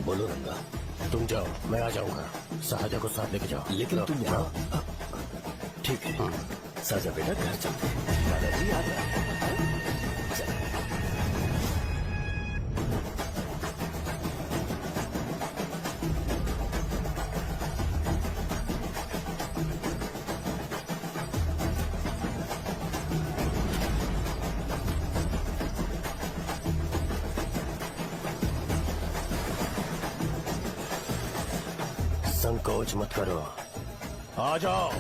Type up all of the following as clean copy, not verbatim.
बोलो रंगा। तुम जाओ, मैं आ जाऊंगा। साजा को साथ लेके जाओ। लेकिन तुम जाओ। ठीक है साजा बेटा, घर चलते हैं। दादाजी आ जाओ। संकोच मत करो, आ जाओ।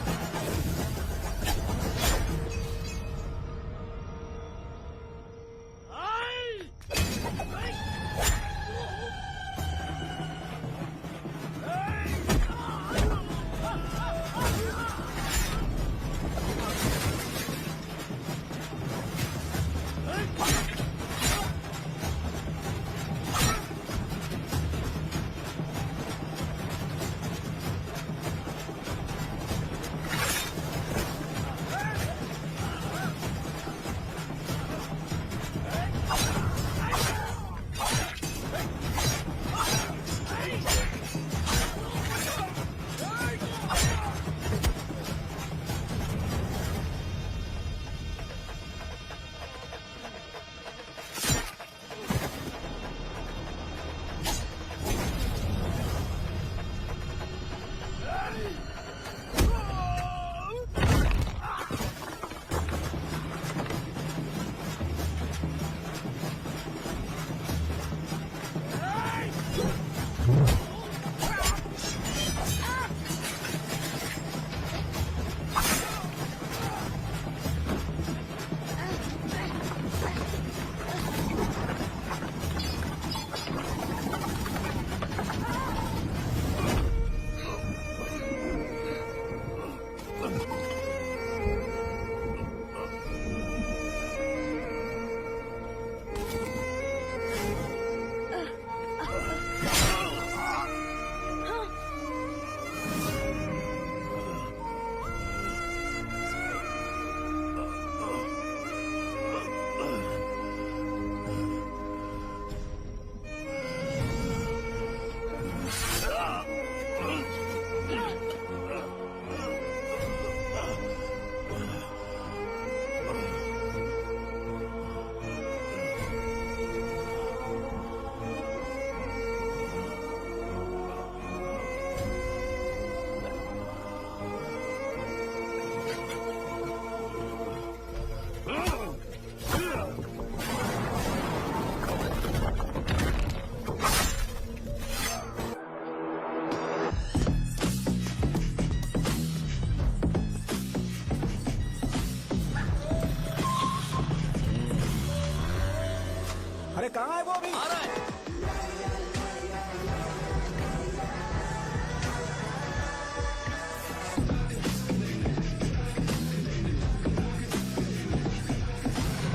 अरे कहाँ है वो अभी? आ रहा है।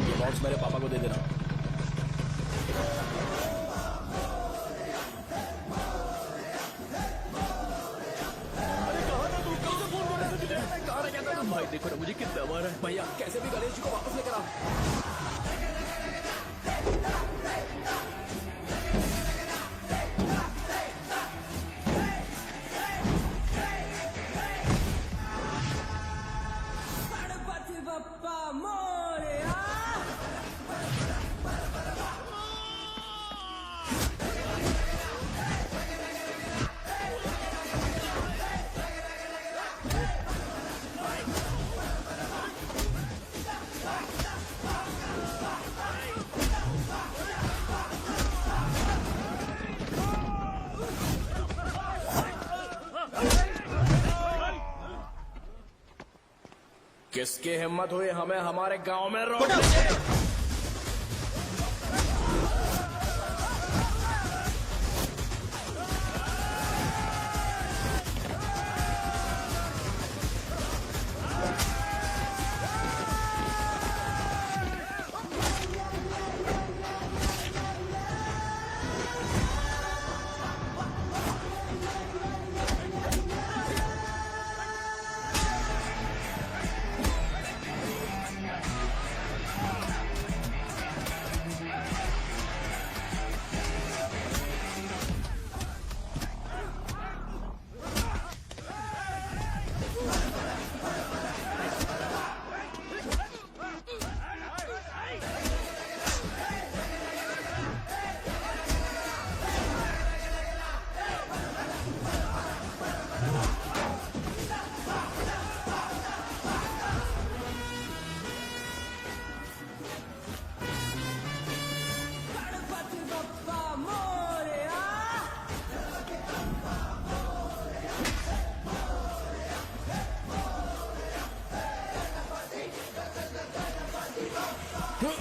ये बॉक्स मेरे पापा को दे देना। भाई देखो ना मुझे कितना मार है। भैया कैसे भी गणेश जी को वापस लेकर आओ। किसकी हिम्मत हुई हमें हमारे गांव में रोकने की?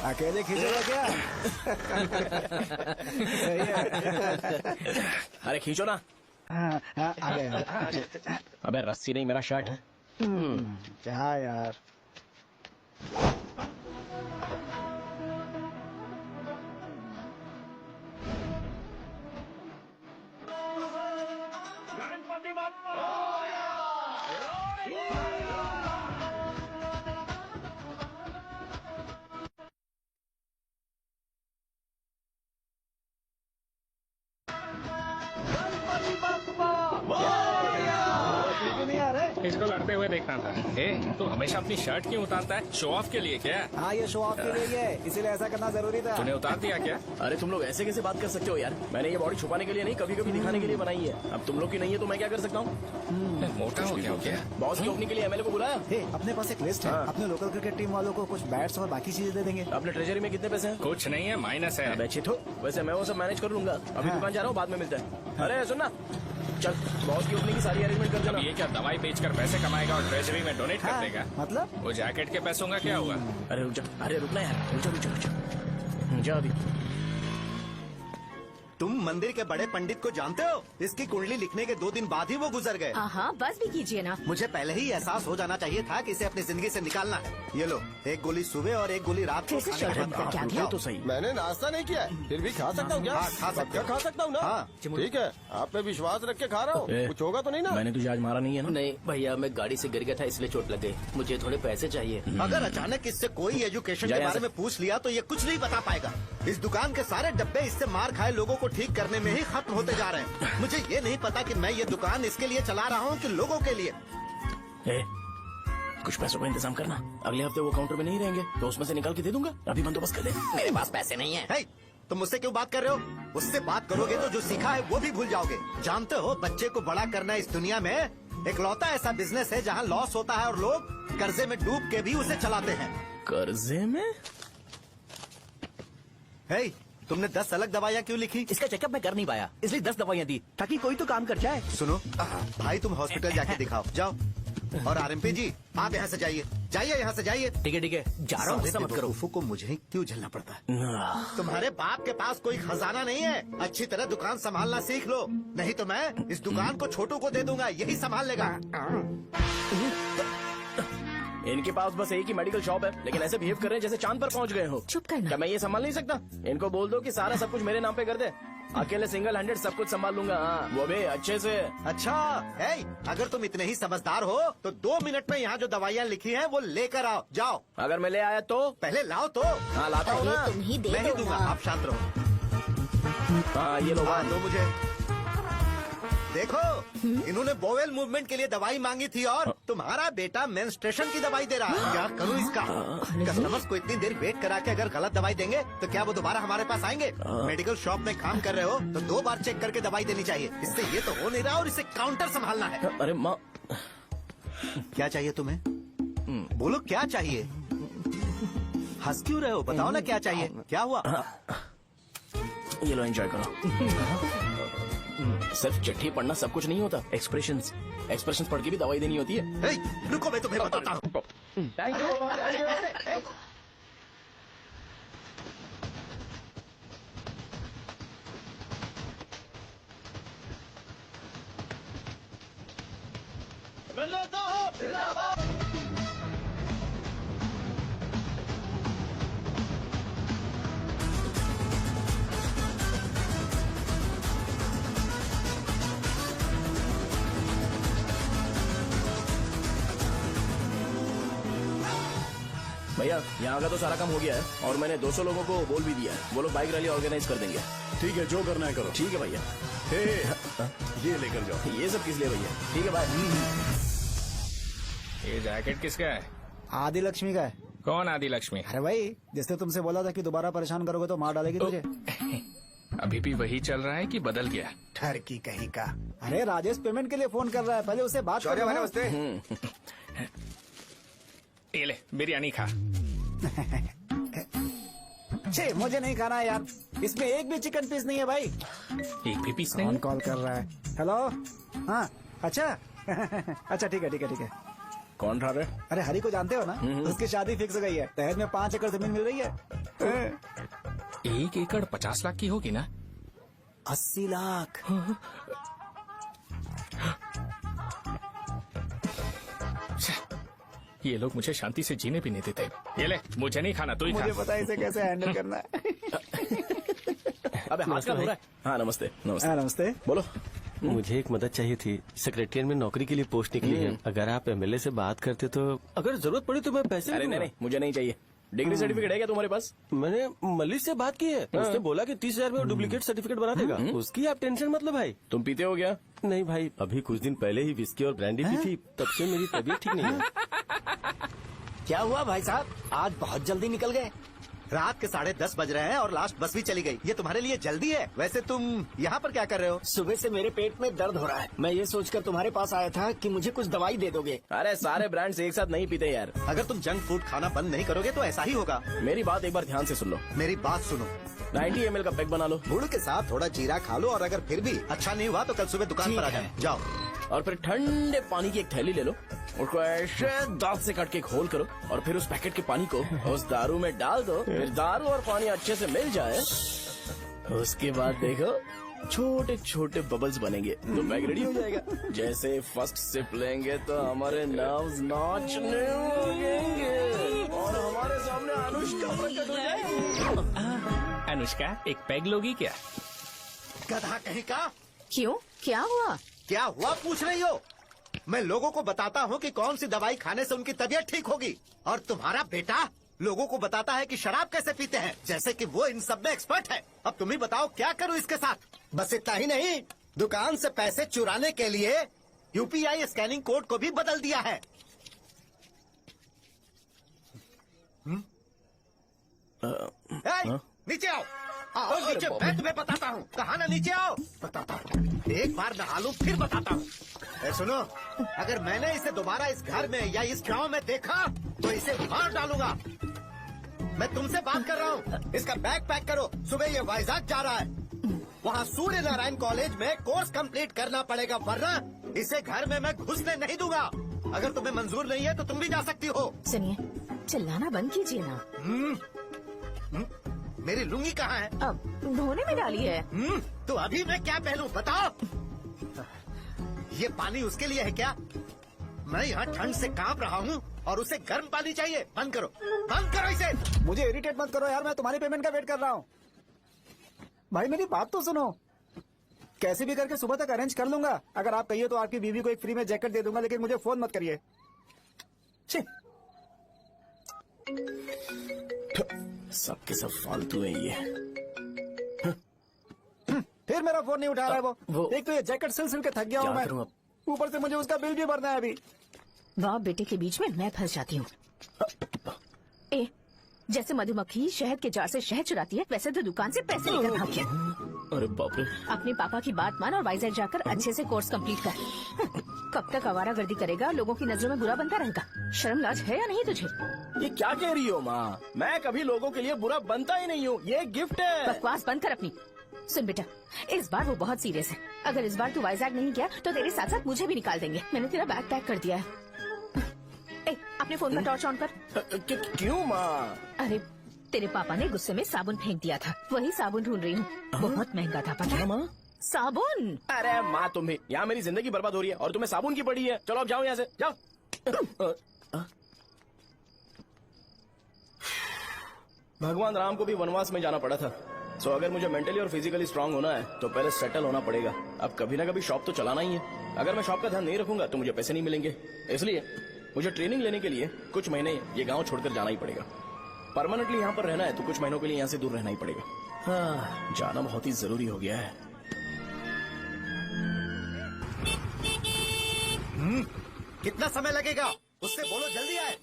अकेले खींचोगा क्या? सही है। अरे खींचो ना। हाँ, आ गया। अबे रस्सी नहीं, मेरा शर्ट। क्या यार? नहीं आ रहे? इसको लड़ते हुए देखना था। ए, तू हमेशा अपनी शर्ट क्यों उतारता है? शो ऑफ के लिए क्या? हाँ, ये शो ऑफ के लिए ही है, इसीलिए ऐसा करना जरूरी था। तूने उतार दिया क्या? अरे तुम लोग ऐसे कैसे बात कर सकते हो यार? मैंने ये बॉडी छुपाने के लिए नहीं, कभी कभी दिखाने के लिए बनाई है। अब तुम लोग की नहीं है तो मैं क्या कर सकता हूँ? मोटा हो गया हो क्या? बॉस की ओपनिंग के लिए एमएलए को बुलाया। हे, अपने पास एक लिस्ट है। हाँ। अपने लोकल क्रिकेट टीम वालों को कुछ बैट्स और बाकी चीजें दे देंगे। अपने ट्रेजरी में कितने पैसे हैं? कुछ नहीं है, माइनस है। अबे चितो, वैसे मैं वो सब मैनेज कर लूंगा। अभी हाँ। दुकान जा रहा हूँ, बाद में मिलते हैं। अरे सुनना, चल बॉस की ओपनिंग की सारी अरेंजमेंट कर देना। अब ये क्या दवाई बेचकर पैसे कमाएगा और ट्रेजरी में डोनेट कर हाँ, देगा? मतलब? वो जैकेट के पैसों का क्या हुआ? अरे रुक जा, अरे रुकना यार, रुक जा। जा अभी। तुम मंदिर के बड़े पंडित को जानते हो? इसकी कुंडली लिखने के 2 दिन बाद ही वो गुजर गए। हाँ, बस भी कीजिए ना। मुझे पहले ही एहसास हो जाना चाहिए था कि इसे अपनी जिंदगी से निकालना है। ये लो, एक गोली सुबह और एक गोली रात को कैसे खाने शर्ट के बंद बाद करके आ आप गया? रुको तो सही। मैंने नाश्ता नहीं किया है, फिर भी खा सकता हूँ क्या? हाँ, खा सकते क्या हो। खा सकता हूँ ना? हाँ। ठीक है, आप पे विश्वास रख के खा रहा हूँ। ए, कुछ होगा तो नहीं ना? मैंने तुझे आज मारा नहीं है ना? नहीं भैया, मैं गाड़ी से गिर गया था इसलिए चोट लग गई। मुझे थोड़े पैसे चाहिए। अगर अचानक इससे कोई एजुकेशन जा के यहाँ बारे से। में पूछ लिया तो ये कुछ नहीं बता पाएगा। इस दुकान के सारे डब्बे इससे मार खाए लोगों को ठीक करने में ही खत्म होते जा रहे हैं। मुझे ये नहीं पता कि मैं ये दुकान इसके लिए चला रहा हूँ कि लोगों के लिए। ए, कुछ पैसों का इंतजाम करना। अगले हफ्ते वो काउंटर में नहीं रहेंगे तो उसमें से निकाल के दे दूंगा। अभी बंदोबस्त कर दे। मेरे पास पैसे नहीं है। हे, तुम मुझसे क्यों बात कर रहे हो? उससे बात करोगे तो जो सीखा है वो भी भूल जाओगे। जानते हो, बच्चे को बड़ा करना इस दुनिया में इकलौता ऐसा बिजनेस है जहाँ लॉस होता है और लोग कर्जे में डूब के भी उसे चलाते हैं। कर्जे में? हे, तुमने 10 अलग दवाइयाँ क्यों लिखी? इसका चेकअप मैं कर नहीं पाया, इसलिए 10 दवाइयाँ दी ताकि कोई तो काम कर जाए। सुनो भाई, तुम हॉस्पिटल जाके दिखाओ, जाओ। और आरएमपी जी, आप यहाँ से जाइए, जाइए यहाँ से जाइए। ठीक है जा रहा हूँ, गुस्सा मत करो। बेवकूफों को मुझे ही क्यों झेलना पड़ता है? तुम्हारे बाप के पास कोई खजाना नहीं है। अच्छी तरह दुकान संभालना सीख लो, नहीं तो मैं इस दुकान को छोटू को दे दूंगा, यही संभाल लेगा। इनके पास बस एक ही मेडिकल शॉप है, लेकिन ऐसे बिहेव कर रहे हैं जैसे चांद पर पहुंच गए हो। चुप करना। क्या मैं ये संभाल नहीं सकता? इनको बोल दो कि सारा सब कुछ मेरे नाम पे कर दे। अकेले सिंगल हैंडेड सब कुछ संभाल लूंगा। हाँ, वो भी अच्छे से। अच्छा, हे, अगर तुम इतने ही समझदार हो तो 2 मिनट में यहाँ जो दवाइयाँ लिखी हैं वो लेकर आओ, जाओ। अगर मैं ले आया तो? पहले लाओ तो। हाँ लाता हूँ ना। तुम ही दे मैं ही दो दूंगा, ना। आप शांत रहो। हाँ ये लो हाँ, बात। दो मुझे। देखो, इन्होंने बोवेल मूवमेंट के लिए दवाई मांगी थी और तुम्हारा बेटा मेंस्ट्रुएशन की दवाई दे रहा है। क्या करूं इसका? कस्टमर्स को इतनी देर वेट करा के अगर गलत दवाई देंगे तो क्या वो दोबारा हमारे पास आएंगे? मेडिकल शॉप में काम कर रहे हो तो 2 बार चेक करके दवाई देनी चाहिए। इससे ये तो हो नहीं rहा और इसे काउंटर संभालना है। अरे माँ, क्या चाहिए तुम्हें? बोलो क्या चाहिए? हंस क्यों रहे हो? बताओ ना क्या चाहिए? क्या हुआ? ये लो एंजॉय करो। सिर्फ चिट्ठी पढ़ना सब कुछ नहीं होता। एक्सप्रेशंस पढ़ के भी दवाई देनी होती है। हे, रुको, मैं तुम्हें बताता हूँ। भैया यहाँ का तो सारा काम हो गया है और मैंने 200 लोगों को बोल भी दिया है। वो लोग बाइक रैली ऑर्गेनाइज कर देंगे। ठीक है, जो करना है करो। ठीक है भैया। हे, ये लेकर जाओ। ये सब किस लिए भैया? ठीक है बाय। ये जैकेट किसका है? आदि लक्ष्मी का है। कौन आदि लक्ष्मी? अरे भाई, जिसने तुमसे बोला था कि दोबारा परेशान करोगे तो मार डालेगी तुझे। अभी भी वही चल रहा है कि बदल गया? ठरकी कहीं का। अरे राजेश पेमेंट के लिए फोन कर रहा है, पहले उससे बात करो। नमस्ते। ये ले बिरयानी खा। छे, मुझे नहीं खाना है यार, इसमें एक भी चिकन पीस नहीं है भाई। एक भी पीस नहीं? कौन कॉल कर रहा है? हेलो, हाँ, अच्छा। अच्छा ठीक है ठीक है ठीक है। कौन रहा? अरे हरी को जानते हो ना? उसकी शादी फिक्स हो गई है, दहेज में 5 एकड़ जमीन मिल रही है। 1 एकड़ 50 लाख की होगी ना? 80 लाख। ये लोग मुझे शांति से जीने भी नहीं देते। ये ले, मुझे नहीं खाना, तू ही खा। मुझे पता है इसे कैसे हैंडल करना है। अबे हाथ का हो रहा है। हाँ नमस्ते नमस्ते। नमस्ते। बोलो। मुझे एक मदद चाहिए थी। सेक्रेटरिएट में नौकरी के लिए पोस्ट निकली है। अगर आप एमएलए से बात करते तो अगर जरूरत पड़ी तो मैं पैसे अरे नहीं नहीं, मुझे नहीं चाहिए। डिग्री सर्टिफिकेट है क्या तुम्हारे पास? मैंने मलिक से बात की है। उसने बोला कि 30,000 में वो डुप्लीकेट सर्टिफिकेट बना देगा। उसकी आप टेंशन मत लो भाई। तुम पीते हो क्या? नहीं भाई, अभी कुछ दिन पहले ही विस्की और ब्रांडी पी थी, तब से मेरी तबीयत ठीक नहीं है। क्या हुआ भाई साहब, आज बहुत जल्दी निकल गए? रात के 10:30 बज रहे हैं और लास्ट बस भी चली गई। ये तुम्हारे लिए जल्दी है? वैसे तुम यहाँ पर क्या कर रहे हो? सुबह से मेरे पेट में दर्द हो रहा है। मैं ये सोचकर तुम्हारे पास आया था कि मुझे कुछ दवाई दे दोगे। अरे सारे ब्रांड्स एक साथ नहीं पीते यार। अगर तुम जंक फूड खाना बंद नहीं करोगे तो ऐसा ही होगा। मेरी बात एक बार ध्यान से सुन लो। मेरी बात सुनो, 90 ml का पैक बना लो गुड़ के साथ थोड़ा जीरा खा लो और अगर फिर भी अच्छा नहीं हुआ तो कल सुबह दुकान पर आ जाओ। और फिर ठंडे पानी की एक थैली ले लो, उसको ऐसे दांत से काट के घोल करो और फिर उस पैकेट के पानी को उस दारू में डाल दो। फिर दारू और पानी अच्छे से मिल जाए, उसके बाद देखो छोटे छोटे बबल्स बनेंगे तो पैक रेडी हो जाएगा। जैसे फर्स्ट सिप लेंगे तो हमारे नर्व्स नाचने लगेंगे और हमारे सामने अनुष्का प्रकट हो जाएगी। अनुष्का, एक पैग लोगी क्या? गधा कहीं का। क्यों, क्या हुआ? क्या हुआ पूछ रही हो? मैं लोगों को बताता हूँ कि कौन सी दवाई खाने से उनकी तबीयत ठीक होगी, और तुम्हारा बेटा लोगों को बताता है कि शराब कैसे पीते हैं, जैसे कि वो इन सब में एक्सपर्ट है। अब तुम ही बताओ क्या करूँ इसके साथ? बस इतना ही नहीं, दुकान से पैसे चुराने के लिए यूपीआई स्कैनिंग कोड को भी बदल दिया है। नीचे आओ, आओ नीचे, मैं तुम्हें बताता हूँ। कहा ना नीचे आओ, बताता हूँ। एक बार नहा लूं फिर बताता हूँ। सुनो, अगर मैंने इसे दोबारा इस घर में या इस गांव में देखा तो इसे मार डालूंगा। मैं तुमसे बात कर रहा हूँ। इसका बैग पैक करो, सुबह ये वाइजाग जा रहा है। वहाँ सूर्य नारायण कॉलेज में कोर्स कंप्लीट करना पड़ेगा, वरना इसे घर में मैं घुसने नहीं दूंगा। अगर तुम्हें मंजूर नहीं है तो तुम भी जा सकती हो। सुनिए, चिल्लाना बंद कीजिए ना। मेरी लुंगी कहाँ है? अब धोने में डाली है। तो अभी मैं क्या पहनूं बताओ? ये पानी उसके लिए है क्या? मैं यहाँ ठंड से कांप रहा हूँ और उसे गर्म पानी चाहिए। बंद करो, बंद करो इसे। मुझे इरिटेट मत करो यार, मैं तुम्हारी पेमेंट का वेट कर रहा हूँ। भाई मेरी बात तो सुनो, कैसे भी करके सुबह तक अरेंज कर लूंगा। अगर आप कहिए तो आपकी बीवी को एक फ्री में जैकेट दे दूंगा, लेकिन मुझे फोन मत करिए। सबके सब फालतू है ये। फिर मेरा फोन नहीं उठा रहा है वो। एक तो ये जैकेट सिल सिल के थक गया हूँ क्या मैं, करूं अब? ऊपर से मुझे उसका बिल भी भरना है अभी। बाप बेटे के बीच में मैं फंस जाती हूँ। ए, जैसे मधुमक्खी शहद के जार से शहद चुराती है, वैसे तो दुकान से पैसे लेकर भाग गया। अरे बाप रे। अपने पापा की बात मान और वाइजैक जाकर अच्छे से कोर्स कंप्लीट कर। कब तक आवारागर्दी करेगा, लोगों की नजरों में बुरा बनता रहेगा? शर्म लाज है या नहीं तुझे? ये क्या कह रही हो माँ? मैं कभी लोगों के लिए बुरा बनता ही नहीं हूँ, ये गिफ्ट है। बकवास बंद कर अपनी। सुन बेटा, इस बार वो बहुत सीरियस है। अगर इस बार तू वाइजैक नहीं गया तो तेरे साथ साथ मुझे भी निकाल देंगे। मैंने तेरा बैग पैक कर दिया है। ए, अपने फोन का टॉर्च ऑन कर। क्यों माँ? अरे तेरे पापा ने गुस्से में साबुन फेंक दिया था, वही साबुन ढूंढ रही हूँ। बहुत महंगा था, पता है माँ? साबुन। अरे माँ तुम भी, यहाँ मेरी जिंदगी बर्बाद हो रही है और तुम्हें साबुन की पड़ी है। चलो अब जाओ यहाँ से, जाओ। भगवान राम को भी वनवास में जाना पड़ा था। सो अगर मुझे मेंटली और फिजिकली स्ट्रांग होना है तो पहले सेटल होना पड़ेगा। अब कभी ना कभी शॉप तो चलाना ही है। अगर मैं शॉप का ध्यान नहीं रखूंगा तो मुझे पैसे नहीं मिलेंगे। इसलिए मुझे ट्रेनिंग लेने के लिए कुछ महीने ये गांव छोड़कर जाना ही पड़ेगा। परमानेंटली यहाँ पर रहना है तो कुछ महीनों के लिए यहाँ से दूर रहना ही पड़ेगा। हाँ, जाना बहुत ही जरूरी हो गया है। कितना समय लगेगा? उससे बोलो जल्दी आए।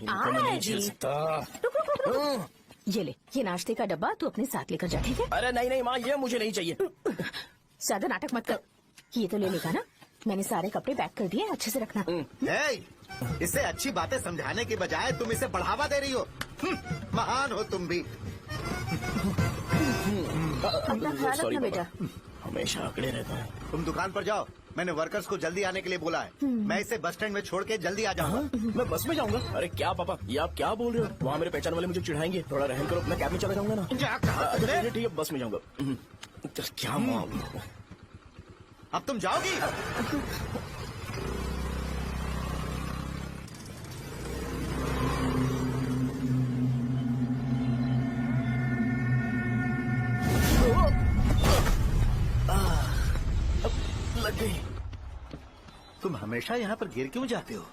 इनको मैं नहीं झेल सकता। ये ले, ये नाश्ते का डब्बा तू अपने साथ लेकर जा, ठीक है? अरे नहीं नहीं माँ, ये मुझे नहीं चाहिए। ज्यादा नाटक मत कर। ये तो ले लेगा ना? मैंने सारे कपड़े पैक कर दिए, अच्छे से रखना। इसे अच्छी बातें समझाने के बजाय तुम इसे बढ़ावा दे रही हो। महान हो तुम भी। अपना ख्याल रखना बेटा। हमेशा अकड़े रहता है। तुम दुकान पर जाओ, मैंने वर्कर्स को जल्दी आने के लिए बोला है। मैं इसे बस स्टैंड में छोड़ के जल्दी आ जाऊंगा। मैं बस में जाऊंगा? अरे क्या पापा, ये आप क्या बोल रहे हो? वहाँ मेरे पहचान वाले मुझे चिढ़ाएंगे। थोड़ा रहम करो, मैं कैब में चला जाऊंगा ना। अच्छा ठीक है, बस में जाऊंगा। क्या मामला? अब तुम जाओगी? लग गई। तुम हमेशा यहाँ पर गिर क्यों जाते हो?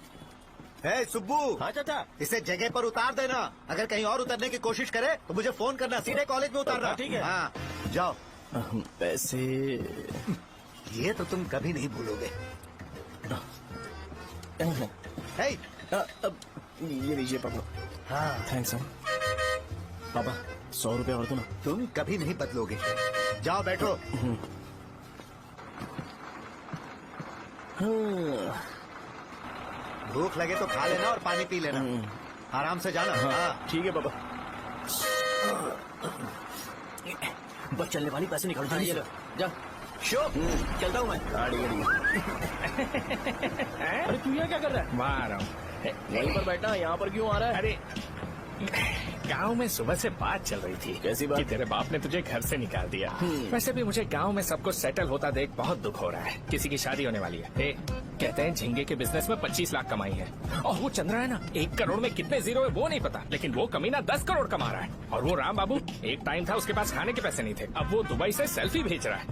हे सुब्बू, हाँ चाचा। इसे जगह पर उतार देना। अगर कहीं और उतरने की कोशिश करे तो मुझे फोन करना। सीधे कॉलेज में उतारना। ठीक है। हाँ, जाओ। पैसे ये तो तुम कभी नहीं भूलोगे। हे, ये लीजिए पापा। हाँ, थैंक्स पापा। 100 रुपया और दो ना। तुम कभी नहीं बदलोगे। जाओ बैठो। भूख लगे तो खा लेना और पानी पी लेना। आराम से जाना। हाँ। ठीक है पापा। बस चलने वाली पैसे निकाल दो। जा शो चलता हूँ मैं। गाड़ी अरे तू यहाँ क्या कर रहा है? वहाँ आ रहा हूँ। वहीं पर बैठा, यहाँ पर क्यों आ रहा है? अरे गांव में सुबह से बात चल रही थी। कैसी बात? कि तेरे बाप ने तुझे घर से निकाल दिया। वैसे भी मुझे गांव में सब कुछ सेटल होता देख बहुत दुख हो रहा है। किसी की शादी होने वाली है। कहते हैं झींगे के बिजनेस में 25 लाख कमाई है। और वो चंद्रा है ना, 1 करोड़ में कितने जीरो है वो नहीं पता, लेकिन वो कमीना 10 करोड़ कमा रहा है। और वो राम बाबू, एक टाइम था उसके पास खाने के पैसे नहीं थे, अब वो दुबई से सेल्फी भेज रहा है।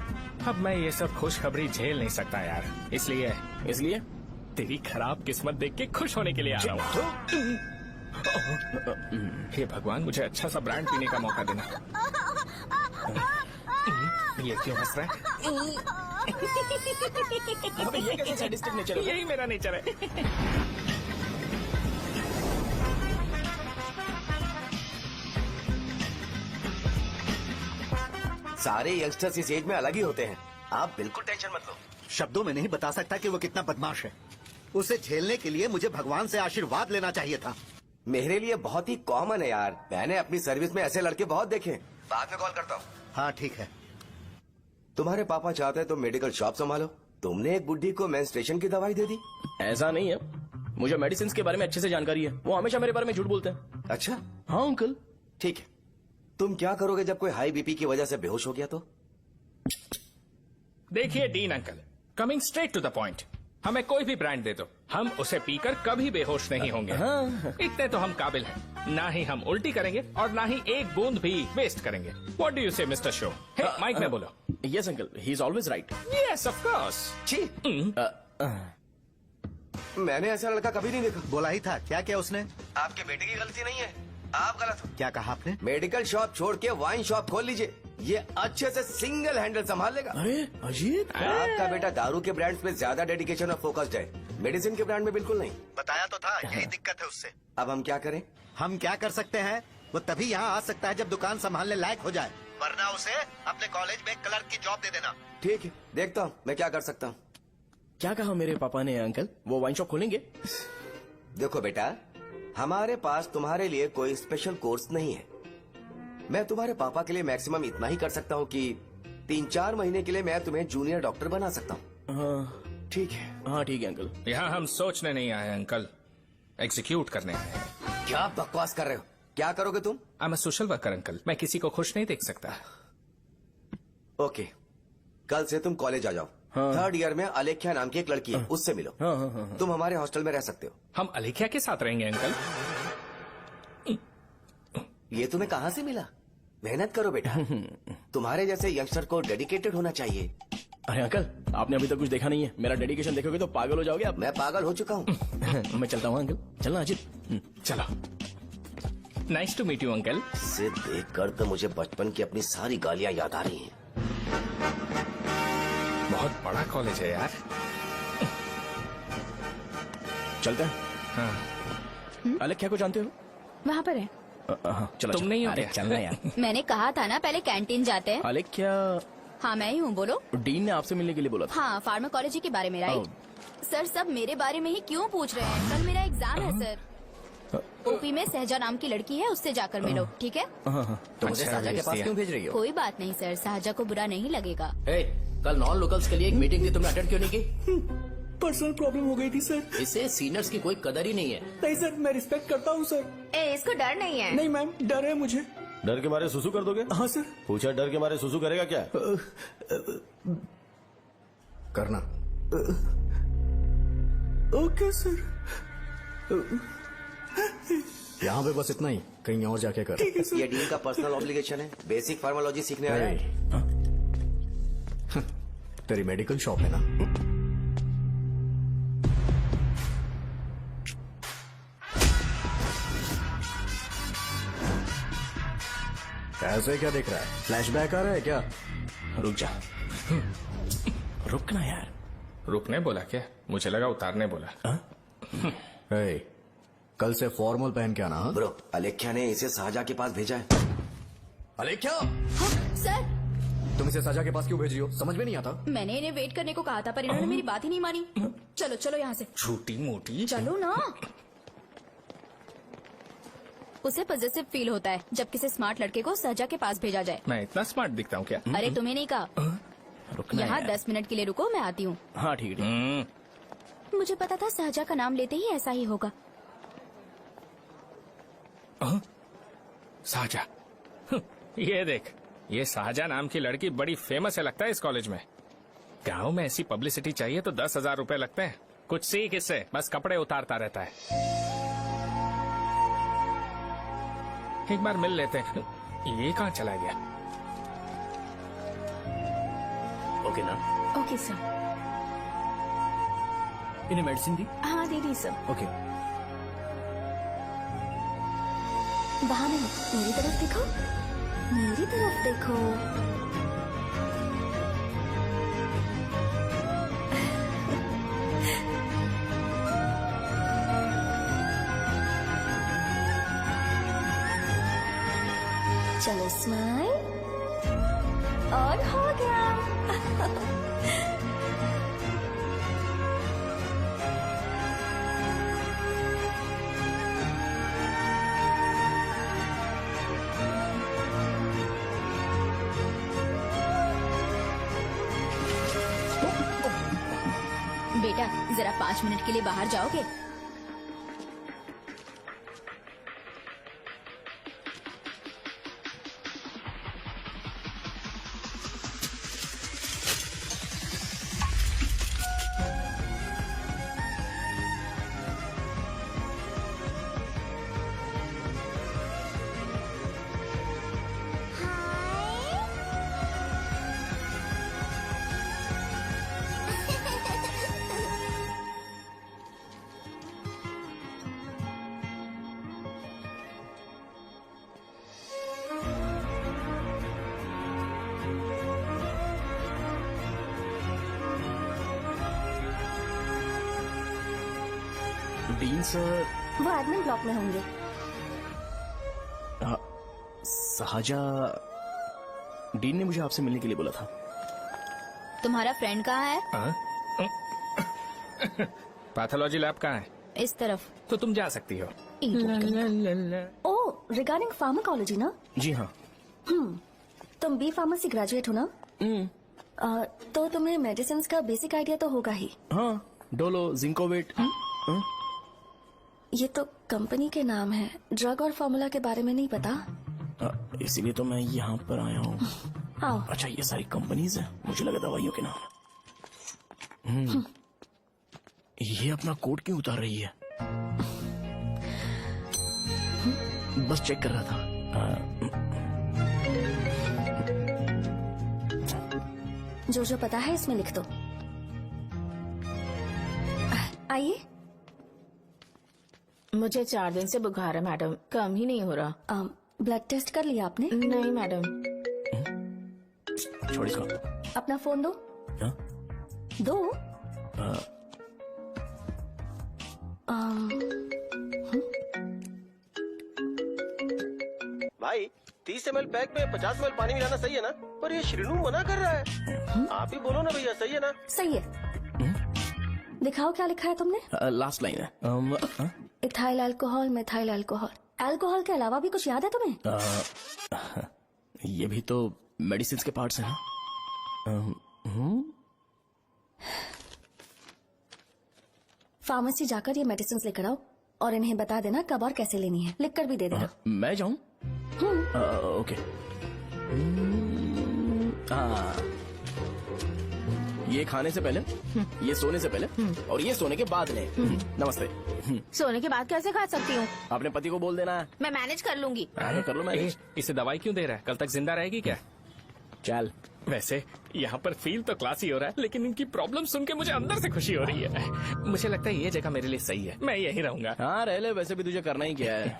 अब मैं ये सब खुशखबरी झेल नहीं सकता यार, इसलिए तेरी खराब किस्मत देख के खुश होने के लिए आ रहा हूँ। हे भगवान, मुझे अच्छा सा ब्रांड पीने का मौका देना। ये क्यों हंस रहा है? अबे ये कैसे सैडिस्टिक नेचर है? यही मेरा नेचर है। सारे यंगस्टर्स इस एज में अलग ही होते हैं। आप बिल्कुल टेंशन मत लो। शब्दों में नहीं बता सकता कि वो कितना बदमाश है। उसे झेलने के लिए मुझे भगवान से आशीर्वाद लेना चाहिए था। मेरे लिए बहुत ही कॉमन है यार। मैंने अपनी सर्विस में ऐसे लड़के बहुत देखे। बाद में कॉल करता हूँ। हाँ ठीक है। तुम्हारे पापा चाहते हैं तुम मेडिकल शॉप संभालो। तुमने एक बुढ़ी को मेंस्ट्रुएशन की दवाई दे दी। ऐसा नहीं है, मुझे मेडिसिन के बारे में अच्छे से जानकारी है। वो हमेशा मेरे बारे में झूठ बोलते हैं। अच्छा हाँ अंकल। ठीक है, तुम क्या करोगे जब कोई हाई बीपी की वजह से बेहोश हो गया तो? देखिए Dean uncle, coming straight to the point, हमें कोई भी ब्रांड दे दो, हम उसे पीकर कभी बेहोश नहीं होंगे। इतने तो हम काबिल हैं। ना ही हम उल्टी करेंगे और ना ही एक बूंद भी वेस्ट करेंगे। व्हाट डू यू से मिस्टर शो? माइक में बोलो। Yes uncle, he is always right. Yes of course. छी, मैंने ऐसा लड़का कभी नहीं देखा। बोला ही था। क्या क्या उसने? आपके बेटे की गलती नहीं है, आप गलत हो। क्या कहा आपने? मेडिकल शॉप छोड़ के वाइन शॉप खोल लीजिए, ये अच्छे से सिंगल हैंडल संभाल लेगा। अरे अजीब। आपका बेटा दारू के ब्रांड्स में ज्यादा डेडिकेशन और फोकस्ड है, मेडिसिन के ब्रांड में बिल्कुल नहीं। बताया तो था, यही दिक्कत है उससे। अब हम क्या करें? हम क्या कर सकते हैं? वो तभी यहाँ आ सकता है जब दुकान संभालने लायक हो जाए, वरना उसे अपने कॉलेज में क्लर्क की जॉब दे देना। ठीक है, देखता हूँ मैं क्या कर सकता हूँ। क्या कहा मेरे पापा ने अंकल? वो वाइन शॉप खोलेंगे? देखो बेटा, हमारे पास तुम्हारे लिए कोई स्पेशल कोर्स नहीं है। मैं तुम्हारे पापा के लिए मैक्सिमम इतना ही कर सकता हूँ कि 3-4 महीने के लिए मैं तुम्हें जूनियर डॉक्टर बना सकता हूँ। हाँ ठीक है। हाँ ठीक है अंकल। यहाँ हम सोचने नहीं आए अंकल, एग्जीक्यूट करने आए हैं। क्या बकवास कर रहे हो? क्या करोगे तुम? I am a social worker uncle, मैं किसी को खुश नहीं देख सकता। ओके, कल से तुम कॉलेज आ जाओ। हाँ। 3rd ईयर में अलेख्या नाम की एक लड़की है, उससे मिलो। हाँ, हाँ, हाँ, हाँ। तुम हमारे हॉस्टल में रह सकते हो। हम अलेख्या के साथ रहेंगे अंकल। ये तुम्हें कहाँ से मिला? मेहनत करो बेटा, तुम्हारे जैसे यंगस्टर को डेडिकेटेड होना चाहिए। अरे अंकल, आपने अभी तक कुछ देखा नहीं है। मेरा डेडिकेशन देखोगे तो पागल हो जाओगे आप। मैं पागल हो चुका हूँ। मैं चलता हूँ अंकल। चलना अजित। चलो, nice to meet you uncle. इसे देखकर तो मुझे बचपन की अपनी सारी गालियाँ याद आ रही हैं। बहुत बड़ा कॉलेज है यार। चलते हैं। हाँ। अलेख्या को जानते हो? वहाँ पर है। चलो तुम नहीं हो अरे क्या? चलना यार। मैंने कहा था ना पहले कैंटीन जाते हैं। अलेख्या, हाँ मैं ही हूँ, बोलो। डीन ने आपसे मिलने के लिए बोला था। हाँ, फार्माकोलॉजी के बारे में, राइट? सर सब मेरे बारे में ही क्यों पूछ रहे हैं? कल मेरा एग्जाम है सर। ओपी में सहजा नाम की लड़की है, उससे जाकर मिलो, ठीक है? तो मुझे अच्छा, साजा के पास भेज क्यों भेज रही हो? कोई बात नहीं सर, सहजा को बुरा नहीं लगेगा। कल नॉन लोकल्स के लिए एक मीटिंग थी, तुमने अटेंड क्यों नहीं की? पर्सनल प्रॉब्लम हो गई थी सर। इससे सीनियर्स की कोई कदर ही नहीं है। नहीं सर, मैं रिस्पेक्ट करता हूँ सर। इसको डर नहीं है। नहीं मैम, डर है मुझे। डर के मारे सुसु कर दोगे? हाँ सर। पूछा डर के मारे सुसु करेगा क्या? करना। Okay sir. यहाँ पे बस इतना ही, कहीं और जाके कर। ठीक है सर। ये डीन का पर्सनल ऑब्लिगेशन है, बेसिक फार्मोलॉजी सीखने आया है। तेरी मेडिकल शॉप है ना? ऐसे क्या देख रहा है? फ्लैशबैक आ रहा है क्या? रुक जा। रुक ना यार। रुकने बोला क्या? मुझे लगा उतारने बोला। ए, कल से फॉर्मल पहन के आना। हाँ? ब्रो, अलेख्या ने इसे शाहजहा के पास भेजा है। अलेख्या, सर, तुम इसे शाहजहा के पास क्यों भेज रही हो? समझ में नहीं आता। मैंने इन्हें वेट करने को कहा था पर इन्होंने मेरी बात ही नहीं मानी। चलो चलो यहाँ से। छोटी मोटी। चलो ना। उसे पॉजिटिव फील होता है जब किसी स्मार्ट लड़के को सहजा के पास भेजा जाए। मैं इतना स्मार्ट दिखता हूँ क्या? अरे तुम्हें नहीं कहा। रुकना यहाँ यार। 10 मिनट के लिए रुको, मैं आती हूँ। हाँ ठीक है। मुझे पता था सहजा का नाम लेते ही ऐसा ही होगा। शाहजहा। ये देख, ये शाहजहा नाम की लड़की बड़ी फेमस है लगता है इस कॉलेज में। गांव में ऐसी पब्लिसिटी चाहिए तो 10,000 रुपए लगते हैं। कुछ सीख इससे, बस कपड़े उतारता रहता है। एक बार मिल लेते हैं। ये कहाँ चला गया? ओके ना? Okay sir. इन्हें मेडिसिन दी? हाँ दे दी सर। ओके। वहाँ नहीं, मेरी तरफ देखो, मेरी तरफ देखो। चलो स्माइल, और हो गया। बेटा जरा 5 मिनट के लिए बाहर जाओगे? Dean sir. वो एडमिन ब्लॉक में होंगे। शाहजहा, डीन ने मुझे आपसे मिलने के लिए बोला था। तुम्हारा फ्रेंड कहाँ है? पैथोलॉजी लैब कहाँ है? इस तरफ। तो तुम जा सकती हो। ओ, रिगार्डिंग फार्माकोलॉजी ना? जी हाँ। तुम बी फार्मेसी ग्रेजुएट हो ना? तो तुम्हें मेडिसिन का बेसिक आइडिया तो होगा ही। हाँ, डोलो, जिंकोवेट। ये तो कंपनी के नाम है, ड्रग और फॉर्मूला के बारे में नहीं पता। इसीलिए तो मैं यहाँ पर आया हूँ। आओ। अच्छा, ये सारी कंपनीज हैं, मुझे लगा दवाइयों के नाम। ये अपना कोट क्यों उतार रही है? बस चेक कर रहा था। जो जो पता है इसमें लिख दो। आइए। मुझे 4 दिन से बुखार है मैडम, कम ही नहीं हो रहा। ब्लड टेस्ट कर लिया आपने? नहीं मैडम। छोड़ इसको। अपना फोन दो। हाँ? दो। भाई 30 ml पैक में 50 ml पानी मिलाना सही है ना? पर ये श्रीनू मना कर रहा है। आप ही बोलो ना भैया, सही है ना? सही है। दिखाओ क्या लिखा है तुमने? लास्ट लाइन है। Ethyl alcohol, methyl alcohol. Alcohol के अलावा भी कुछ याद है तुम्हें? ये भी तो मेडिसिन के पार्ट्स हैं ना? फार्मेसी जाकर ये मेडिसिन लेकर आओ और इन्हें बता देना कब और कैसे लेनी है, लिख कर भी दे देना। मैं जाऊं? ओके। ये खाने से पहले, ये सोने से पहले और ये सोने के बाद ले। नमस्ते। सोने के बाद कैसे खा सकती हूँ? अपने पति को बोल देना। मैं मैनेज कर लूंगी। कर लो मैनेज। इसे दवाई क्यों दे रहा है? कल तक जिंदा रहेगी क्या? चल। वैसे यहाँ पर फील तो क्लासी हो रहा है, लेकिन इनकी प्रॉब्लम सुन के मुझे अंदर से खुशी हो रही है। मुझे लगता है ये जगह मेरे लिए सही है, मैं यहीं रहूंगा। हाँ रह ले, वैसे भी तुझे करना ही क्या है।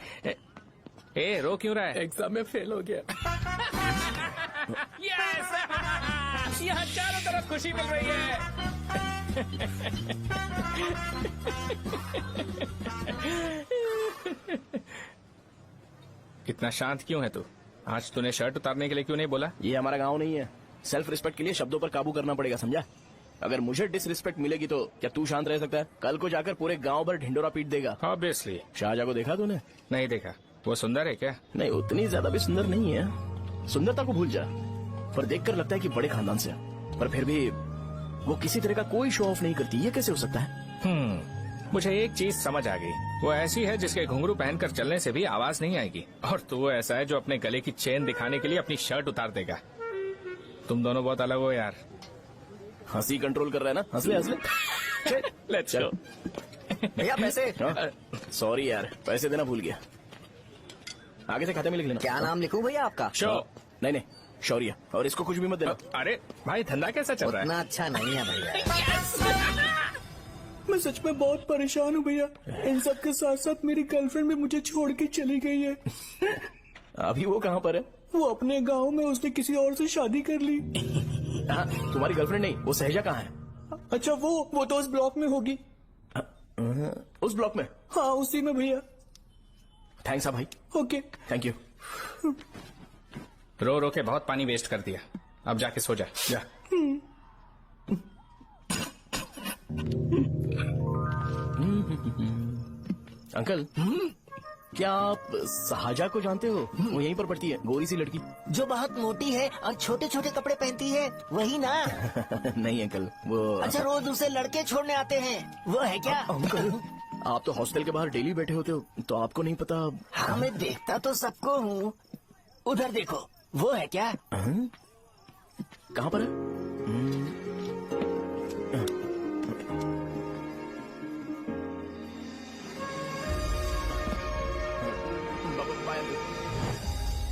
ए रो क्यों रहा है? एग्जाम में फेल हो गया। यस! यहाँ चारों तरफ खुशी मिल रही है। इतना शांत क्यों है तू? आज तूने शर्ट उतारने के लिए क्यों नहीं बोला? ये हमारा गांव नहीं है। सेल्फ रिस्पेक्ट के लिए शब्दों पर काबू करना पड़ेगा, समझा? अगर मुझे डिसरिस्पेक्ट मिलेगी तो क्या तू शांत रह सकता है? कल को जाकर पूरे गांव भर ढिंडोरा पीट देगा। ऑब्वियसली। शाहजहां को देखा तूने? नहीं देखा। वो सुंदर है क्या? नहीं, उतनी ज्यादा भी सुंदर नहीं है। सुंदरता को भूल जा, पर देखकर लगता है कि बड़े खानदान से है। पर फिर भी वो किसी तरह का कोई शो ऑफ नहीं करती। ये कैसे हो सकता है? मुझे एक चीज समझ आ गई। वो ऐसी है जिसके घुंघरू पहनकर चलने से भी आवाज नहीं आएगी, और तू ऐसा है जो अपने गले की चेन दिखाने के लिए अपनी शर्ट उतार देगा। तुम दोनों बहुत अलग हो यार। हंसी कंट्रोल कर रहा है ना? हंस ले, हंस ले। Let's go. भैया पैसे। सॉरी यार, पैसे देना भूल गया। आगे से खाते में लिख लेना। क्या नाम लिखूं भैया आपका? शो। नहीं नहीं, शौर्य। और इसको कुछ भी मत देना। अरे भाई, धंधा कैसा चल रहा है? उतना अच्छा नहीं है भैया। मैं सच में बहुत परेशान हूँ भैया। इन सब के साथ साथ मेरी गर्लफ्रेंड भी मुझे छोड़ के चली गई है। अभी वो कहाँ पर है? वो अपने गांव में, उसने किसी और से शादी कर ली। हाँ, तुम्हारी गर्लफ्रेंड नहीं, वो सहजा कहाँ है? अच्छा, वो तो उस ब्लॉक में होगी। उस ब्लॉक में? हाँ, उसी में भैया। थैंक्स भाई। Okay, thank you. रो रो के बहुत पानी वेस्ट कर दिया, अब जाके सो जा। जा। अंकल, क्या आप शाहजहां को जानते हो? वो यहीं पर पढ़ती है, गोरी सी लड़की। जो बहुत मोटी है और छोटे छोटे कपड़े पहनती है, वही ना? नहीं अंकल, वो। अच्छा, रोज उसे लड़के छोड़ने आते हैं, वो है क्या? अंकल, आप तो हॉस्टल के बाहर डेली बैठे होते हो, तो आपको नहीं पता? हाँ, मैं देखता तो सबको हूँ। उधर देखो, वो है क्या? कहाँ पर है?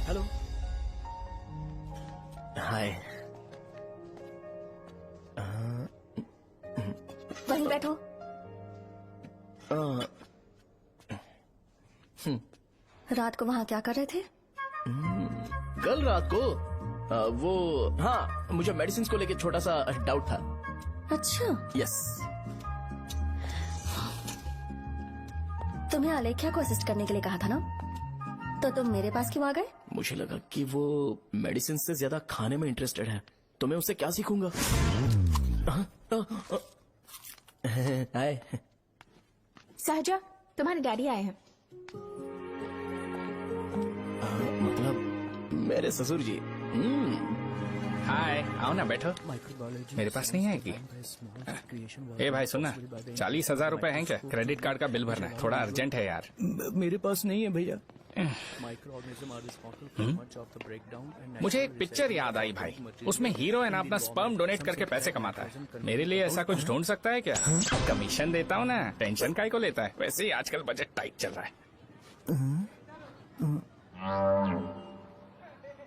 हेलो, हाय। वहीं बैठो। रात को वहाँ क्या कर रहे थे? कल रात को वो, हाँ, मुझे मेडिसिन को लेके छोटा सा डाउट था। अच्छा। यस। तुम्हें आलेख्या को असिस्ट करने के लिए कहा था ना, तो तुम मेरे पास क्यों आ गए? मुझे लगा कि वो मेडिसिन से ज्यादा खाने में इंटरेस्टेड है, तो मैं उससे क्या सीखूंगा? हाय। सहजा, तुम्हारे डैडी आए हैं। मतलब मेरे ससुर जी। हाय, आओ ना, बैठो। मेरे पास नहीं आएगी। ए भाई सुनना, 40,000 रुपए हैं क्या? क्रेडिट कार्ड का बिल भरना है, थोड़ा अर्जेंट है यार। मेरे पास नहीं है भैया। मुझे एक पिक्चर याद आई भाई, उसमें हीरो है ना, अपना स्पर्म डोनेट करके पैसे कमाता है। मेरे लिए ऐसा कुछ ढूंढ सकता है क्या? कमीशन देता हूँ ना, टेंशन काहे को लेता है? वैसे ही आजकल बजट टाइट चल रहा है।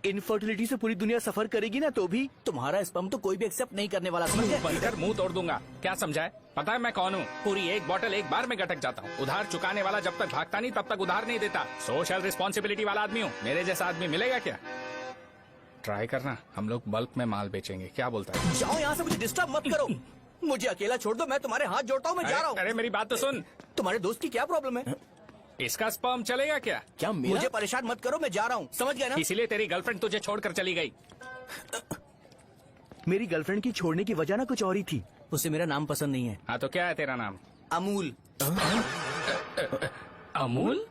इनफर्टिलिटी से पूरी दुनिया सफर करेगी ना, तो भी तुम्हारा स्पर्म तो कोई भी एक्सेप्ट नहीं करने वाला, समझ गए? बनकर मुंह तोड़ दूंगा। क्या समझा है? पता है मैं कौन हूँ? पूरी एक बोतल एक बार में गटक जाता हूँ। उधार चुकाने वाला जब तक भागता नहीं तब तक उधार नहीं देता। सोशल रिस्पॉन्सिबिलिटी वाला आदमी हूँ। मेरे जैसा आदमी मिलेगा क्या? ट्राई करना, हम लोग बल्क में माल बेचेंगे। क्या बोलता है? जाओ यहाँ से, मुझे डिस्टर्ब मत करो। मुझे अकेला छोड़ दो, मैं तुम्हारे हाथ जोड़ता हूँ, मैं जा रहा हूँ। अरे मेरी बात तो सुन। तुम्हारे दोस्त की क्या प्रॉब्लम है? इसका स्पर्म चलेगा क्या? क्या मेरा? मुझे परेशान मत करो, मैं जा रहा हूँ, समझ गए ना? इसीलिए तेरी गर्लफ्रेंड तुझे छोड़कर चली गई। मेरी गर्लफ्रेंड की छोड़ने की वजह ना कुछ और ही थी। उसे मेरा नाम पसंद नहीं है। हाँ तो क्या है तेरा नाम? अमूल। अमूल?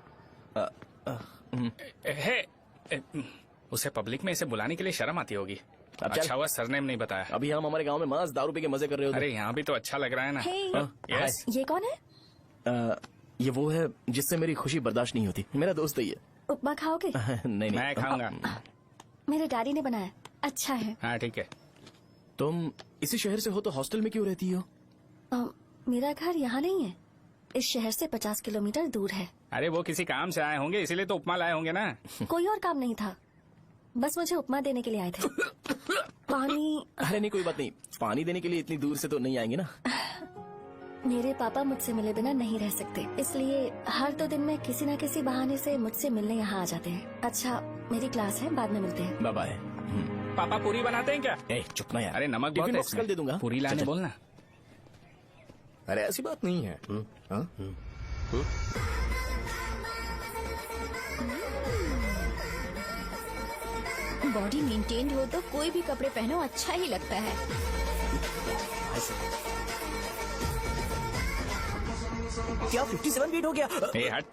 उसे पब्लिक में इसे बुलाने के लिए शर्म आती होगी। अब चल। अच्छा हुआ सरनेम नहीं बताया। अभी हम हमारे गांव में मस्त दारू पी के मजे कर रहे होते। अरे यहाँ भी तो अच्छा लग रहा है ना। हे, यस। ये कौन है? ये वो है जिससे मेरी खुशी बर्दाश्त नहीं होती। मेरा दोस्त है ये। उपमा खाओगे? नहीं मैं नहीं। खाऊंगा। मेरे डैडी ने बनाया, अच्छा है। हाँ ठीक है। तुम इसी शहर से हो तो हॉस्टल में क्यों रहती हो? मेरा घर यहाँ नहीं है, इस शहर से 50 किलोमीटर दूर है। अरे वो किसी काम से आए होंगे इसीलिए तो उपमा लाए होंगे ना। कोई और काम नहीं था, बस मुझे उपमा देने के लिए आए थे। पानी? अरे नहीं कोई बात नहीं, पानी देने के लिए इतनी दूर से तो नहीं आएंगे ना। मेरे पापा मुझसे मिले बिना नहीं रह सकते, इसलिए हर 2 दिन में किसी न किसी बहाने से मुझसे मिलने यहाँ आ जाते हैं। अच्छा मेरी क्लास है, बाद में मिलते हैं। Bye bye. पापा पूरी बनाते हैं क्या? चुप ना यार। अरे नमक बहुत टिफिन है बॉक्स कल दे दूंगा। पूरी लाने बोलना। अरे ऐसी बात नहीं है। हाँ? बॉडी मेंटेन्ड हो तो कोई भी कपड़े पहनो अच्छा ही लगता है। क्या 57 वेट हो गया? ए हट।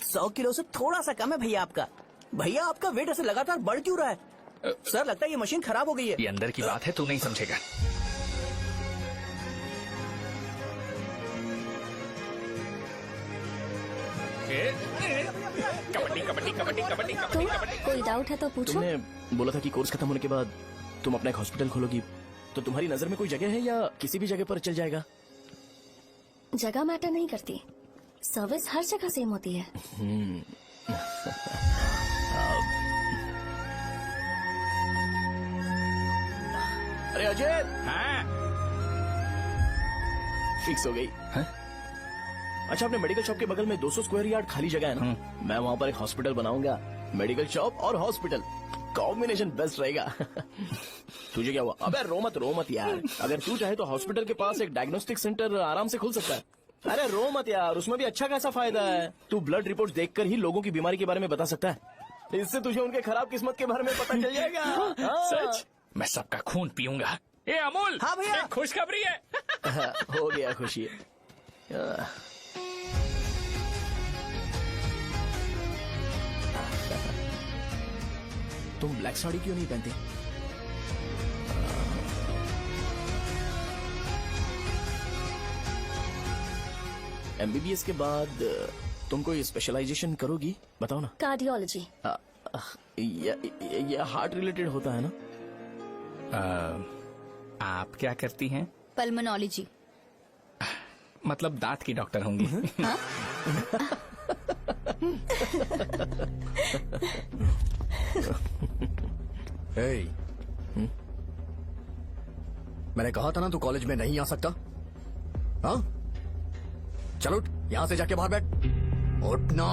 100 किलो से थोड़ा सा कम है भैया आपका। भैया आपका वेट ऐसे लगातार बढ़ क्यों रहा है? सर लगता है ये मशीन खराब हो गई है। ये अंदर की बात है, तू नहीं समझेगा। कबड्डी कबड्डी कबड्डी कबड्डी तो कबड्डी कबड्डी। कोई डाउट है तो पूछो। तुमने बोला था कि कोर्स खत्म होने के बाद तुम अपना एक हॉस्पिटल खोलोगी, तो तुम्हारी नजर में कोई जगह है या किसी भी जगह पर चल जाएगा? जगह मैटर नहीं करती, सर्विस हर जगह सेम होती है। अरे अजय, हाँ फिक्स हो गई। अच्छा अपने मेडिकल शॉप के बगल में 200 स्क्वायर यार्ड खाली जगह है ना, मैं वहाँ पर एक हॉस्पिटल बनाऊंगा। मेडिकल शॉप और हॉस्पिटल कॉम्बिनेशन बेस्ट रहेगा। तुझे क्या हुआ? अबे रो मत यार। अगर तू चाहे तो हॉस्पिटल के पास एक डायग्नोस्टिक सेंटर आराम से खुल सकता है। अरे रो मत यार, उसमें भी अच्छा खासा फायदा है। तू ब्लड रिपोर्ट देखकर ही लोगों की बीमारी के बारे में बता सकता है। इससे तुझे उनके खराब किस्मत के बारे में पता चल जाएगा। सच? मैं सबका खून पीऊंगा। ए अमूल। हाँ भैया। एक खुशखबरी है। हो गया खुशी। तुम ब्लैक साड़ी क्यों नहीं पहनती? एमबीबीएस के बाद तुम कोई स्पेशलाइजेशन करोगी? बताओ ना। कार्डियोलॉजी। ये हार्ट रिलेटेड होता है ना? आप क्या करती हैं? पल्मोनोलॉजी। मतलब दांत की डॉक्टर होंगी। मैंने कहा था ना तू कॉलेज में नहीं आ सकता। हाँ चल उठ, यहाँ से जाके बाहर बैठ। उठ ना।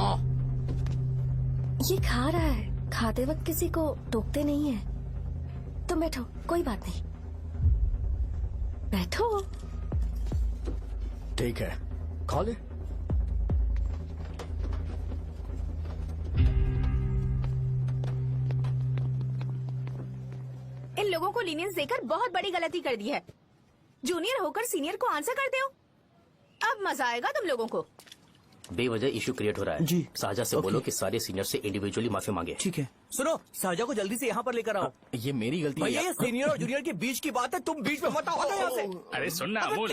ये खा रहा है, खाते वक्त किसी को टोकते नहीं है। तुम बैठो, कोई बात नहीं, बैठो। ठीक है खा ले। इन लोगों को लीनियंस देकर बहुत बड़ी गलती कर दी है। जूनियर होकर सीनियर को आंसर करते हो। अब मजा आएगा तुम लोगों को। बेवजह इशू क्रिएट हो रहा है जी। साजा से बोलो कि सारे सीनियर से इंडिविजुअली माफी मांगे। ठीक है। सुनो, साजा को जल्दी से यहाँ पर लेकर आओ। ये मेरी गलती है। भैया ये सीनियर और जूनियर के बीच की बात है, तुम बीच में मत आओ यहाँ से। अरे सुन ना अमूल।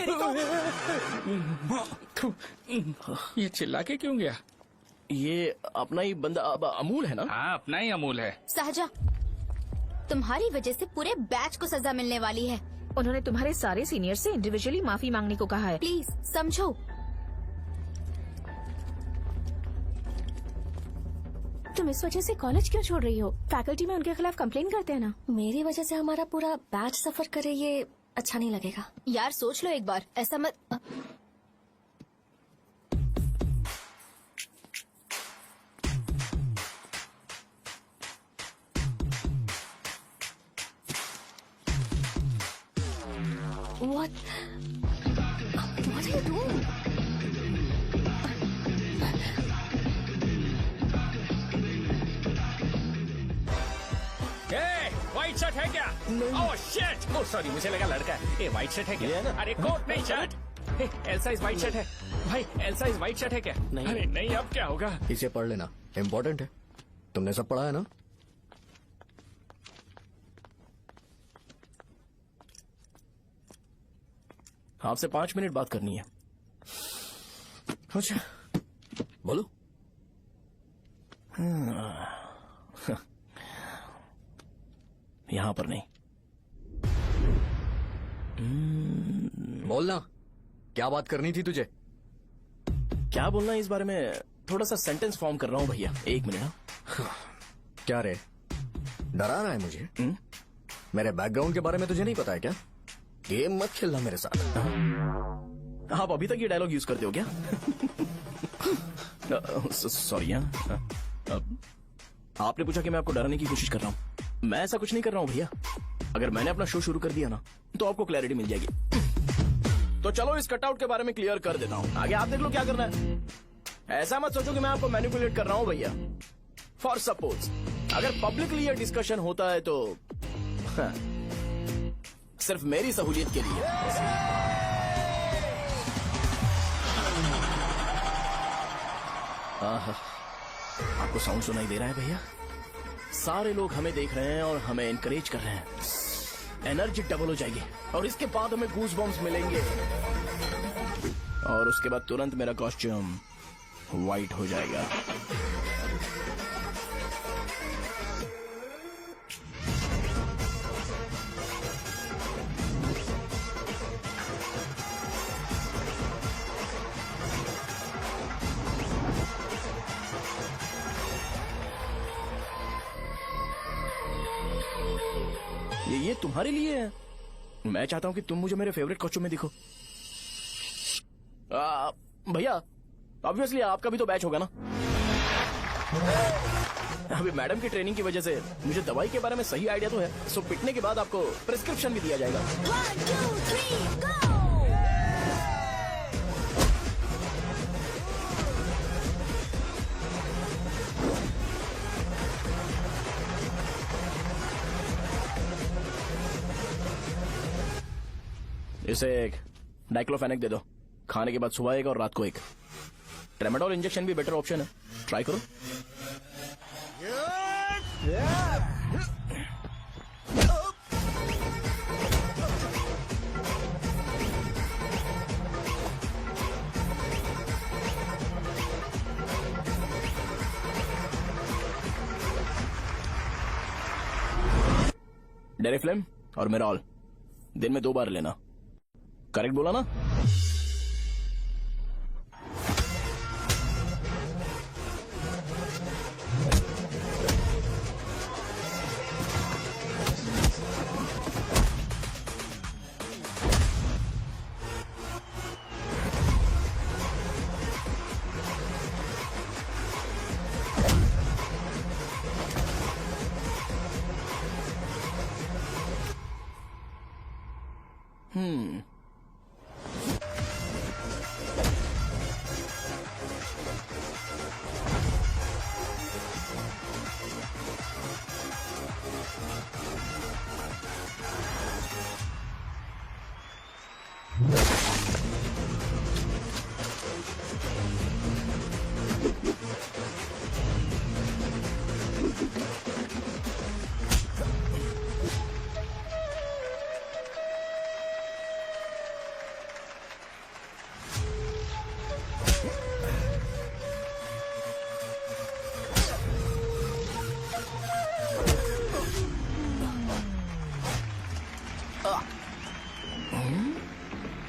ये चिल्ला के क्यों गया? ये अपना ही बंदा अमूल है ना? हाँ अपना ही अमूल है। साजा, तुम्हारी वजह से पूरे बैच को सजा मिलने वाली है। उन्होंने तुम्हारे सारे सीनियर से इंडिविजुअली माफी मांगने को कहा है। प्लीज समझो। तुम इस वजह से कॉलेज क्यों छोड़ रही हो? फैकल्टी में उनके खिलाफ कंप्लेन करते हैं ना। मेरी वजह से हमारा पूरा बैच सफर करे, ये अच्छा नहीं लगेगा। यार सोच लो एक बार, ऐसा मत। What are you doing? White shirt है क्या? Oh shit! ओह सॉरी, मुझे लगा लड़का है। ए व्हाइट शर्ट है क्या? अरे कोट नहीं shirt. L size white shirt है भाई। एल साइज व्हाइट शर्ट है क्या? नहीं। अरे नहीं, अब क्या होगा? इसे पढ़ लेना, इम्पोर्टेंट है। तुमने सब पढ़ा है ना? आपसे 5 मिनट बात करनी है। अच्छा बोलो। यहां पर नहीं। बोलना, क्या बात करनी थी तुझे? क्या बोलना है इस बारे में, थोड़ा सा सेंटेंस फॉर्म कर रहा हूँ भैया, 1 मिनट। क्या रे, डराना है मुझे? मेरे बैकग्राउंड के बारे में तुझे नहीं पता है क्या? गेम मत खेलना मेरे साथ। आप अभी तक ये डायलॉग यूज करते हो क्या? सॉरी। आपने पूछा कि मैं आपको डराने की कोशिश कर रहा हूँ। मैं ऐसा कुछ नहीं कर रहा हूँ भैया। अगर मैंने अपना शो शुरू कर दिया ना तो आपको क्लैरिटी मिल जाएगी। तो चलो इस कटआउट के बारे में क्लियर कर देता हूँ, आगे आप देख लो क्या करना है। ऐसा मत सोचो कि मैं आपको मैनिपुलेट कर रहा हूँ भैया। फॉर सपोज अगर पब्लिकली ये डिस्कशन होता है तो सिर्फ मेरी सहूलियत के लिए। आपको साउंड सुनाई दे रहा है भैया? सारे लोग हमें देख रहे हैं और हमें एनकरेज कर रहे हैं। एनर्जी डबल हो जाएगी और इसके बाद हमें गूज बम्स मिलेंगे और उसके बाद तुरंत मेरा कॉस्ट्यूम वाइट हो जाएगा। ये तुम्हारे लिए है। मैं चाहता हूं कि तुम मुझे मेरे फेवरेट कॉस्ट्यूम में दिखो। भैया ऑब्वियसली आपका भी तो बैच होगा ना। अभी मैडम की ट्रेनिंग की वजह से मुझे दवाई के बारे में सही आइडिया तो है। सो पिटने के बाद आपको प्रिस्क्रिप्शन भी दिया जाएगा। 1, 2, 3, go! इसे एक डाइक्लोफेनेक दे दो, खाने के बाद सुबह एक और रात को एक। ट्रेमाडोल इंजेक्शन भी बेटर ऑप्शन है, ट्राई करो। डेरिफ्लेम और मेरॉल दिन में 2 बार लेना। करेक्ट बोला ना?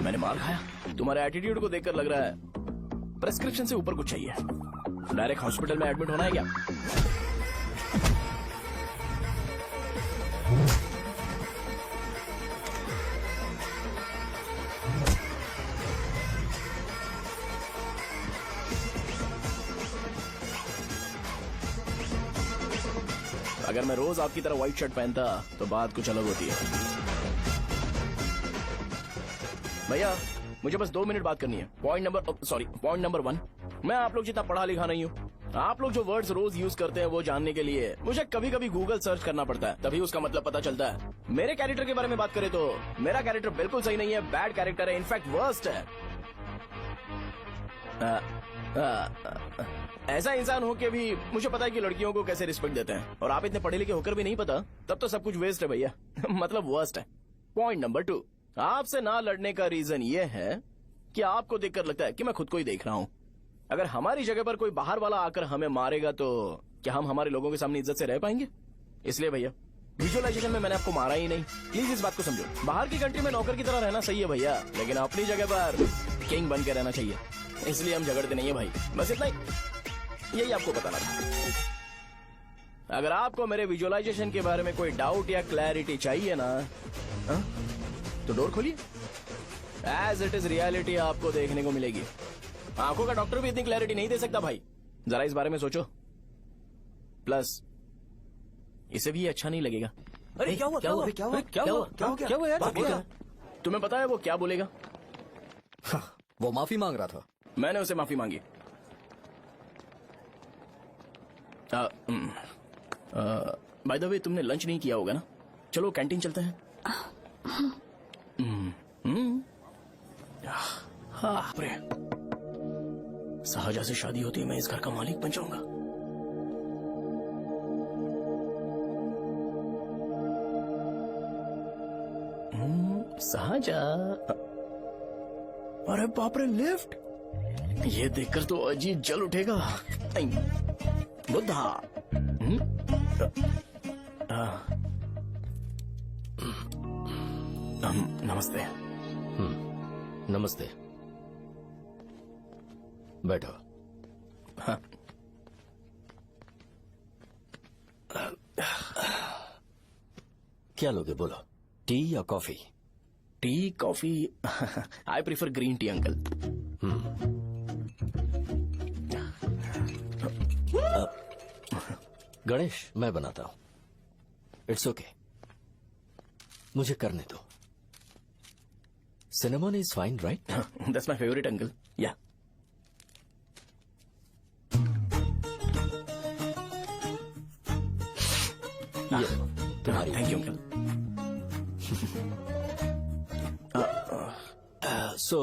मैंने मार खाया। तुम्हारे एटीट्यूड को देखकर लग रहा है प्रेस्क्रिप्शन से ऊपर कुछ चाहिए। डायरेक्ट हॉस्पिटल में एडमिट होना है क्या? अगर मैं रोज आपकी तरह व्हाइट शर्ट पहनता तो बात कुछ अलग होती है। भैया मुझे बस 2 मिनट बात करनी है। पॉइंट नंबर 1, मैं आप लोग जितना पढ़ा लिखा नहीं हूँ। आप लोग जो वर्ड्स रोज यूज करते हैं वो जानने के लिए मुझे कभी कभी गूगल सर्च करना पड़ता है, तभी उसका मतलब पता चलता है। मेरे कैरेक्टर के बारे में बात करें तो मेरा कैरेक्टर बिल्कुल सही नहीं है, बैड कैरेक्टर है, इनफैक्ट वर्स्ट है। ऐसा इंसान हो के भी मुझे पता है कि लड़कियों को कैसे रिस्पेक्ट देते हैं, और आप इतने पढ़े लिखे होकर भी नहीं पता, तब तो सब कुछ वेस्ट है भैया। मतलब वर्स्ट है। पॉइंट नंबर 2, आपसे ना लड़ने का रीजन ये है कि आपको देखकर लगता है कि मैं खुद को ही देख रहा हूँ। अगर हमारी जगह पर कोई बाहर वाला आकर हमें मारेगा तो क्या हम हमारे लोगों के सामने इज्जत से रह पाएंगे? इसलिए भैया विजुअलाइजेशन में मैंने आपको मारा ही नहीं। प्लीज इस बात को समझो। बाहर की कंट्री में नौकर की तरह रहना सही है भैया, लेकिन अपनी जगह पर किंग बन के रहना चाहिए। इसलिए हम झगड़ते नहीं है भाई, बस इतना ही, यही आपको बताना था। अगर आपको मेरे विजुअलाइजेशन के बारे में कोई डाउट या क्लैरिटी चाहिए ना, तो डोर खोलिए। एज इट इज रियलिटी आपको देखने को मिलेगी। आंखों का डॉक्टर भी इतनी क्लैरिटी नहीं दे सकता भाई, जरा इस बारे में सोचो। प्लस इसे भी अच्छा नहीं लगेगा। अरे क्या हुआ? क्या हुआ? क्या हुआ? क्या हुआ? क्या हुआ यार? तुम्हें पता है वो क्या बोलेगा? वो माफी मांग रहा था। मैंने उसे माफी मांगी। बाय द वे तुमने लंच नहीं किया होगा ना? चलो कैंटीन चलते हैं। सहजा से शादी होती है, मैं इस घर का मालिक बन जाऊंगा। सहजा, अरे बाप रे, लिफ्ट! ये देखकर तो अजीब जल उठेगा। बुद्धा। नमस्ते। नमस्ते, बैठो। हाँ। क्या लोगे बोलो, टी या coffee? T, coffee? I prefer green tea uncle. Ganesh, मैं बनाता हूं। इट्स ओके, मुझे करने दो। Cinnamon is fine, right? That's my favourite uncle. या तुम्हारी। Thank you uncle. सो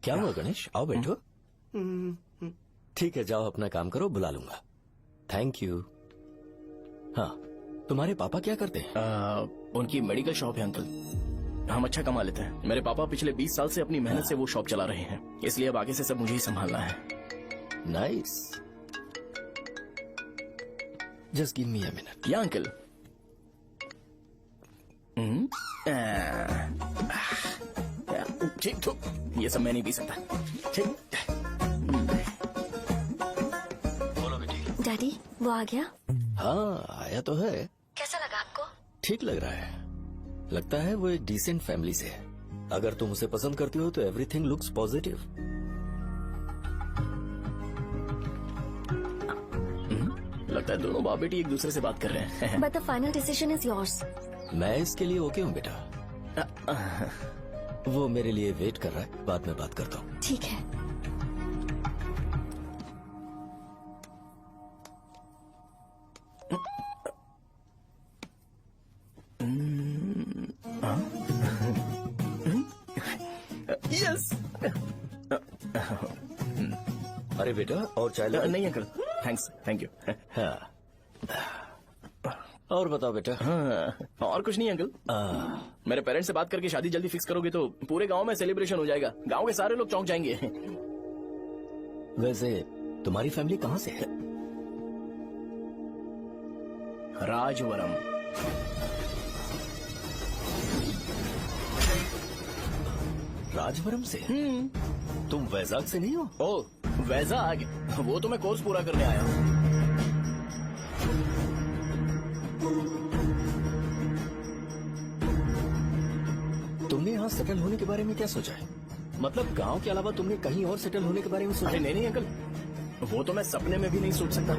क्या हुआ गणेश? आओ बैठो। ठीक है, जाओ अपना काम करो, बुला लूंगा। Thank you. हाँ, तुम्हारे पापा क्या करते हैं? उनकी मेडिकल शॉप है अंकल। हम अच्छा कमा लेते हैं। मेरे पापा पिछले 20 साल से अपनी मेहनत से वो शॉप चला रहे हैं, इसलिए अब आगे से सब मुझे ही संभालना है। Nice. Just give me a minute. या अंकल। ठीक तो ये सब मैं नहीं पी सकता। ठीक। बोलो बेटी। डैडी, वो आ गया? हाँ, आया तो है। कैसा लगा आपको? ठीक लग रहा है। लगता है वो एक डिसेंट फैमिली से है। अगर तुम उसे पसंद करती हो तो एवरीथिंग लुक्स पॉजिटिव। लगता है दोनों बाप बेटी एक दूसरे से बात कर रहे हैं। But the final decision is yours. मैं इसके लिए ओके हूँ बेटा। वो मेरे लिए वेट कर रहा है, बाद में बात करता हूँ। ठीक है। यस। अरे बेटा, और चाय ला? नहीं अंकल, थैंक्स, थैंक यू। हाँ। और बताओ बेटा। हाँ, और कुछ नहीं अंकल। मेरे पेरेंट्स से बात करके शादी जल्दी फिक्स करोगे तो पूरे गांव में सेलिब्रेशन हो जाएगा। गांव के सारे लोग चौंक जाएंगे। वैसे तुम्हारी फैमिली कहाँ से है? राजवरम। राजवरम से? तुम वैजाग से नहीं हो? ओ, वैजाग? वो तो मैं कोर्स पूरा करने आया हूँ। तुमने यहाँ सेटल होने के बारे में क्या सोचा है? मतलब गांव के अलावा तुमने कहीं और सेटल होने के बारे में सोचा? अरे नहीं अंकल, वो तो मैं सपने में भी नहीं सोच सकता।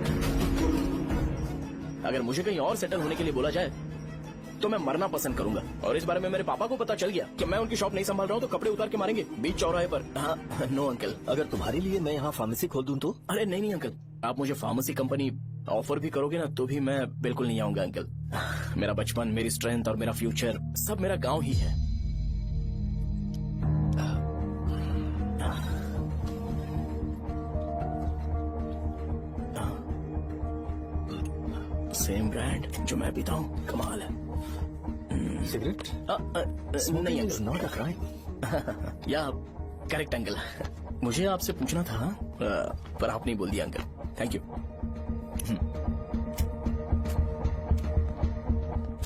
अगर मुझे कहीं और सेटल होने के लिए बोला जाए तो मैं मरना पसंद करूंगा। और इस बारे में मेरे पापा को पता चल गया कि मैं उनकी शॉप नहीं संभाल रहा हूँ तो कपड़े उतार के मारेंगे बीच चौराहे पर। हाँ, नो अंकल। अगर तुम्हारे लिए मैं यहाँ फार्मेसी खोल दूं तो? अरे नहीं अंकल, आप मुझे फार्मेसी कंपनी ऑफर भी करोगे ना तो भी मैं बिल्कुल नहीं आऊंगा अंकल। मेरा बचपन, मेरी स्ट्रेंथ और मेरा फ्यूचर सब मेरा गाँव ही है। सेम ब्रांड जो मैं पीता हूँ, कमाल है। सिगरेट नहीं इज नॉट अ क्राइम। या करेक्ट अंकल, मुझे आपसे पूछना था पर आप नहीं बोल दिया uncle. Thank you.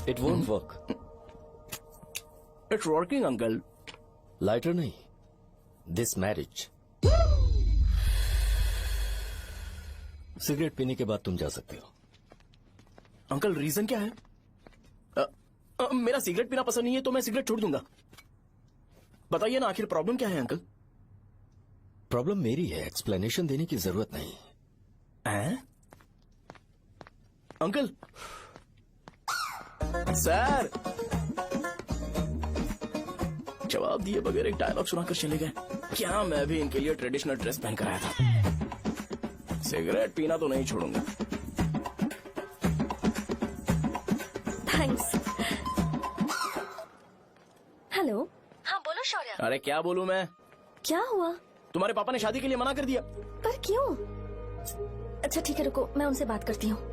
It won't work. It's working uncle. Lighter नहीं, दिस मैरिज। सिगरेट पीने के बाद तुम जा सकते हो। अंकल रीजन क्या है? मेरा सिगरेट पीना पसंद नहीं है तो मैं सिगरेट छोड़ दूंगा। बताइए ना आखिर प्रॉब्लम क्या है अंकल? प्रॉब्लम मेरी है, एक्सप्लेनेशन देने की जरूरत नहीं। अंकल सर जवाब दिए बगैर एक डायलॉग सुनाकर चले गए। क्या मैं भी इनके लिए ट्रेडिशनल ड्रेस पहन कर आया था। सिगरेट पीना तो नहीं छोड़ूंगा। थैंक्स। हेलो। हाँ बोलो शौर्य। अरे क्या बोलूं मैं? क्या हुआ? तुम्हारे पापा ने शादी के लिए मना कर दिया। पर क्यों? अच्छा ठीक है रुको, मैं उनसे बात करती हूँ।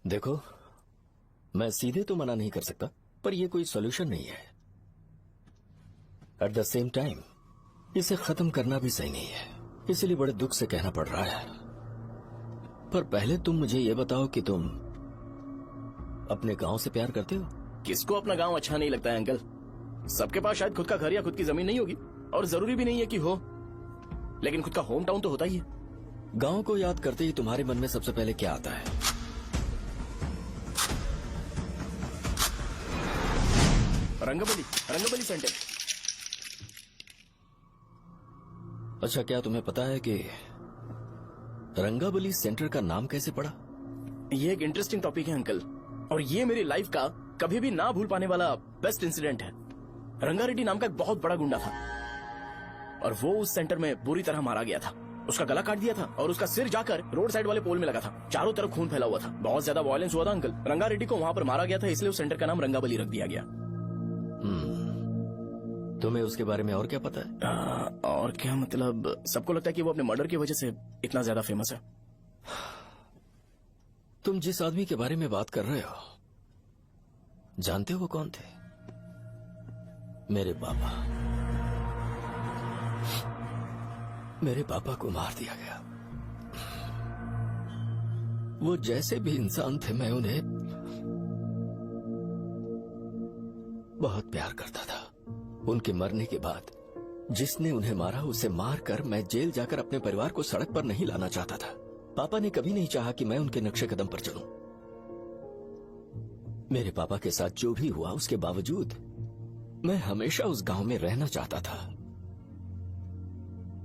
देखो, मैं सीधे तो मना नहीं कर सकता, पर यह कोई सॉल्यूशन नहीं है। एट द सेम टाइम इसे खत्म करना भी सही नहीं है, इसलिए बड़े दुख से कहना पड़ रहा है। पर पहले तुम मुझे ये बताओ कि तुम अपने गांव से प्यार करते हो? किसको अपना गांव अच्छा नहीं लगता है अंकल? सबके पास शायद खुद का घर या खुद की जमीन नहीं होगी, और जरूरी भी नहीं है कि हो, लेकिन खुद का होम टाउन तो होता ही है। गांव को याद करते ही तुम्हारे मन में सबसे पहले क्या आता है? रंगबली सेंटर। अच्छा, क्या तुम्हें पता है कि रंगाबली सेंटर का नाम कैसे पड़ा? ये एक इंटरेस्टिंग टॉपिक है अंकल, और ये मेरी लाइफ का कभी भी ना भूल पाने वाला बेस्ट इंसिडेंट है। रंगारेड्डी नाम का एक बहुत बड़ा गुंडा था, और वो उस सेंटर में बुरी तरह मारा गया था। उसका गला काट दिया था और उसका सिर जाकर रोड साइड वाले पोल में लगा था। चारों तरफ खून फैला हुआ था, बहुत ज्यादा वायलेंस हुआ था अंकल। रंगारेड्डी को वहां पर मारा गया था, इसलिए उस सेंटर का नाम रंगाबली रख दिया गया। तुम्हें उसके बारे में और क्या पता है? और क्या मतलब, सबको लगता है कि वो अपने मर्डर की वजह से इतना ज्यादा फेमस है। तुम जिस आदमी के बारे में बात कर रहे हो, जानते हो वो कौन थे? मेरे पापा। मेरे पापा को मार दिया गया। वो जैसे भी इंसान थे, मैं उन्हें बहुत प्यार करता था। उनके मरने के बाद जिसने उन्हें मारा उसे मारकर मैं जेल जाकर अपने परिवार को सड़क पर नहीं लाना चाहता था। पापा ने कभी नहीं चाहा कि मैं उनके नक्शे कदम पर चलूं। मेरे पापा के साथ जो भी हुआ, उसके बावजूद मैं हमेशा उस गांव में रहना चाहता था।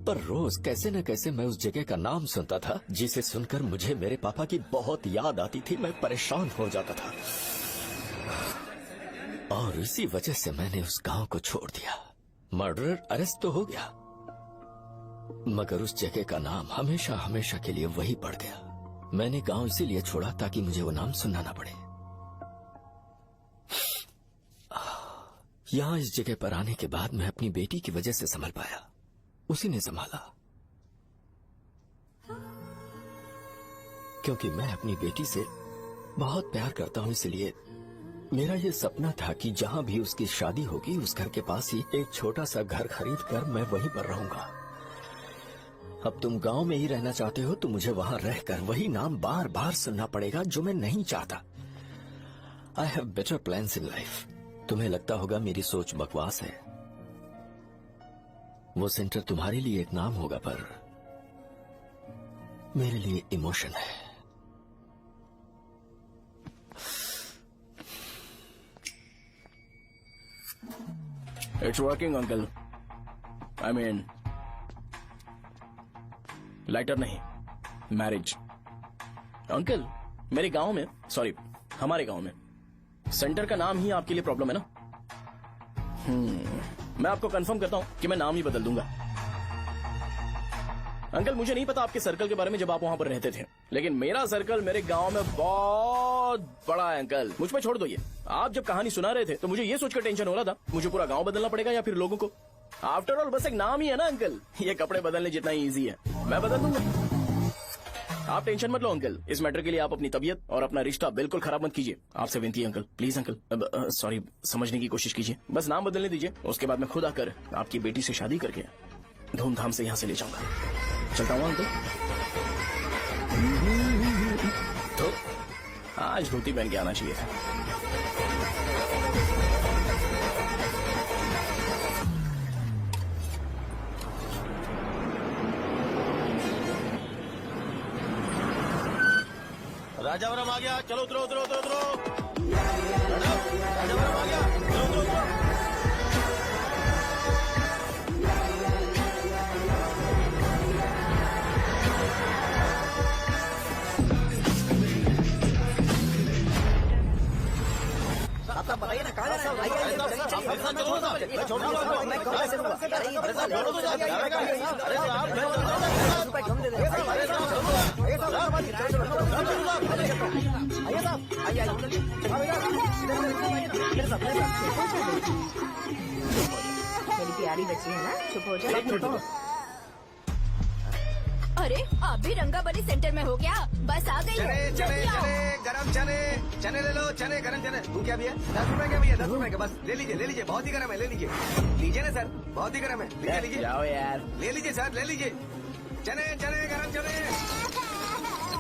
पर रोज कैसे न कैसे मैं उस जगह का नाम सुनता था, जिसे सुनकर मुझे मेरे पापा की बहुत याद आती थी। मैं परेशान हो जाता था, और इसी वजह से मैंने उस गांव को छोड़ दिया। मर्डरर अरेस्ट तो हो गया, मगर उस जगह का नाम हमेशा हमेशा के लिए वही पड़ गया। मैंने गांव इसीलिए छोड़ा ताकि मुझे वो नाम सुनना ना पड़े। यहां इस जगह पर आने के बाद मैं अपनी बेटी की वजह से संभल पाया, उसी ने संभाला। क्योंकि मैं अपनी बेटी से बहुत प्यार करता हूं, इसलिए मेरा ये सपना था कि जहां भी उसकी शादी होगी, उस घर के पास ही एक छोटा सा घर खरीद कर मैं वहीं पर रहूंगा। अब तुम गांव में ही रहना चाहते हो तो मुझे वहां रहकर वही नाम बार बार सुनना पड़ेगा, जो मैं नहीं चाहता। I have better plans in life. तुम्हें लगता होगा मेरी सोच बकवास है। वो सेंटर तुम्हारे लिए एक नाम होगा, पर मेरे लिए इमोशन है। It's working uncle. I mean lighter नहीं, मैरिज। अंकल मेरे गांव में, सॉरी हमारे गांव में सेंटर का नाम ही आपके लिए प्रॉब्लम है ना? मैं आपको कंफर्म करता हूं कि मैं नाम ही बदल दूंगा। अंकल मुझे नहीं पता आपके सर्कल के बारे में जब आप वहां पर रहते थे, लेकिन मेरा सर्कल मेरे गांव में बहुत बड़ा है अंकल। मुझ पे छोड़ दो ये। आप जब कहानी सुना रहे थे तो मुझे ये सोचकर टेंशन हो रहा था मुझे पूरा गांव बदलना पड़ेगा या फिर लोगों को। आफ्टर ऑल बस एक नाम ही है ना अंकल, ये कपड़े बदलने जितना ही इजी है, मैं बदल दूंगा। आप टेंशन मत लो अंकल, इस मैटर के लिए आप अपनी तबीयत और अपना रिश्ता बिल्कुल खराब मत कीजिए। आपसे विनती है अंकल, प्लीज अंकल, सॉरी, समझने की कोशिश कीजिए। बस नाम बदलने दीजिए, उसके बाद मैं खुद आकर आपकी बेटी से शादी करके धूमधाम से यहाँ से ले जाऊंगा। चलता हूँ अंकल। तो आज धोती पहन के आना चाहिए था। राजावरम आ गया, चलो उतरो उतरो उतरो उतरो। राजावरम आ गया, चलो उतरो उतरो। आप बताइए ना कहाँ जाना मेरी प्यारी बच्ची है ना, चुप हो जाओ। अरे आप भी रंगाबली सेंटर में हो क्या? बस आ गई। चने चने चने गरम चने, चने ले लो, चने गरम चने। तू क्या भी है? 10 रुपए का भी है, 10 रुपए का, बस ले लीजिए, बहुत ही गरम है, ले लीजिए। लीजिए ना सर, बहुत ही गरम है, लीजिए जाओ यार, ले लीजिए सर, ले लीजिए। चने चने गरम चने।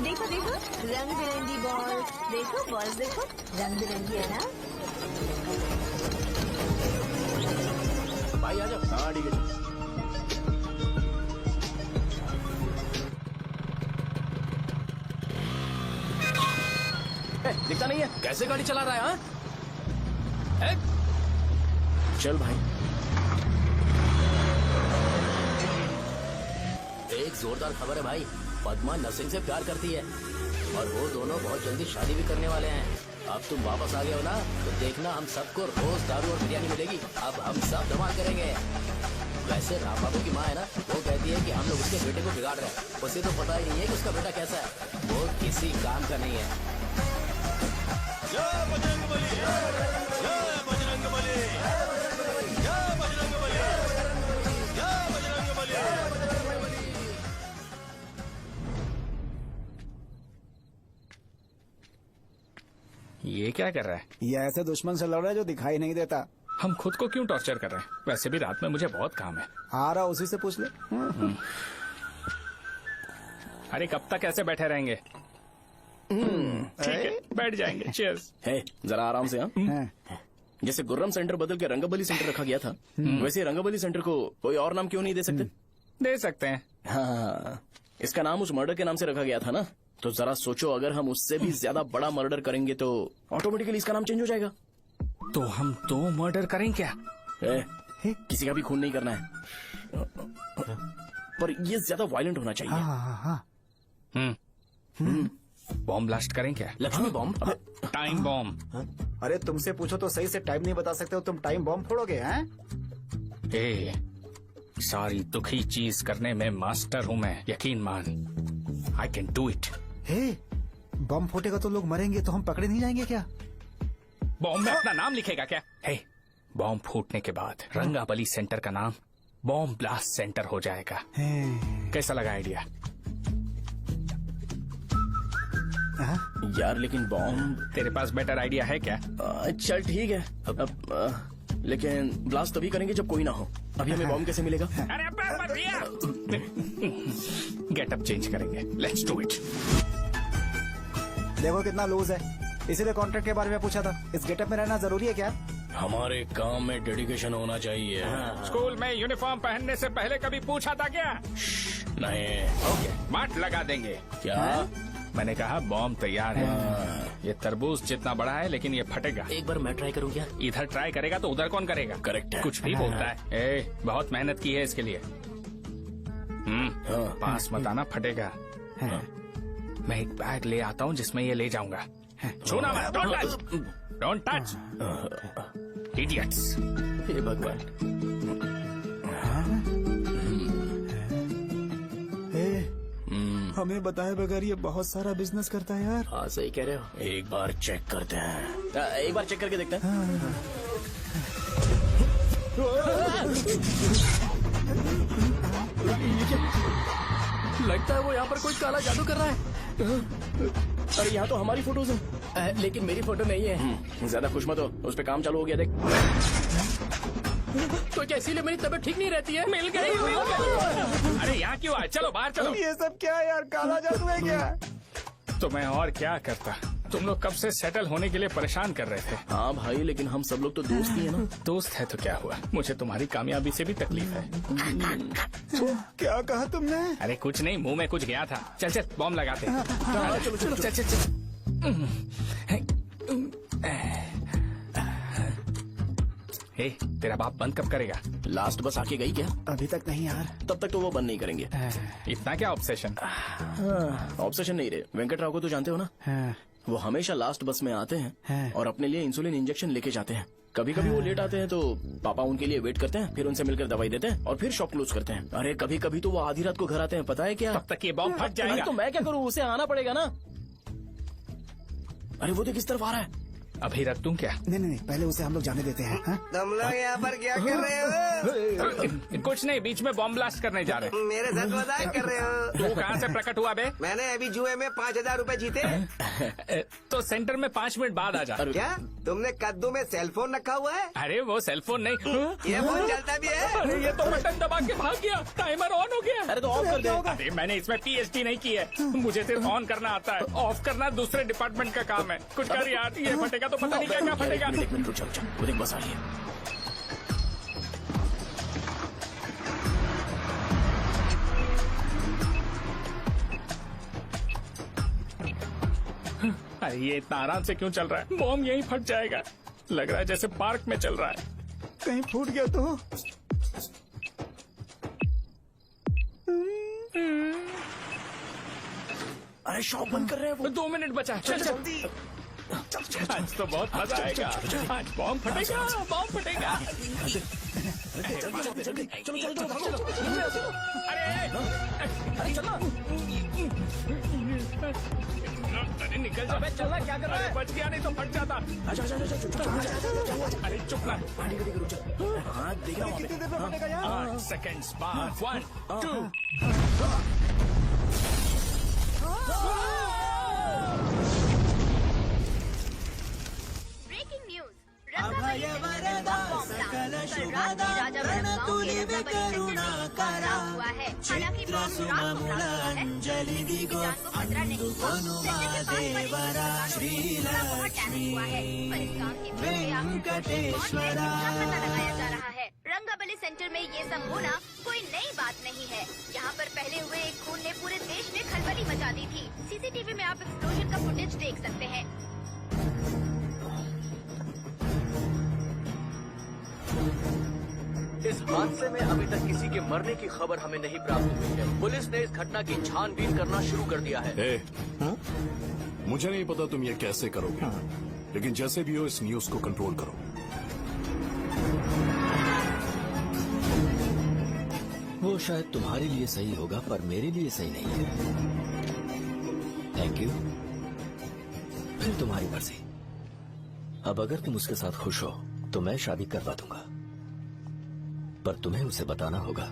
देखो देखो रंग बिरंगी बॉल, देखो बॉल्स देखो रंग बिरंगी है ना। भाई आ जाओ। हाँ ठीक है। दिखता नहीं है, कैसे गाड़ी चला रहा है? हाँ? चल भाई। एक जोरदार खबर है भाई, पद्मा नसीम से प्यार करती है और वो दोनों बहुत जल्दी शादी भी करने वाले हैं। अब तुम वापस आ गए हो ना, तो देखना हम सबको रोज दारू और बिरयानी मिलेगी। अब हम सब धमाल करेंगे। वैसे राम बाबू की माँ है ना, वो कहती है कि हम लोग उसके बेटे को बिगाड़ रहे हैं। उसे तो पता ही नहीं है कि उसका बेटा कैसा है, वो किसी काम का नहीं है। जय बजरंगबली, जय बजरंगबली, जय बजरंगबली, जय बजरंगबली। ये क्या कर रहा है? ये ऐसे दुश्मन से लड़ रहा है जो दिखाई नहीं देता। हम खुद को क्यों टॉर्चर कर रहे हैं? वैसे भी रात में मुझे बहुत काम है। आ रहा उसी से पूछ ले। अरे कब तक ऐसे बैठे रहेंगे? ठीक है, बैठ जाएंगे। चीयर्स। है जरा आराम से। हाँ, जैसे गुर्रम सेंटर बदल के रंगाबली सेंटर रखा गया था, वैसे रंगाबली सेंटर को कोई और नाम क्यों नहीं दे सकते? दे सकते हैं। हाँ, इसका नाम उस मर्डर के नाम से रखा गया था ना, तो जरा सोचो अगर हम उससे भी ज्यादा बड़ा मर्डर करेंगे तो ऑटोमेटिकली इसका नाम चेंज हो जाएगा। तो हम 2 मर्डर करें क्या? किसी का भी खून नहीं करना है, पर ये ज्यादा वायलेंट होना चाहिए। बॉम्ब ब्लास्ट करें क्या? Lakshmi bomb, time bomb. अरे तुमसे पूछो तो सही से टाइम नहीं बता सकते हो, तुम टाइम बॉम्ब फोड़ोगे? हैं? ए, सारी दुखी चीज करने में मास्टर हूँ मैं, यकीन मान। I can do it. Bomb फूटेगा तो लोग मरेंगे, तो हम पकड़े नहीं जाएंगे क्या? बॉम्ब में अपना नाम लिखेगा क्या? हे, बॉम्ब फूटने के बाद रंगाबली सेंटर का नाम बॉम्ब ब्लास्ट सेंटर हो जाएगा। कैसा लगा आइडिया? यार लेकिन बॉम्ब, तेरे पास बेटर आइडिया है क्या? चल ठीक है, लेकिन ब्लास्ट तभी करेंगे जब कोई ना हो। अभी हमें बॉम्ब कैसे मिलेगा? अरे भैया, गेटअप चेंज करेंगे। Let's do it. देखो कितना लूज है, इसीलिए कॉन्ट्रैक्ट के बारे में पूछा था। इस गेटअप में रहना जरूरी है क्या? हमारे काम में डेडिकेशन होना चाहिए। स्कूल में यूनिफॉर्म पहनने से पहले कभी पूछा था क्या? नहीं। ओके, मार्ट लगा देंगे। क्या? मैंने कहा बॉम्ब तैयार है। ये तरबूज जितना बड़ा है, लेकिन ये फटेगा। एक बार मैं ट्राई करूँ क्या? इधर ट्राई करेगा तो उधर कौन करेगा? करेक्ट है। कुछ भी बोलता है। बहुत मेहनत की है इसके लिए। पास मत आना, फटेगा। मैं एक बैग ले आता हूँ जिसमें ये ले जाऊंगा। छूना मत, don't touch, don't touch, idiots. हे भगवान। हमें बताए बगैर ये बहुत सारा बिजनेस करता है यार। हाँ सही कह रहे हो। एक बार चेक करते हैं। एक बार चेक करके देखते हैं। लगता है वो यहाँ पर कोई काला जादू कर रहा है। अरे यहाँ तो हमारी फोटोज हैं, लेकिन मेरी फोटो नहीं है। ज्यादा खुश मत हो, उस पे काम चालू हो गया देख। तो क्या इसीलिए मेरी तबीयत ठीक नहीं रहती है? मिल गई। अरे यहाँ क्यों आए? चलो बाहर चलो। ये सब क्या है यार, काला जादू है क्या? तो मैं और क्या करता? तुम लोग कब से सेटल होने के लिए परेशान कर रहे थे। हाँ भाई, लेकिन हम सब लोग तो दोस्त ही है ना। दोस्त है तो क्या हुआ, मुझे तुम्हारी कामयाबी से भी तकलीफ है। क्या कहा तुमने? अरे कुछ नहीं, मुंह में कुछ गया था। चल चल बॉम्ब लगाते हैं। चलो चलो चल चल चल। हे, तेरा बाप बंद कब करेगा? लास्ट बस आके गई क्या? अभी तक नहीं यार। तब तक तो वो बंद नहीं करेंगे। इतना क्या ऑब्सेशन? ऑब्सेशन नहीं रहे। वेंकट राव को तो जानते हो ना? वो हमेशा लास्ट बस में आते हैं और अपने लिए इंसुलिन इंजेक्शन लेके जाते हैं। कभी कभी वो लेट आते हैं तो पापा उनके लिए वेट करते हैं, फिर उनसे मिलकर दवाई देते हैं और फिर शॉप क्लोज करते हैं। अरे कभी कभी तो वो आधी रात को घर आते हैं, पता है क्या? तब तक ये बॉम्ब फट जाएगा। तो मैं क्या करूँ, उसे आना पड़ेगा ना। अरे वो देख किस तरफ आ रहा है। अभी रख दूं क्या? नहीं, पहले उसे हम लोग जाने देते हैं। तुम लोग यहाँ पर क्या कर रहे हो? कुछ नहीं, बीच में बॉम्ब ब्लास्ट करने जा रहे हैं। मेरे साथ मजाक कर रहे हो? तू कहाँ से प्रकट हुआ बे? मैंने अभी जुए में 5,000 रूपए जीते। तो सेंटर में 5 मिनट बाद आ जा। क्या तुमने कद्दू में सेलफोन रखा हुआ है? अरे वो सेलफोन नहीं, ये फोन चलता भी है। अरे ये तो बटन दबा के भाग गया, टाइमर ऑन हो गया। अरे तो ऑफ कर दे। अरे मैंने इसमें PhD नहीं की है, मुझे सिर्फ ऑन करना आता है। ऑफ करना दूसरे डिपार्टमेंट का काम है। कुछ कर यार, ये फटेगा तो पता नहीं क्या क्या फटेगा। एक मिनट रुक, चल वो देख बस आ रही है। अरे ये इतना आराम से क्यों चल रहा है? बॉम्ब यहीं फट जाएगा। लग रहा है जैसे पार्क में चल रहा है। कहीं फूट गया तो? अरे शॉप बंद कर रहे हैं वो। 2 मिनट बचा, चल जल्दी। आज तो बहुत मजा आएगा। आज बॉम्ब फटेगा, बॉम्ब फटेगा। चलो। अरे निकल जा। चलना क्या कर रहा है? बच गया, नहीं तो फट जाता। अरे चुप ना। हाँ देख रहा हूँ। कितनी देर में फटेगा यार? 8 सेकेंड्स बाद 1 2। ब्रेकिंग न्यूज, अभय वरदा सकल शुभदा रणतुल्य करुणा करा चित्र सुमूल अंजलि दिगो अनुमादेवरा श्रीलक्ष्मी वेंकटेश्वरा। रंगाबली सेंटर में ये सब होना कोई नई बात नहीं है। यहाँ पर पहले हुए एक खून ने पूरे देश में खलबली मचा दी थी। CCTV में आप एक्सप्लोजन का फुटेज देख सकते हैं। इस हादसे में अभी तक किसी के मरने की खबर हमें नहीं प्राप्त हुई है। पुलिस ने इस घटना की छानबीन करना शुरू कर दिया है। मुझे नहीं पता तुम ये कैसे करोगे, लेकिन जैसे भी हो इस न्यूज को कंट्रोल करो। वो शायद तुम्हारे लिए सही होगा पर मेरे लिए सही नहीं है। Thank you. फिर तुम्हारी मर्जी। अब अगर तुम उसके साथ खुश हो तो मैं शादी करवा दूंगा, पर तुम्हें उसे बताना होगा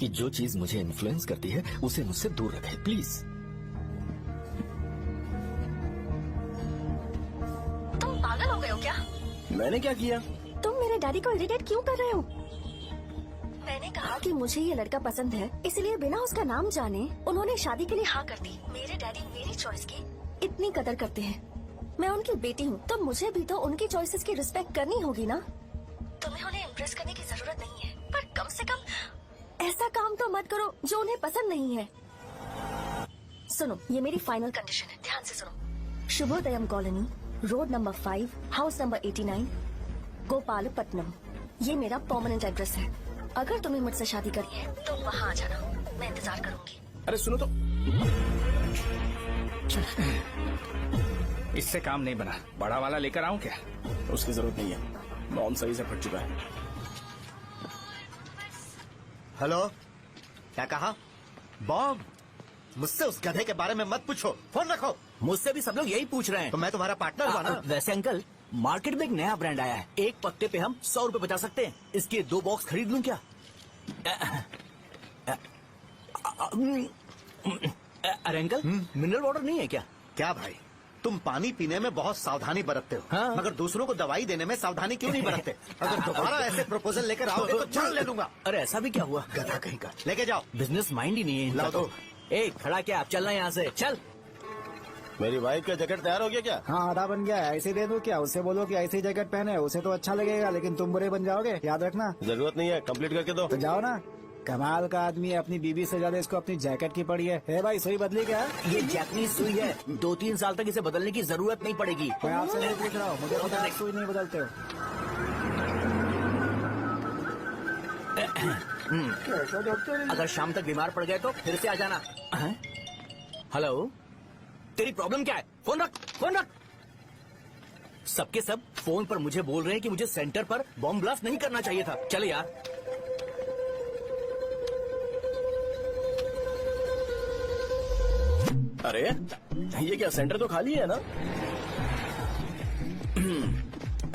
कि जो चीज मुझे इन्फ्लुएंस करती है उसे मुझसे दूर रखे, प्लीज। तुम पागल हो गए हो क्या? मैंने क्या किया? तुम मेरे डैडी को इरिटेट क्यों कर रहे हो? मैंने कहा कि मुझे ये लड़का पसंद है, इसलिए बिना उसका नाम जाने उन्होंने शादी के लिए हाँ कर दी। मेरे डैडी मेरी चॉइस की इतनी कदर करते हैं। मैं उनकी बेटी हूँ तो मुझे भी तो उनकी चॉइसेस की रिस्पेक्ट करनी होगी ना। तुम्हें उन्हें इम्प्रेस करने की जरूरत नहीं है, पर कम से कम ऐसा काम तो मत करो जो उन्हें पसंद नहीं है। सुनो, ये मेरी फाइनल कंडीशन है, ध्यान से सुनो। Shubhodayam colony, road number 5, house number 89, Gopalapatnam. ये मेरा परमानेंट एड्रेस है। अगर तुम्हें मुझसे शादी करनी है तो वहाँ आ जाना, मैं इंतजार करूंगी। अरे सुनो तो, इससे काम नहीं बना। बड़ा वाला लेकर आऊं क्या? उसकी जरूरत नहीं है, बॉम्ब सही से फट चुका है। हेलो, क्या कहा? बॉम्ब? मुझसे उस गधे के बारे में मत पूछो, फोन रखो। मुझसे भी सब लोग यही पूछ रहे हैं। तो मैं तुम्हारा पार्टनर हुआ ना? वैसे अंकल, मार्केट में एक नया ब्रांड आया है, एक पत्ते पे हम 100 रुपए बचा सकते हैं। इसके 2 बॉक्स खरीद लूं क्या? अरे अंकल, मिनरल वाटर नहीं है क्या? क्या भाई, तुम पानी पीने में बहुत सावधानी बरतते हो, हाँ? मगर दूसरों को दवाई देने में सावधानी क्यों नहीं बरतते? अगर दोबारा ऐसे प्रपोजल लेकर आओगे तो जान ले लूंगा। अरे ऐसा भी क्या हुआ? गधा कहीं का, लेके जाओ। बिजनेस माइंड ही नहीं है इनका लाओ तो। दो। ए खड़ा क्या, आप चलना यहाँ से, चल। मेरी वाइफ का जैकेट तैयार हो गया क्या? हाँ आधा बन गया है, ऐसे दे दो क्या? उससे बोलो कि ऐसे ही जैकेट पहने, उसे तो अच्छा लगेगा, लेकिन तुम बुरे बन जाओगे, याद रखना। जरूरत नहीं है, कंप्लीट करके दो। तो जाओ ना। कमाल का आदमी है, अपनी बीबी से ज्यादा इसको अपनी जैकेट की पड़ी है। ए भाई, सुई बदली क्या? ये जैपनीज सुई है, 2-3 साल तक इसे बदलने की जरूरत नहीं पड़ेगी। मैं आपसे नहीं पूछ रहा हूँ, मुझे पता है सुई नहीं बदलते हो। अगर शाम तक बीमार पड़ गए तो फिर से आ जाना। हेलो, तेरी प्रॉब्लम क्या है? फोन रख, फोन रख। सबके सब फोन पर मुझे बोल रहे हैं कि मुझे सेंटर पर बॉम्ब ब्लास्ट नहीं करना चाहिए था। चल यार। अरे ये क्या, सेंटर तो खाली है ना?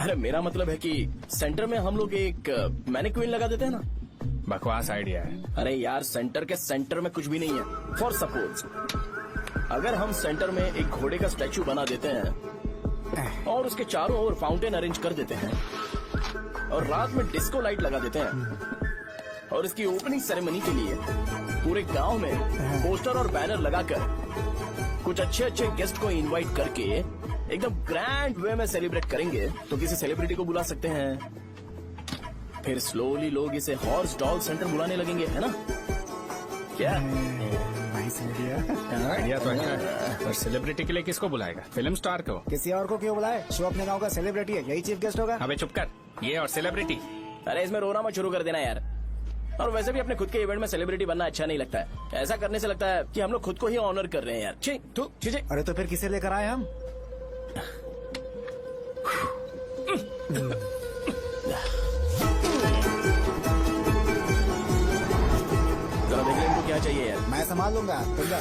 अरे मेरा मतलब है कि सेंटर में हम लोग एक मैनिक्विन लगा देते हैं ना। बकवास आइडिया है। अरे यार, सेंटर के सेंटर में कुछ भी नहीं है। फॉर सपोज अगर हम सेंटर में एक घोड़े का स्टैचू बना देते हैं और उसके चारों ओर फाउंटेन अरेंज कर देते हैं और रात में डिस्को लाइट लगा देते हैं और इसकी ओपनिंग सेरेमनी के लिए पूरे गांव में पोस्टर और बैनर लगाकर कुछ अच्छे अच्छे गेस्ट को इनवाइट करके एकदम ग्रैंड वे में सेलिब्रेट करेंगे तो किसी सेलिब्रिटी को बुला सकते हैं। फिर स्लोली लोग इसे हॉर्स डॉग सेंटर बुलाने लगेंगे, है ना? क्या आइडिया तो अच्छा है। और सेलिब्रिटी के लिए किसको बुलाएगा? फिल्म स्टार को? किसी और को क्यों बुलाए? शो अपने गांव का सेलिब्रिटी है, यही चीफ गेस्ट होगा। अबे चुप कर, ये और सेलिब्रिटी। अरे इसमें रोना मत शुरू कर देना यार। और वैसे भी अपने खुद के इवेंट में सेलिब्रिटी बनना अच्छा नहीं लगता है। ऐसा करने से लगता है कि हम लोग खुद को ही ऑनर कर रहे हैं यार। छी, तू चीजें। अरे तो फिर किसे लेकर आए हम? जरा देख ले इनको क्या चाहिए यार। मैं संभाल लूंगा, तुम जा।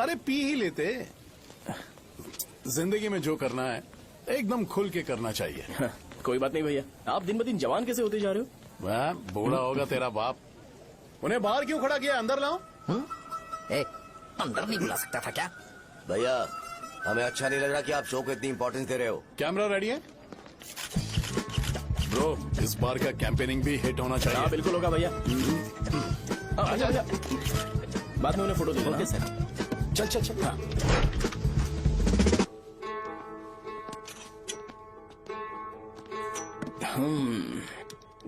अरे पी ही लेते। जिंदगी में जो करना है एकदम खुल के करना चाहिए। कोई बात नहीं भैया, आप दिन ब दिन जवान कैसे होते जा रहे हो? वह बूढ़ा होगा तेरा बाप। उन्हें बाहर क्यों खड़ा किया? अंदर लाओ। अंदर नहीं बुला सकता था क्या? भैया, हमें अच्छा नहीं लग रहा कि आप शो को इतनी इंपॉर्टेंस दे रहे हो। कैमरा रेडी है? ब्रो, इस बार का कैंपेनिंग भी हिट होना चाहिए। हाँ बिल्कुल होगा भैया। आजा आजा, बाद में उन्हें फोटो दे। ओके सर, चल चल चल। हाँ।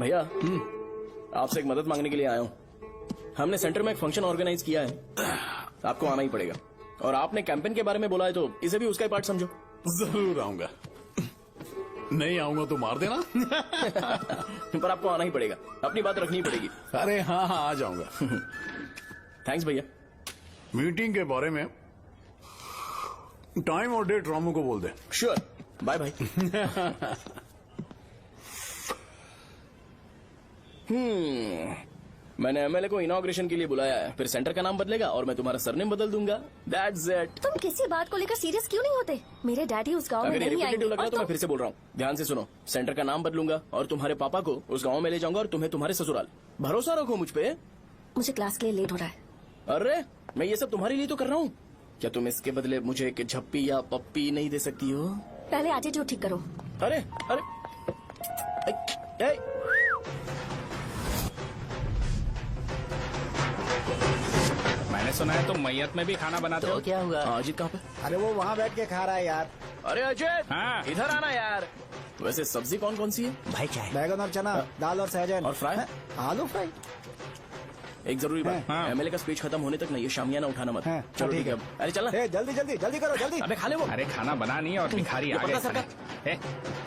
भैया, आपसे एक मदद मांगने के लिए आया हूँ। हमने सेंटर में एक फंक्शन ऑर्गेनाइज किया है, आपको आना ही पड़ेगा। और आपने कैंपेन के बारे में बोला है तो इसे भी उसका ही पार्ट समझो। जरूर आऊंगा। नहीं आऊंगा तो मार देना। पर आपको आना ही पड़ेगा, अपनी बात रखनी पड़ेगी। अरे हाँ हाँ, आ जाऊंगा। थैंक्स भैया। मीटिंग के बारे में टाइम और डेट रामू को बोल दे। Sure, bye bye. मैंने एमएलए को इनॉग्रेशन के लिए बुलाया है, फिर सेंटर का नाम बदलेगा और मैं तुम्हारा सरनेम बदल दूंगा। That's it. तुम किसी बात को लेकर सीरियस क्यों नहीं होते? मेरे डैडी उस गांव में अगर ये नहीं आएंगे। रिपीटेटिव लग रहा है तो मैं फिर से बोल रहा हूँ, ध्यान से सुनो। सेंटर का नाम बदलूंगा और तुम्हारे पापा को उस गाँव में ले जाऊंगा और तुम्हें तुम्हारे ससुराल। भरोसा रखो मुझ पे। मुझे क्लास के लिए लेट हो रहा है। अरे मैं ये सब तुम्हारे लिए तो कर रहा हूँ। क्या तुम इसके बदले मुझे एक झप्पी या पप्पी नहीं दे सकती हो? पहले एटीट्यूड ठीक करो। अरे अरे ए, मैंने सुना है तुम मैयत में भी खाना बनाते हो। क्या हुआ? अजीत कहाँ पे? अरे वो वहाँ बैठ के खा रहा है यार। अरे अजीत, हाँ। इधर आना यार। वैसे सब्जी कौन कौन सी है? भाई क्या है? बैगन और चना, दाल और सहजन और फ्राई? आलू फ्राई। एक जरूरी बात, हाँ। एमएलए का स्पीच खत्म होने तक ना ये शामियाना उठाना मत। हाँ, चलो ठीक ठीक है। है। अरे चलना। ए, जल्दी जल्दी जल्दी करो, जल्दी। अबे खा ले वो। अरे खाना बना नहीं है और भिखारी ये आ गए पकड़ा सरकार। साले। ए,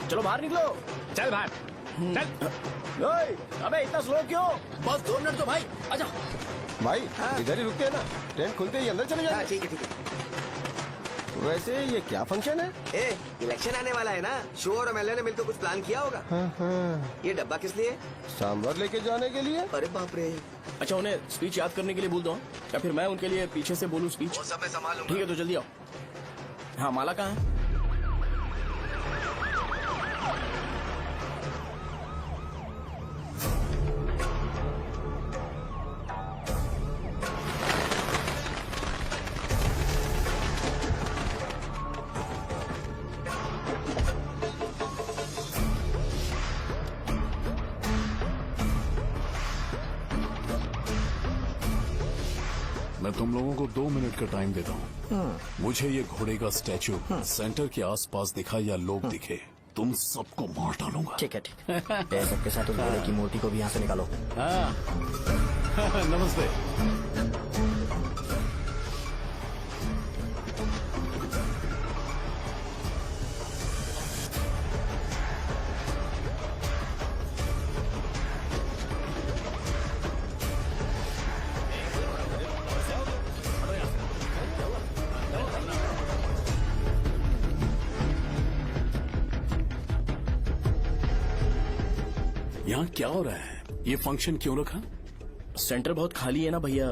चलो बाहर निकलो। चल बाहर चल। ओए, अबे इतना स्लो क्यों? बस 2 मिनट तो भाई, आजा। भाई इधर ही रुकते हैं ना, ट्रेन खुलते ही अंदर चले जाएंगे। ठीक है ठीक है। वैसे ये क्या फंक्शन है? ए, इलेक्शन आने वाला है ना, शो और एमएलए ने मिलकर कुछ प्लान किया होगा। ये डब्बा किस लिए? सांभर लेके जाने के लिए। अरे बाप रे। अच्छा, उन्हें स्पीच याद करने के लिए बोल दो या फिर मैं उनके लिए पीछे से बोलूं स्पीच? वो सब मैं संभालूंगा। ठीक है तो जल्दी आओ। हाँ, माला कहाँ है? मैं तुम लोगों को 2 मिनट का टाइम देता हूँ। मुझे ये घोड़े का स्टैचू सेंटर के आसपास दिखा या लोग दिखे, तुम सबको मार डालूंगा। ठीक है ठीक है। सबके साथ उस घोड़े की मूर्ति को भी यहाँ से निकालो। हाँ। नमस्ते। यहाँ क्या हो रहा है? ये फंक्शन क्यों रखा? सेंटर बहुत खाली है ना भैया,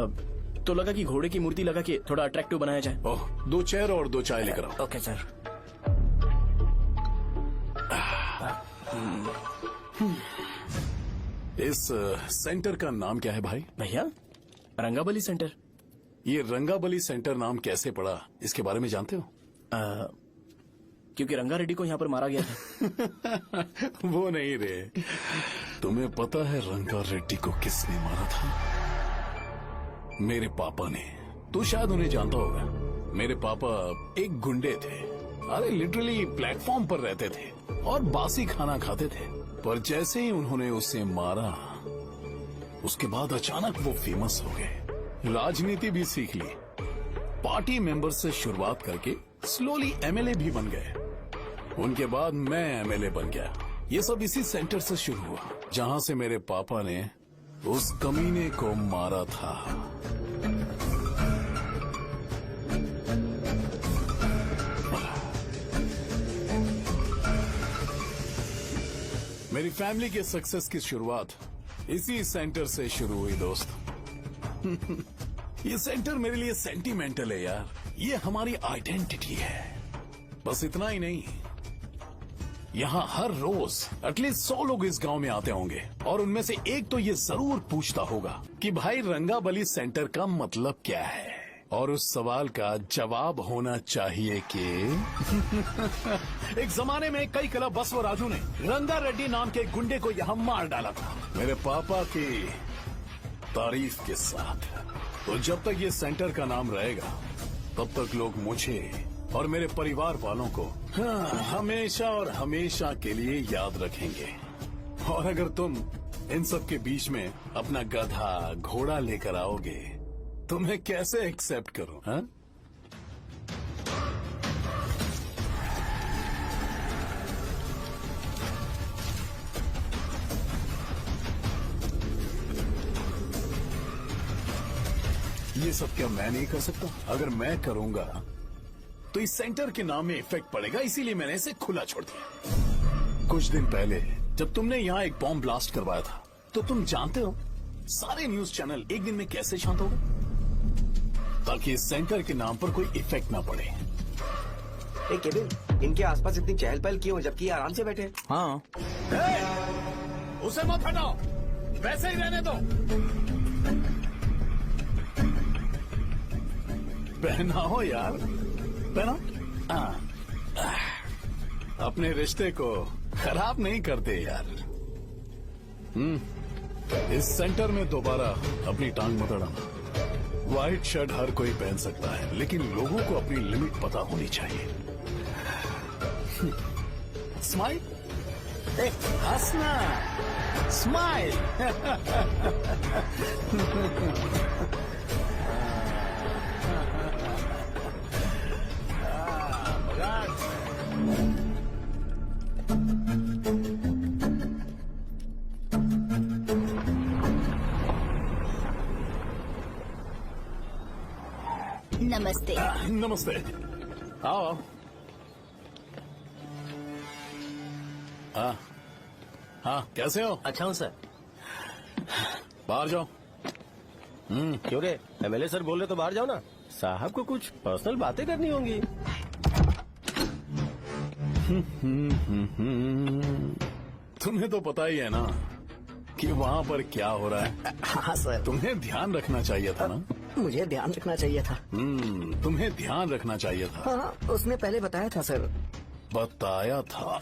तो लगा कि घोड़े की मूर्ति लगा के थोड़ा अट्रैक्टिव बनाया जाए। ओह, 2 चेयर और 2 चाय लेकर आओ। Okay sir. इस सेंटर का नाम क्या है भाई? भैया रंगाबली सेंटर। ये रंगाबली सेंटर नाम कैसे पड़ा, इसके बारे में जानते हो? क्योंकि रंगा रेड्डी को यहाँ पर मारा गया था। वो नहीं रे, तुम्हें पता है रंगा रेड्डी को किसने मारा था? मेरे पापा ने। तू शायद उन्हें जानता होगा। मेरे पापा एक गुंडे थे। अरे लिटरली प्लेटफॉर्म पर रहते थे और बासी खाना खाते थे। पर जैसे ही उन्होंने उसे मारा, उसके बाद अचानक वो फेमस हो गए। राजनीति भी सीख ली, पार्टी मेंबर से शुरुआत करके स्लोली एमएलए भी बन गए। उनके बाद मैं एमएलए बन गया। ये सब इसी सेंटर से शुरू हुआ, जहां से मेरे पापा ने उस कमीने को मारा था। मेरी फैमिली के सक्सेस की शुरुआत इसी सेंटर से शुरू हुई दोस्त। ये सेंटर मेरे लिए सेंटिमेंटल है यार। ये हमारी आइडेंटिटी है। बस इतना ही नहीं, यहाँ हर रोज एटलीस्ट 100 लोग इस गांव में आते होंगे और उनमें से एक तो ये जरूर पूछता होगा कि भाई रंगाबली सेंटर का मतलब क्या है, और उस सवाल का जवाब होना चाहिए कि एक जमाने में कई कला बसव राजू ने रंगा रेड्डी नाम के गुंडे को यहाँ मार डाला था, मेरे पापा की तारीफ के साथ। तो जब तक ये सेंटर का नाम रहेगा, तब तक लोग मुझे और मेरे परिवार वालों को हमेशा और हमेशा के लिए याद रखेंगे। और अगर तुम इन सब के बीच में अपना गधा घोड़ा लेकर आओगे, तो मैं कैसे एक्सेप्ट करूं? हाँ? ये सब क्या मैं नहीं कर सकता? अगर मैं करूंगा तो इस सेंटर के नाम में इफेक्ट पड़ेगा, इसीलिए मैंने इसे खुला छोड़ दिया। कुछ दिन पहले जब तुमने यहाँ एक बॉम्ब ब्लास्ट करवाया था, तो तुम जानते हो सारे न्यूज चैनल एक दिन में कैसे शांत हो गए? ताकि इस सेंटर के नाम पर कोई इफेक्ट ना पड़े। केविन, इनके आसपास इतनी चहल पहल क्यों, जबकि आराम से बैठे? हाँ। उसे मत हटाओ, वैसे ही रहने दो। पहनाओ यार, पहनाओ। अपने रिश्ते को खराब नहीं करते यार। इस सेंटर में दोबारा अपनी टांग मत अड़ाना। व्हाइट शर्ट हर कोई पहन सकता है, लेकिन लोगों को अपनी लिमिट पता होनी चाहिए। स्माइल, हंसना, स्माइल। नमस्ते। नमस्ते, आओ। हाँ हाँ, कैसे हो? अच्छा हूँ सर। बाहर जाओ। क्यों रे, एमएलए सर बोल रहे तो बाहर जाओ ना। साहब को कुछ पर्सनल बातें करनी होंगी। तुम्हें तो पता ही है ना कि वहाँ पर क्या हो रहा है। हाँ सर। तुम्हें ध्यान रखना चाहिए था ना। मुझे ध्यान रखना चाहिए था। तुम्हें ध्यान रखना चाहिए था। हाँ, उसने पहले बताया था सर। बताया था।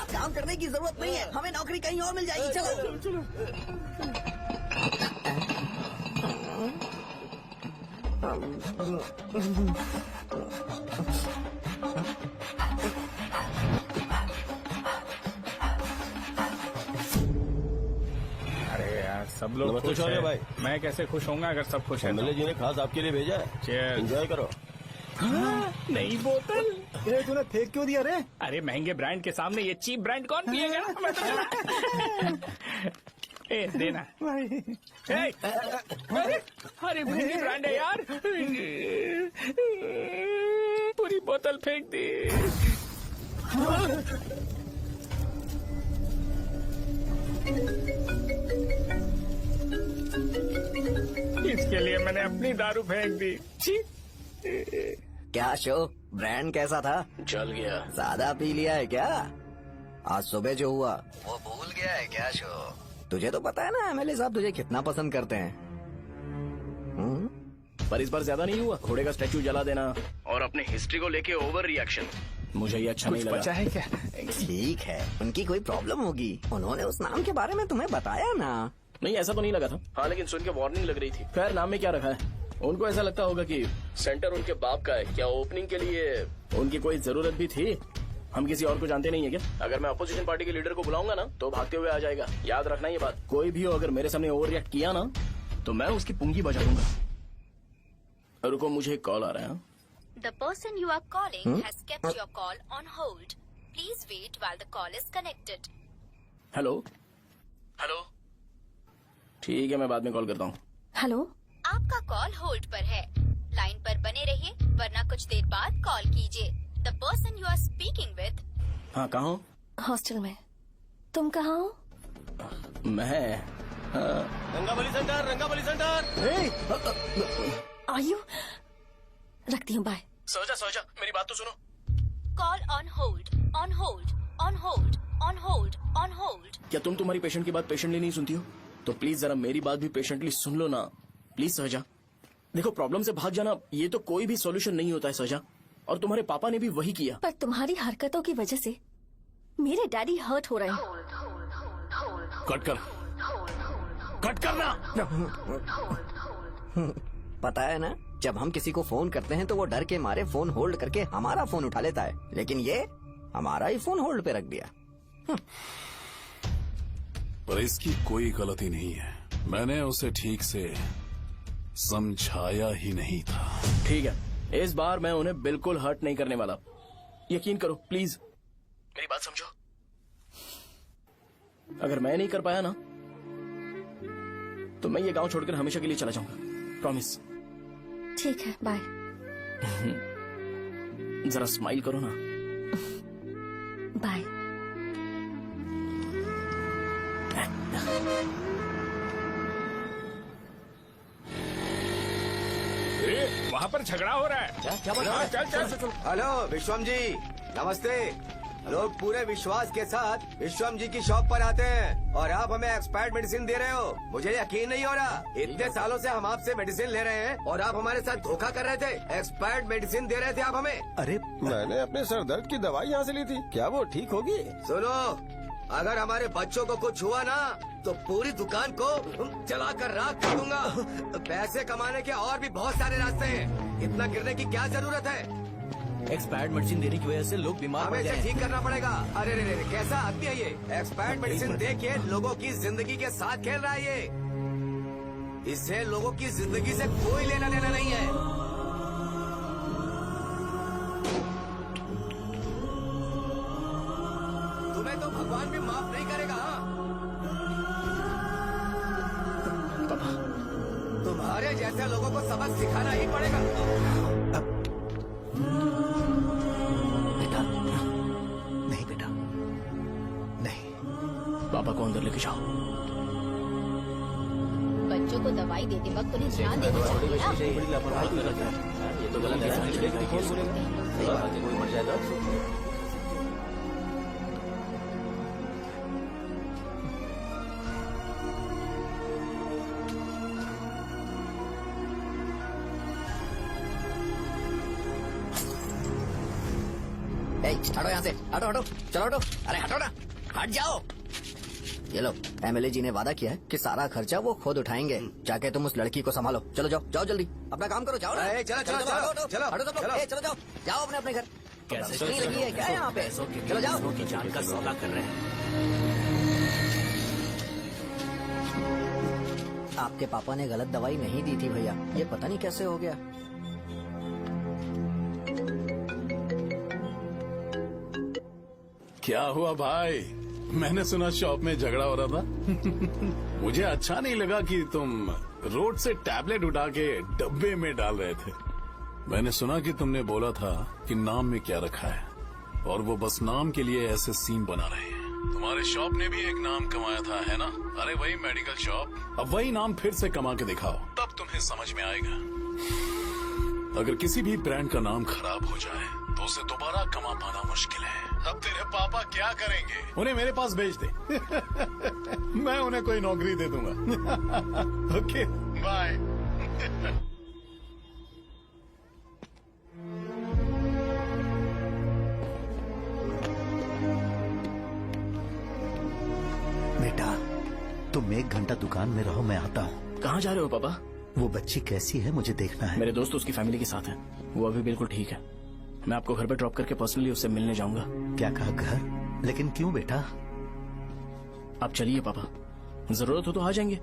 काम करने की जरूरत नहीं है, हमें नौकरी कहीं और मिल जाएगी। चलो चलो। अरे यार सब लोग नमस्ते खुश शौर्य हैं। भाई। मैं कैसे खुश होऊंगा अगर सब खुश है एमएलए जी ने खास आपके लिए भेजा है। Cheers। एंजॉय करो। नई बोतल। ये तूने फेंक क्यों दिया रे? अरे महंगे ब्रांड के सामने ये चीप ब्रांड कौन पिएगा? मैं तो ए देना भाई ए, अरे महंगी ब्रांड है यार। पूरी बोतल फेंक दी। इसके लिए मैंने अपनी दारू फेंक दी। छी। क्या शो, ब्रांड कैसा था? चल गया। ज्यादा पी लिया है क्या? आज सुबह जो हुआ वो भूल गया है क्या शो? तुझे तो पता है ना एमएलए साहब तुझे कितना पसंद करते हैं। पर इस बार ज्यादा नहीं हुआ। घोड़े का स्टैचू जला देना और अपने हिस्ट्री को लेके ओवर रिएक्शन, मुझे ये अच्छा नहीं कुछ लगा। बचा है क्या? ठीक है, उनकी कोई प्रॉब्लम होगी, उन्होंने उस नाम के बारे में तुम्हें बताया ना? नहीं ऐसा तो नहीं लगा था। हाँ लेकिन सुन के वार्निंग लग रही थी। खैर नाम में क्या रखा है? उनको ऐसा लगता होगा कि सेंटर उनके बाप का है। क्या ओपनिंग के लिए उनकी कोई जरूरत भी थी? हम किसी और को जानते नहीं है क्या? अगर मैं अपोजिशन पार्टी के लीडर को बुलाऊंगा ना तो भागते हुए आ जाएगा। याद रखना ये बात। कोई भी हो अगर मेरे सामने ओवर रिएक्ट किया ना तो मैं उसकी पुंगी बजा दूंगा। रुको मुझे एक कॉल आ रहा है। The person you are calling has kept your call on hold. Please wait while the call is connected. Hello hello, ठीक है मैं बाद में कॉल करता हूँ। हेलो, आपका कॉल होल्ड पर है, लाइन पर बने रहिए वरना कुछ देर बाद कॉल कीजिए। The person you are speaking with हाँ कहाँ हो? हॉस्टल में। तुम कहाँ हो? मैं रंगाबली सेंटर, रंगाबली सेंटर। आयु, रखती हूँ, बाय। सोचा मेरी बात तो सुनो। call on hold, on hold, on hold, on hold, on hold. क्या तुम तुम्हारी पेशेंट की बात पेशेंटली नहीं सुनती हो? तो प्लीज जरा मेरी बात भी पेशेंटली सुन लो ना प्लीज सहजा। देखो प्रॉब्लम से भाग जाना ये तो कोई भी सॉल्यूशन नहीं होता है सहजा, और तुम्हारे पापा ने भी वही किया। पर तुम्हारी हरकतों की वजह से मेरे डैडी हर्ट हो रहे हैं। कट करना। पता है ना, जब हम किसी को फोन करते हैं तो वो डर के मारे फोन होल्ड करके हमारा फोन उठा लेता है, लेकिन ये हमारा ही फोन होल्ड पे रख दिया। पर इसकी कोई गलती नहीं है, मैंने उसे ठीक से समझाया ही नहीं था। ठीक है, इस बार मैं उन्हें बिल्कुल हर्ट नहीं करने वाला। यकीन करो प्लीज, मेरी बात समझो। अगर मैं नहीं कर पाया ना तो मैं ये गांव छोड़कर हमेशा के लिए चला जाऊंगा, प्रॉमिस। ठीक है, बाय। जरा स्माइल करो ना। बाय। वहाँ पर झगड़ा हो रहा है। क्या बोल रहा है? चल। हेलो विश्वम जी, नमस्ते। लोग पूरे विश्वास के साथ विश्वम जी की शॉप पर आते हैं और आप हमें एक्सपायर्ड मेडिसिन दे रहे हो। मुझे यकीन नहीं हो रहा, इतने सालों से हम आपसे मेडिसिन ले रहे हैं और आप हमारे साथ धोखा कर रहे थे। एक्सपायर्ड मेडिसिन दे रहे थे आप हमें। अरे मैंने अपने सर दर्द की दवाई यहाँ से ली थी, क्या वो ठीक होगी? सुनो, अगर हमारे बच्चों को कुछ हुआ ना तो पूरी दुकान को जलाकर राख कर दूंगा। पैसे कमाने के और भी बहुत सारे रास्ते हैं, इतना गिरने की क्या जरूरत है? एक्सपायर्ड मेडिसिन देने की वजह से लोग बीमार पड़ हमें गए इसे हैं। ठीक करना पड़ेगा। अरे रे रे, कैसा आदमी है ये? एक्सपायर्ड मेडिसिन दे के लोगों की जिंदगी के साथ खेल रहा है ये। इससे लोगों की जिंदगी से कोई लेना देना नहीं है। तुम्हें तो भगवान भी माफ नहीं करेगा। तुम्हारे जैसे लोगों को सबक सिखाना ही पड़ेगा। नहीं बेटा, नहीं। पापा को अंदर लेके जाओ। बच्चों को दवाई देते वक्त उन्हें ध्यान देना चाहिए ना। ये तो गलत है। कोई मर जाएगा। हटो यहाँ से, हटो हटो, चलो हटो, अरे हटो ना, हट जाओ। ये लो, एमएलए जी ने वादा किया है कि सारा खर्चा वो खुद उठाएंगे। जाके तुम उस लड़की को संभालो। चलो जाओ, जाओ जल्दी, अपना काम करो, जाओ ना। चलो चलो चलो चलो चलो हटो सब लोग, चलो जाओ, जाओ अपने घर। कैसे नहीं लगी है क्या यहाँ पे? चलो जाओ। की जान का सौदा कर रहे हैं। आपके पापा ने गलत दवाई नहीं दी थी भैया, ये पता नहीं कैसे हो गया। क्या हुआ भाई? मैंने सुना शॉप में झगड़ा हो रहा था। मुझे अच्छा नहीं लगा कि तुम रोड से टैबलेट उठा के डब्बे में डाल रहे थे। मैंने सुना कि तुमने बोला था कि नाम में क्या रखा है, और वो बस नाम के लिए ऐसे सीन बना रहे हैं। तुम्हारे शॉप ने भी एक नाम कमाया था, है ना? अरे वही मेडिकल शॉप। अब वही नाम फिर से कमा के दिखाओ, तब तुम्हें समझ में आएगा। अगर किसी भी ब्रांड का नाम खराब हो जाए तो उसे दोबारा कमा पाना मुश्किल है। अब तेरे पापा क्या करेंगे? उन्हें मेरे पास भेज दे। मैं उन्हें कोई नौकरी दे दूंगा। Okay bye. बेटा तुम 1 घंटा दुकान में रहो, मैं आता हूँ। कहाँ जा रहे हो पापा? वो बच्ची कैसी है मुझे देखना है। मेरे दोस्त उसकी फैमिली के साथ हैं। वो अभी बिल्कुल ठीक है। मैं आपको घर पे ड्रॉप करके पर्सनली उससे मिलने जाऊंगा। क्या कहा घर? लेकिन क्यों बेटा? आप चलिए पापा, जरूरत हो तो आ जाएंगे।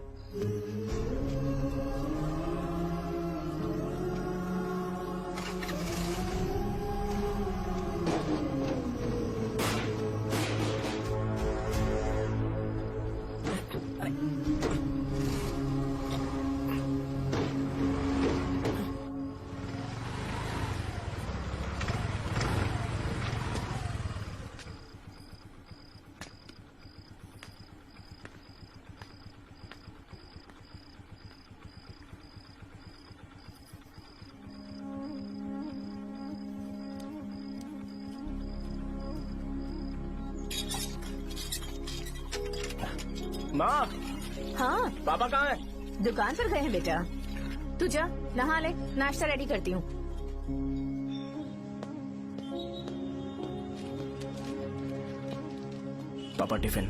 माँ, हाँ पापा कहाँ हैं? दुकान पर गए हैं बेटा। तू जा नहा ले, नाश्ता रेडी करती हूँ। पापा टिफिन।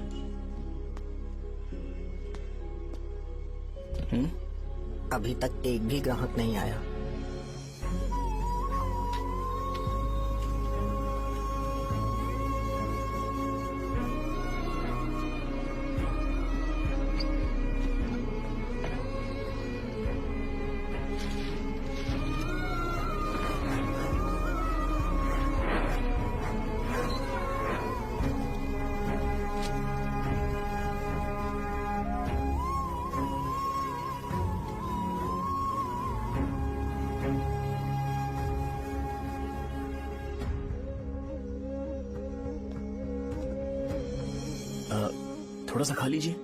अभी तक एक भी ग्राहक नहीं आया। थोड़ा सा खा लीजिए।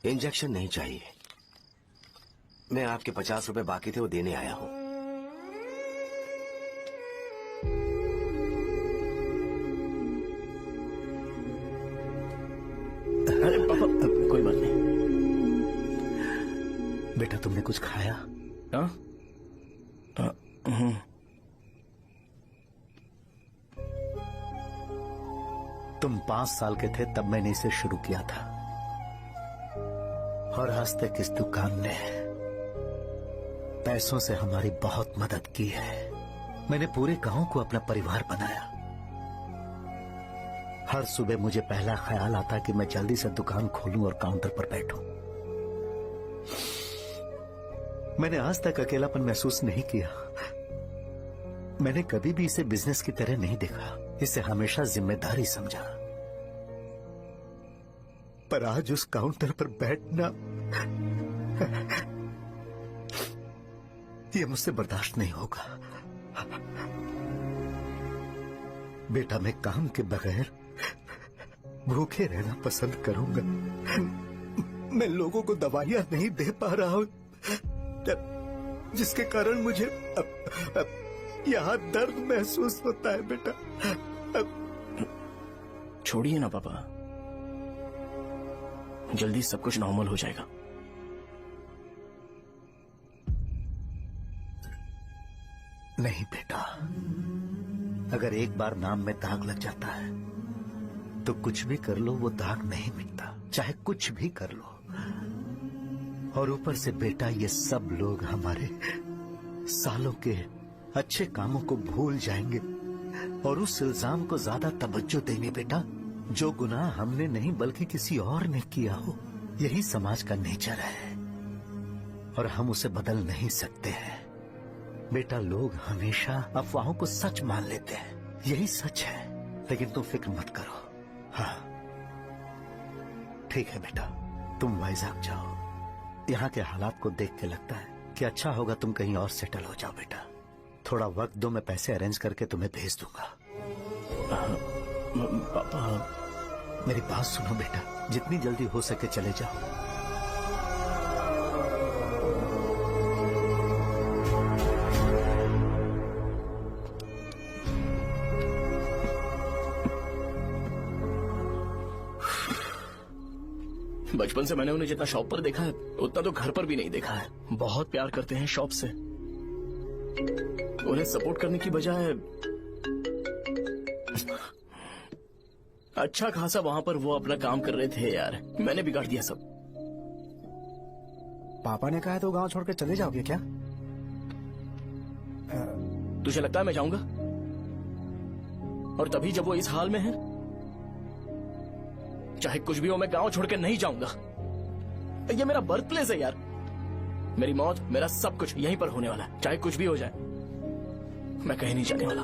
इंजेक्शन नहीं चाहिए। मैं आपके 50 रुपए बाकी थे, वो देने आया हूँ। अरे पापा कोई बात नहीं। बेटा तुमने कुछ खाया? हाँ? तुम 5 साल के थे तब मैंने इसे शुरू किया था, और आज तक इस दुकान ने पैसों से हमारी बहुत मदद की है। मैंने पूरे गांव को अपना परिवार बनाया। हर सुबह मुझे पहला ख्याल आता कि मैं जल्दी से दुकान खोलूं और काउंटर पर बैठूं। मैंने आज तक अकेलापन महसूस नहीं किया। मैंने कभी भी इसे बिजनेस की तरह नहीं देखा, इसे हमेशा जिम्मेदारी समझा। पर आज उस काउंटर पर बैठना ये मुझसे बर्दाश्त नहीं होगा। बेटा मैं काम के बगैर भूखे रहना पसंद करूंगा। मैं लोगों को दवाइयां नहीं दे पा रहा हूँ, जिसके कारण मुझे यहाँ दर्द महसूस होता है बेटा। छोड़िए ना पापा, जल्दी सब कुछ नॉर्मल हो जाएगा। नहीं बेटा, अगर एक बार नाम में दाग लग जाता है तो कुछ भी कर लो वो दाग नहीं मिटता, चाहे कुछ भी कर लो। और ऊपर से बेटा ये सब लोग हमारे सालों के अच्छे कामों को भूल जाएंगे और उस इल्जाम को ज्यादा तवज्जो देंगे बेटा, जो गुनाह हमने नहीं बल्कि किसी और ने किया हो। यही समाज का नेचर है और हम उसे बदल नहीं सकते हैं बेटा। लोग हमेशा अफवाहों को सच मान लेते हैं, यही सच है। लेकिन तुम फिक्र मत करो। हाँ ठीक है बेटा, तुम वाइजैक जाओ। यहाँ के हालात को देख के लगता है कि अच्छा होगा तुम कहीं और सेटल हो जाओ बेटा। थोड़ा वक्त दो, मैं पैसे अरेंज करके तुम्हें भेज दूंगा। पापा मेरी बात सुनो बेटा, जितनी जल्दी हो सके चले जाओ। बचपन से मैंने उन्हें जितना शॉप पर देखा है उतना तो घर पर भी नहीं देखा है। बहुत प्यार करते हैं शॉप से। उन्हें सपोर्ट करने की बजाय अच्छा खासा वहां पर वो अपना काम कर रहे थे यार। मैंने बिगाड़ दिया सब। पापा ने कहा है तो गांव छोड़कर चले जाओगे क्या? तुझे लगता है मैं जाऊंगा? और तभी जब वो इस हाल में है, चाहे कुछ भी हो मैं गांव छोड़कर नहीं जाऊंगा। ये मेरा बर्थ प्लेस है यार। मेरी मौत, मेरा सब कुछ यहीं पर होने वाला है। चाहे कुछ भी हो जाए मैं कहीं नहीं जाने वाला।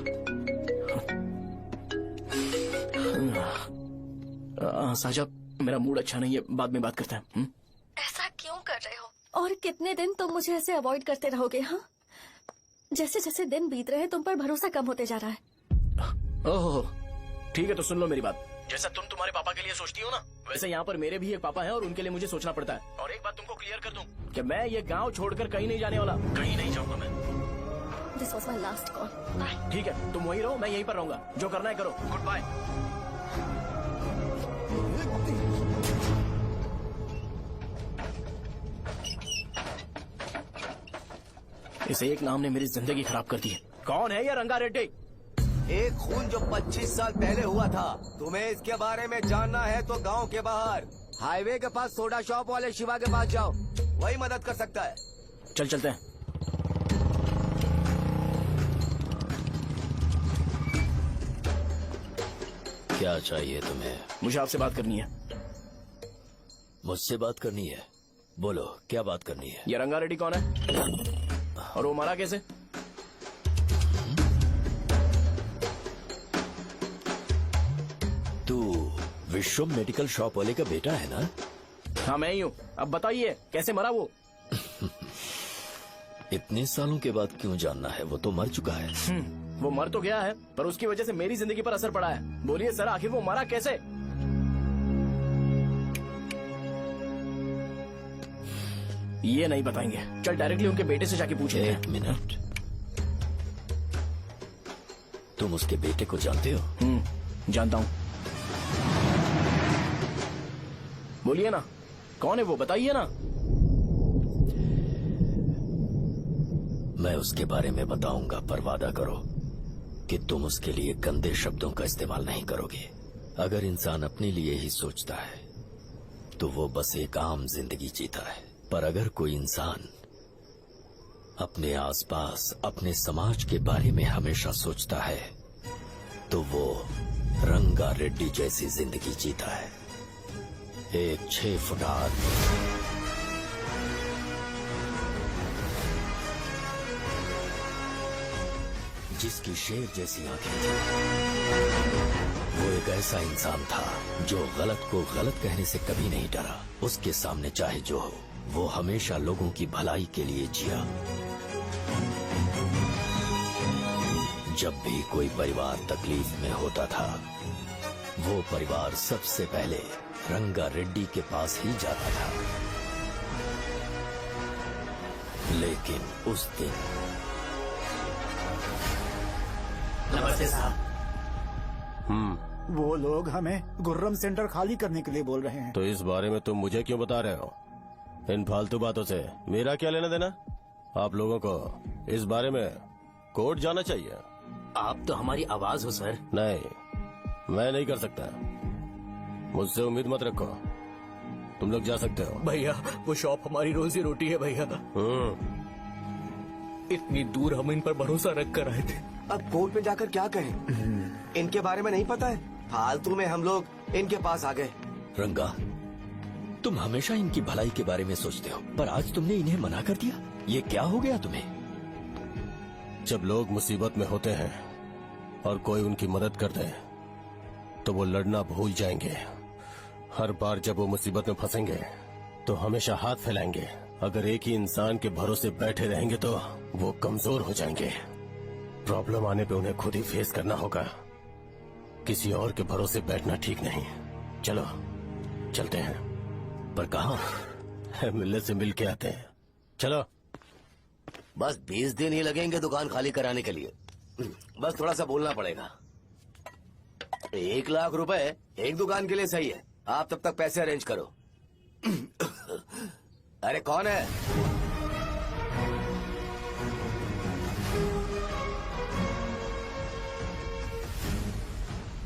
साजा, मेरा मूड अच्छा नहीं है, बाद में बात करते हैं। ऐसा क्यों कर रहे हो? और कितने दिन तुम मुझे ऐसे अवॉइड करते रहोगे? हाँ, जैसे जैसे दिन बीत रहे हैं तुम पर भरोसा कम होते जा रहा है। ओह ठीक है, तो सुन लो मेरी बात। जैसा तुम तुम्हारे पापा के लिए सोचती हो ना, वैसे यहाँ पर मेरे भी एक पापा हैं और उनके लिए मुझे सोचना पड़ता है। और एक बात तुमको क्लियर कर दूं कि मैं ये गांव छोड़कर कहीं नहीं जाने वाला, कहीं नहीं जाऊंगा मैं। This was my last call. ठीक है, तुम वहीं रहो, मैं यहीं पर रहूंगा। जो करना है करो। Goodbye. इस एक नाम ने मेरी जिंदगी खराब कर दी है। कौन है ये रंगा रेड्डी? एक खून जो 25 साल पहले हुआ था। तुम्हें इसके बारे में जानना है तो गांव के बाहर हाईवे के पास सोडा शॉप वाले शिवा के पास जाओ, वही मदद कर सकता है। चल चलते हैं। क्या चाहिए तुम्हें? मुझे आपसे बात करनी है। मुझसे बात करनी है? बोलो, क्या बात करनी है? ये रंगा रेड्डी कौन है और वो मरा कैसे? तू विश्व मेडिकल शॉप वाले का बेटा है ना? हाँ मैं ही हूँ। अब बताइए कैसे मरा वो? इतने सालों के बाद क्यों जानना है? वो तो मर चुका है। वो मर तो गया है, पर उसकी वजह से मेरी जिंदगी पर असर पड़ा है। बोलिए सर, आखिर वो मरा कैसे? ये नहीं बताएंगे। चल डायरेक्टली उनके बेटे से जाके पूछे। एक मिनट, तुम उसके बेटे को जानते हो? जानता हूँ। बोलिए ना, कौन है वो? बताइए ना। मैं उसके बारे में बताऊंगा, पर वादा करो कि तुम उसके लिए गंदे शब्दों का इस्तेमाल नहीं करोगे। अगर इंसान अपने लिए ही सोचता है तो वो बस एक आम जिंदगी जीता है, पर अगर कोई इंसान अपने आसपास, अपने समाज के बारे में हमेशा सोचता है तो वो रंगा रेड्डी जैसी जिंदगी जीता है। एक 6 फुट आदमी, जिसकी शेर जैसी आंखें थी। वो एक ऐसा इंसान था जो गलत को गलत कहने से कभी नहीं डरा। उसके सामने चाहे जो हो, वो हमेशा लोगों की भलाई के लिए जिया। जब भी कोई परिवार तकलीफ में होता था, वो परिवार सबसे पहले रंगा रेड्डी के पास ही जाता था, लेकिन उस दिन नमस्ते साहब। वो लोग हमें गुर्रम सेंटर खाली करने के लिए बोल रहे हैं। तो इस बारे में तुम मुझे क्यों बता रहे हो? इन फालतू बातों से मेरा क्या लेना देना? आप लोगों को इस बारे में कोर्ट जाना चाहिए। आप तो हमारी आवाज हो सर। नहीं, मैं नहीं कर सकता। मुझसे उम्मीद मत रखो। तुम लोग जा सकते हो। भैया वो शॉप हमारी रोजी रोटी है भैया। इतनी दूर हम इन पर भरोसा रख कर आए थे। अब कोर्ट में जाकर क्या कहें? इनके बारे में नहीं पता है। फालतू में हम लोग इनके पास आ गए। रंगा, तुम हमेशा इनकी भलाई के बारे में सोचते हो, पर आज तुमने इन्हें मना कर दिया। ये क्या हो गया तुम्हें? जब लोग मुसीबत में होते हैं और कोई उनकी मदद कर दे तो वो लड़ना भूल जाएंगे। हर बार जब वो मुसीबत में फंसेंगे तो हमेशा हाथ फैलाएंगे। अगर एक ही इंसान के भरोसे बैठे रहेंगे तो वो कमजोर हो जाएंगे। प्रॉब्लम आने पे उन्हें खुद ही फेस करना होगा। किसी और के भरोसे बैठना ठीक नहीं। चलो चलते हैं। पर कहाँ? मिलने से मिल के आते हैं। चलो। बस 20 दिन ही लगेंगे दुकान खाली कराने के लिए। बस थोड़ा सा बोलना पड़ेगा। 1 लाख रुपए एक दुकान के लिए सही है। आप तब तक पैसे अरेंज करो। अरे कौन है?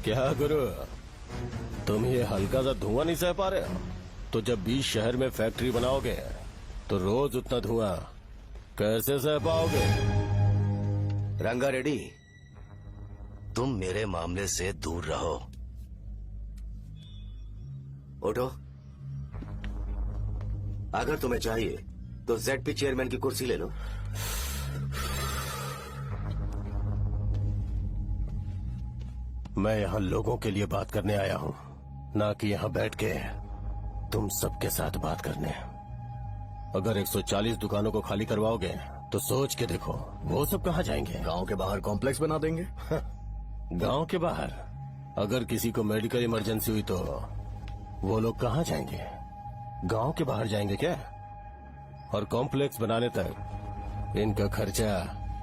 क्या गुरु, तुम ये हल्का सा धुआं नहीं सह पा रहे हो? तो जब 20 शहर में फैक्ट्री बनाओगे तो रोज उतना धुआं कैसे सह पाओगे? रंगा रेड्डी, तुम मेरे मामले से दूर रहो। उठो। अगर तुम्हें चाहिए तो जेडपी चेयरमैन की कुर्सी ले लो। मैं यहाँ लोगों के लिए बात करने आया हूँ, ना कि यहाँ बैठ के तुम सबके साथ बात करने। अगर 140 दुकानों को खाली करवाओगे तो सोच के देखो वो सब कहाँ जाएंगे? गांव के बाहर कॉम्प्लेक्स बना देंगे। गांव के बाहर? अगर किसी को मेडिकल इमरजेंसी हुई तो वो लोग कहाँ जाएंगे? गांव के बाहर जाएंगे क्या? और कॉम्प्लेक्स बनाने तक इनका खर्चा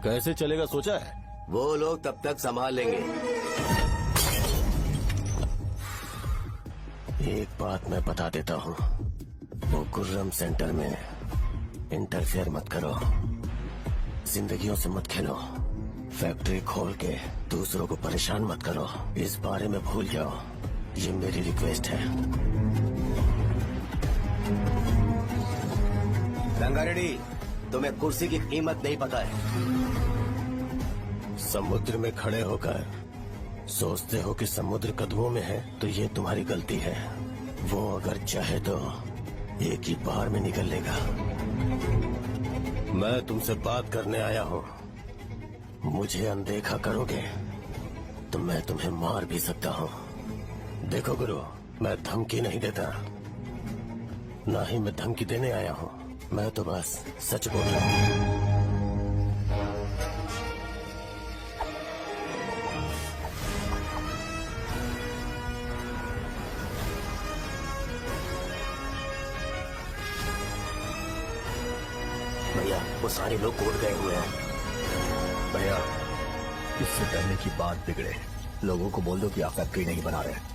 कैसे चलेगा सोचा है? वो लोग तब तक संभाल लेंगे। एक बात मैं बता देता हूँ, वो गुर्रम सेंटर में इंटरफेयर मत करो। जिंदगियों से मत खेलो। फैक्ट्री खोल के दूसरों को परेशान मत करो। इस बारे में भूल जाओ। ये मेरी रिक्वेस्ट है। रंगा रेड्डी, तुम्हें कुर्सी की कीमत नहीं पता है। समुद्र में खड़े होकर सोचते हो कि समुद्र कदमों में है तो ये तुम्हारी गलती है। वो अगर चाहे तो एक ही बार में निकल लेगा। मैं तुमसे बात करने आया हूँ। मुझे अनदेखा करोगे तो मैं तुम्हें मार भी सकता हूँ। देखो गुरु, मैं धमकी नहीं देता, ना ही मैं धमकी देने आया हूँ। मैं तो बस सच बोल रहा हूँ। भैया वो सारे लोग कोर्ट गए हुए हैं। भैया, इससे पहले की बात बिगड़े, लोगों को बोल दो कि आप फैक्ट्री नहीं बना रहे।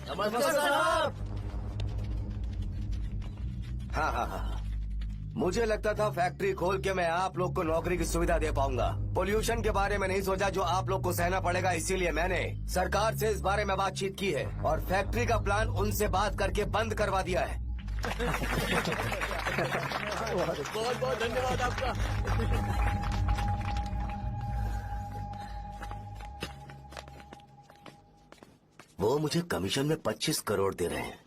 नमस्ते साहब। हाँ, मुझे लगता था फैक्ट्री खोल के मैं आप लोग को नौकरी की सुविधा दे पाऊंगा। पोल्यूशन के बारे में नहीं सोचा जो आप लोग को सहना पड़ेगा, इसीलिए मैंने सरकार से इस बारे में बातचीत की है और फैक्ट्री का प्लान उनसे बात करके बंद करवा दिया है। बहुत बहुत धन्यवाद आपका। वो मुझे कमीशन में 25 करोड़ दे रहे हैं।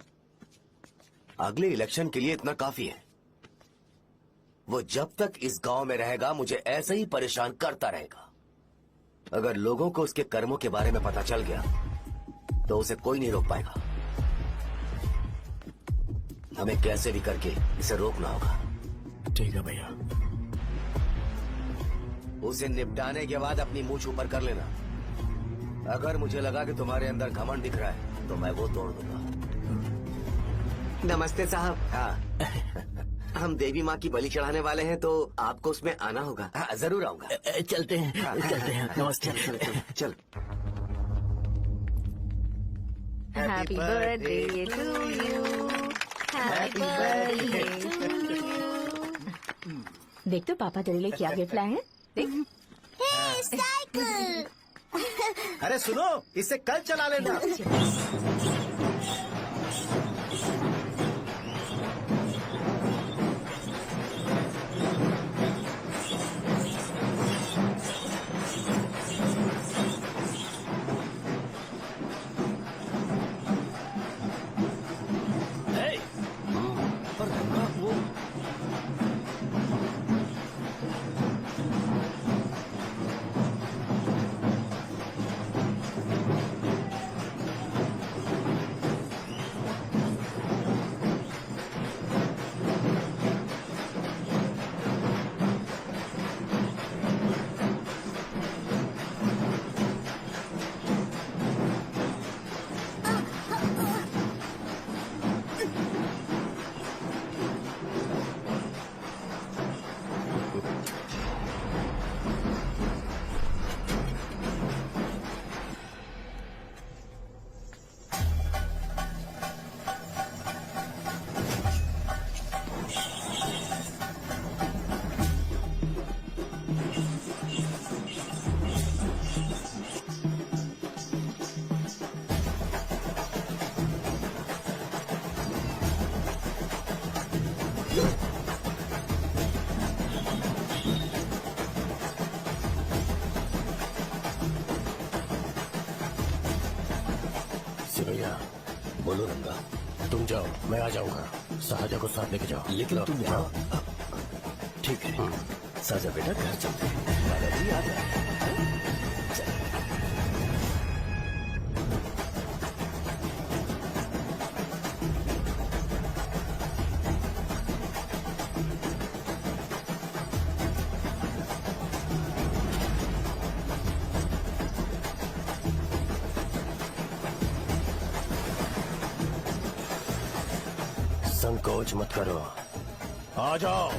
अगले इलेक्शन के लिए इतना काफी है। वो जब तक इस गांव में रहेगा मुझे ऐसे ही परेशान करता रहेगा। अगर लोगों को उसके कर्मों के बारे में पता चल गया तो उसे कोई नहीं रोक पाएगा। हमें कैसे भी करके इसे रोकना होगा। ठीक है भैया। उसे निपटाने के बाद अपनी मूंछ ऊपर कर लेना। अगर मुझे लगा कि तुम्हारे अंदर घमंड दिख रहा है तो मैं वो तोड़ दूंगा। नमस्ते साहब। हाँ हम देवी माँ की बलि चढ़ाने वाले हैं तो आपको उसमें आना होगा। हाँ, जरूर आऊंगा। चलते हैं चलते हैं। नमस्ते। चल। Happy birthday to you, happy birthday to you. देख तो पापा तेरे लिए क्या गिफ्ट लाए हैं। देख साइकिल। अरे सुनो, इसे कल चला लेना। सिमैया, बोलो रंगा, तुम जाओ, मैं आ जाऊंगा। साजा को साथ लेके जाओ। लेकिन तुम यहाँ। ठीक है साजा बेटा, घर चलते हैं। दादाजी आ जाए। संकोच मत करो, आ जाओ।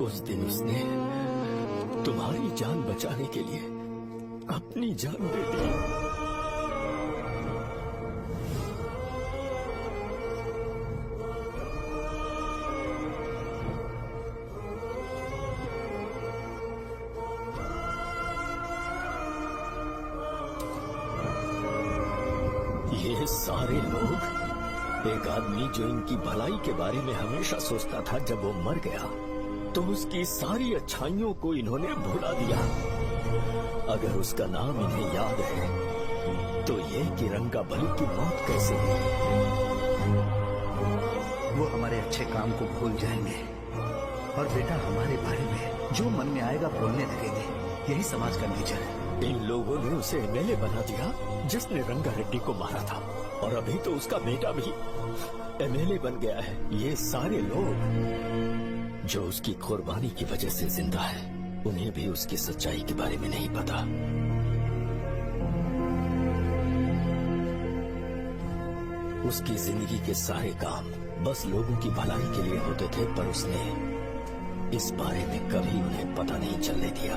उस दिन उसने तुम्हारी जान बचाने के लिए अपनी जान दे दी। ये सारे लोग, एक आदमी जो इनकी भलाई के बारे में हमेशा सोचता था, जब वो मर गया तो उसकी सारी अच्छाइयों को इन्होंने भुला दिया। अगर उसका नाम इन्हें याद है तो ये कि रंगाबली की मौत कैसे हुई। वो हमारे अच्छे काम को भूल जाएंगे और बेटा हमारे बारे में जो मन में आएगा बोलने लगेंगे। यही समाज का नेचर है। इन लोगों ने उसे एमएलए बना दिया जिसने रंगा रेड्डी को मारा था, और अभी तो उसका बेटा भी एमएलए बन गया है। ये सारे लोग जो उसकी कुर्बानी की वजह से जिंदा है, उन्हें भी उसकी सच्चाई के बारे में नहीं पता। उसकी जिंदगी के सारे काम बस लोगों की भलाई के लिए होते थे, पर उसने इस बारे में कभी उन्हें पता नहीं चलने दिया।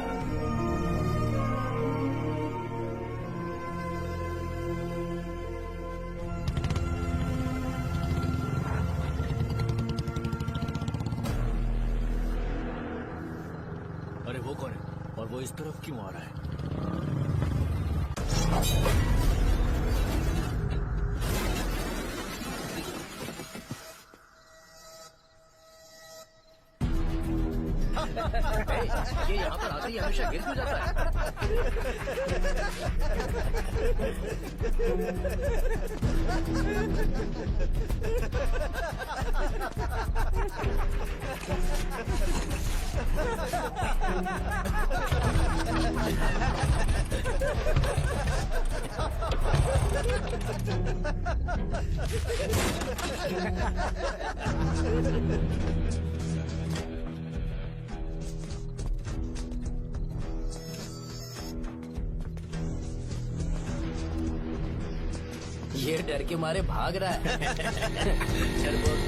अरे वो कौन है और वो इस तरफ क्यों आ रहा है? ये यहाँ पर आते ही हमेशा गिर क्यों जाता ये डर के मारे भाग रहा है। चल बोल।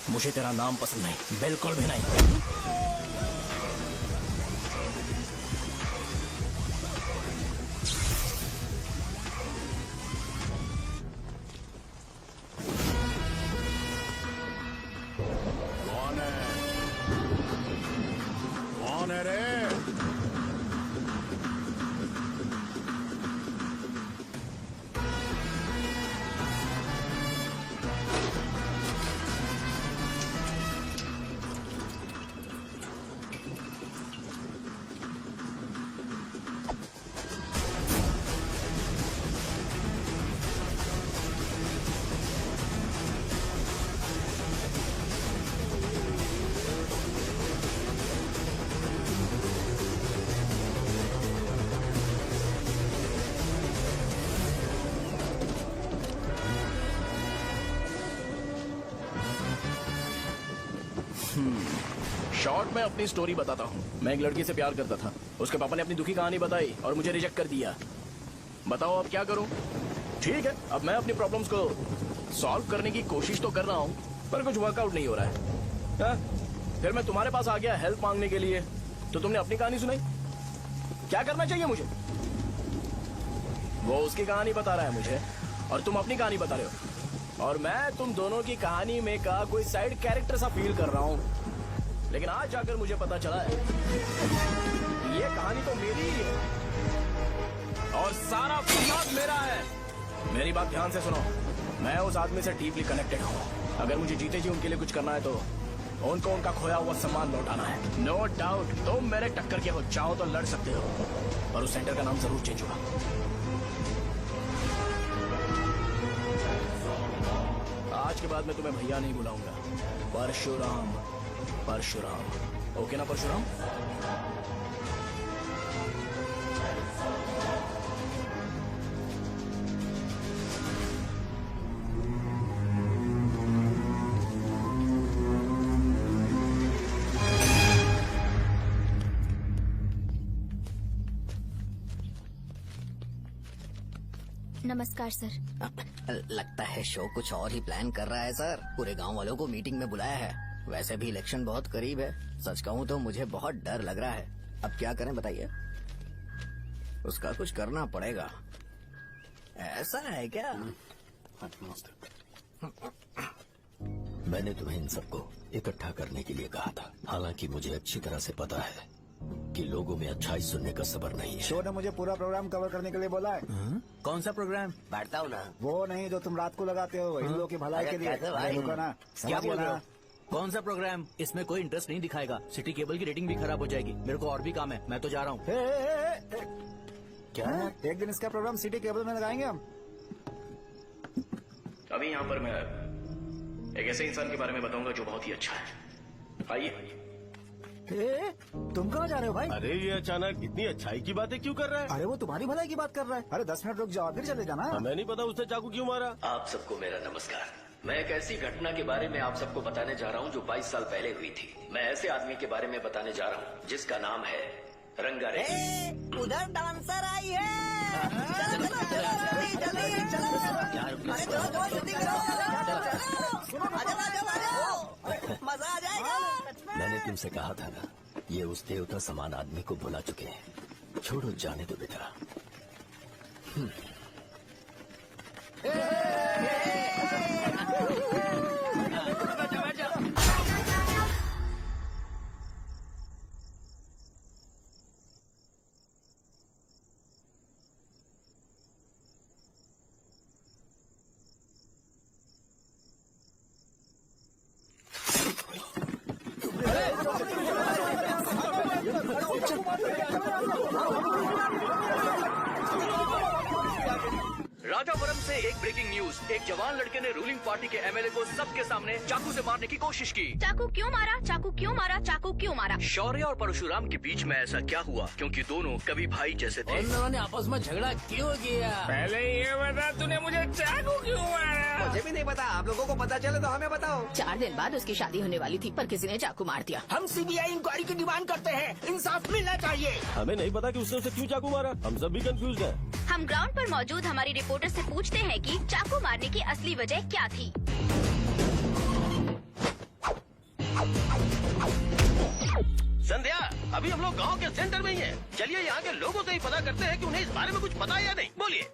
मुझे तेरा नाम पसंद नहीं, बिल्कुल भी नहीं। कौन है रे? शॉर्ट में अपनी स्टोरी बताता हूँ। मैं एक लड़की से प्यार करता था। उसके पापा ने अपनी दुखी कहानी बताई और मुझे रिजेक्ट कर दिया। बताओ अब क्या करूँ? ठीक है, अब मैं अपनी प्रॉब्लम्स को सॉल्व करने की कोशिश तो कर रहा हूँ, पर कुछ वर्कआउट नहीं हो रहा है। हा? फिर मैं तुम्हारे पास आ गया हेल्प मांगने के लिए, तो तुमने अपनी कहानी सुनाई। क्या करना चाहिए मुझे? वो उसकी कहानी बता रहा है मुझे और तुम अपनी कहानी बता रहे हो, और मैं तुम दोनों की कहानी में का कोई साइड कैरेक्टर सा फील कर रहा हूँ। लेकिन आज जाकर मुझे पता चला है ये कहानी तो मेरी ही है और सारा फसाद मेरा है। मेरी बात ध्यान से सुनो, मैं उस आदमी से डीपली कनेक्टेड हूँ। अगर मुझे जीते जी उनके लिए कुछ करना है तो उनको उनका खोया हुआ सम्मान लौटाना है। नो डाउट तुम मेरे टक्कर के हो, चाहो तो लड़ सकते हो, और उस सेंटर का नाम जरूर चेंज होगा। आज के बाद मैं तुम्हें भैया नहीं बुलाऊंगा, परशुराम। परशुराम, ओके ना परशुराम? नमस्कार सर। लगता है शो कुछ और ही प्लान कर रहा है सर। पूरे गांव वालों को मीटिंग में बुलाया है। वैसे भी इलेक्शन बहुत करीब है। सच कहूँ तो मुझे बहुत डर लग रहा है। अब क्या करें बताइए? उसका कुछ करना पड़ेगा। ऐसा है क्या? मैंने तुम्हें इन सबको इकट्ठा करने के लिए कहा था। हालांकि मुझे अच्छी तरह से पता है कि लोगों में अच्छाई सुनने का सब्र नहीं है। शो ने मुझे पूरा प्रोग्राम कवर करने के लिए बोला है। कौन सा प्रोग्राम? बैठता हूँ ना। वो नहीं जो तुम रात को लगाते हो इन लोगों की भलाई के लिए। रुको ना, क्या बोल रहे हो? कौन सा प्रोग्राम? इसमें कोई इंटरेस्ट नहीं दिखाएगा। सिटी केबल की रेटिंग भी खराब हो जाएगी। मेरे को और भी काम है, मैं तो जा रहा हूँ। क्या एक दिन इसका प्रोग्राम सिटी केबल में लगाएंगे हम? अभी यहाँ पर मैं एक ऐसे इंसान के बारे में बताऊंगा जो बहुत ही अच्छा है। आइए। तुम कहाँ जा रहे हो भाई? अरे ये अचानक इतनी अच्छाई की बातें क्यों कर रहा है? अरे वो तुम्हारी भलाई की बात कर रहा है। अरे 10 मिनट रुक जाओ फिर चले जाना। हमें नहीं पता उसने चाकू क्यों मारा। आप सबको मेरा नमस्कार। मैं एक ऐसी घटना के बारे में आप सबको बताने जा रहा हूँ जो 22 साल पहले हुई थी। मैं ऐसे आदमी के बारे में बताने जा रहा हूँ जिसका नाम है रंगारेड्डी। उधर डांसर आई है। मजा आ जाएगा। मैंने तुमसे कहा था ना, ये उस देवता समान आदमी को भुला चुके हैं। छोड़ो, जाने दो बेटा। राजापुरम से एक ब्रेकिंग न्यूज। एक जवान लड़के ने रूलिंग पार्टी के एमएलए को सबके सामने चाकू से मारने की कोशिश की। चाकू क्यों मारा? चाकू क्यों मारा? चाकू क्यों मारा? शौर्य और परशुराम के बीच में ऐसा क्या हुआ? क्योंकि दोनों कभी भाई जैसे थे। उन दोनों ने आपस में झगड़ा क्यों किया? पहले ये बता, तूने मुझे चाकू क्यों मारा? मुझे भी नहीं पता। आप लोगों को पता चले तो हमें बताओ। 4 दिन बाद उसकी शादी होने वाली थी पर किसी ने चाकू मार दिया। हम सीबीआई इंक्वायरी की डिमांड करते हैं। इंसाफ मिलना चाहिए। हमें नहीं पता कि उसने उसे क्यों चाकू मारा। हम सब भी कंफ्यूज हैं। हम ग्राउंड पर मौजूद हमारी रिपोर्टर से पूछते हैं कि चाकू मारने की असली वजह क्या थी। संध्या, अभी हम लोग गांव के सेंटर में ही हैं। चलिए यहाँ के लोगों से ही पता करते हैं कि उन्हें इस बारे में कुछ पता है या नहीं। बोलिए।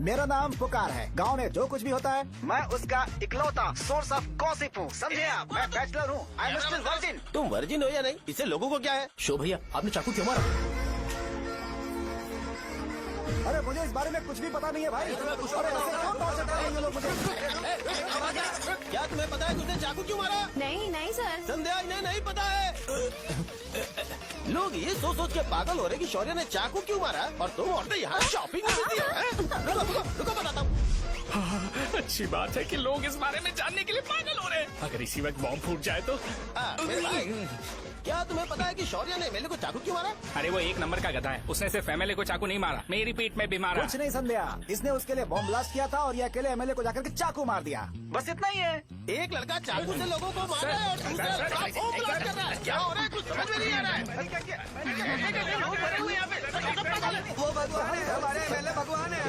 मेरा नाम पुकार है। गांव में जो कुछ भी होता है मैं उसका इकलौता सोर्स ऑफ गॉसिप हूँ। समझे आप? मैं बैचलर हूँ। I am still virgin. तुम वर्जिन हो या नहीं, इससे लोगों को क्या है? शो भैया, आपने चाकू क्यों मारा? अरे मुझे इस बारे में कुछ भी पता नहीं है भाई। अरे ऐसे क्यों टॉर्चर कर रहे हैं ये लोग मुझे? क्या तुम्हें पता है कि उसने चाकू क्यों मारा? नहीं नहीं सर। संध्या, इन्हें नहीं पता है। लोग ये सोच सोच के पागल हो रहे कि शौर्य ने चाकू क्यों मारा और तुम औरतें यहाँ शॉपिंग में बिजी हो। रुको बताता हूँ। अच्छी बात है कि लोग इस बारे में जानने के लिए पागल हो रहे हैं। अगर इसी वक्त बॉम्ब फूट जाए तो? मेरे भाई, क्या तुम्हें पता है कि शौर्य ने एमएलए को चाकू क्यों मारा? अरे वो एक नंबर का गधा है। उसने सिर्फ एमएलए को चाकू नहीं मारा, मेरी पीठ में भी मारा। कुछ नहीं संध्या, इसने उसके लिए बॉम्ब ब्लास्ट किया था और ये अकेले एमएलए को जाकर के चाकू मार दिया। बस इतना ही है। एक लड़का चाकू से लोगों को मार रहा है और दूसरा लड़का बॉम्ब ब्लास्ट कर रहा है। क्या हो रहा है? कुछ समझ में नहीं आ रहा है। लोग भरे हुए यहाँ पे। वो भगवान है, हमारे एमएलए भगवान है।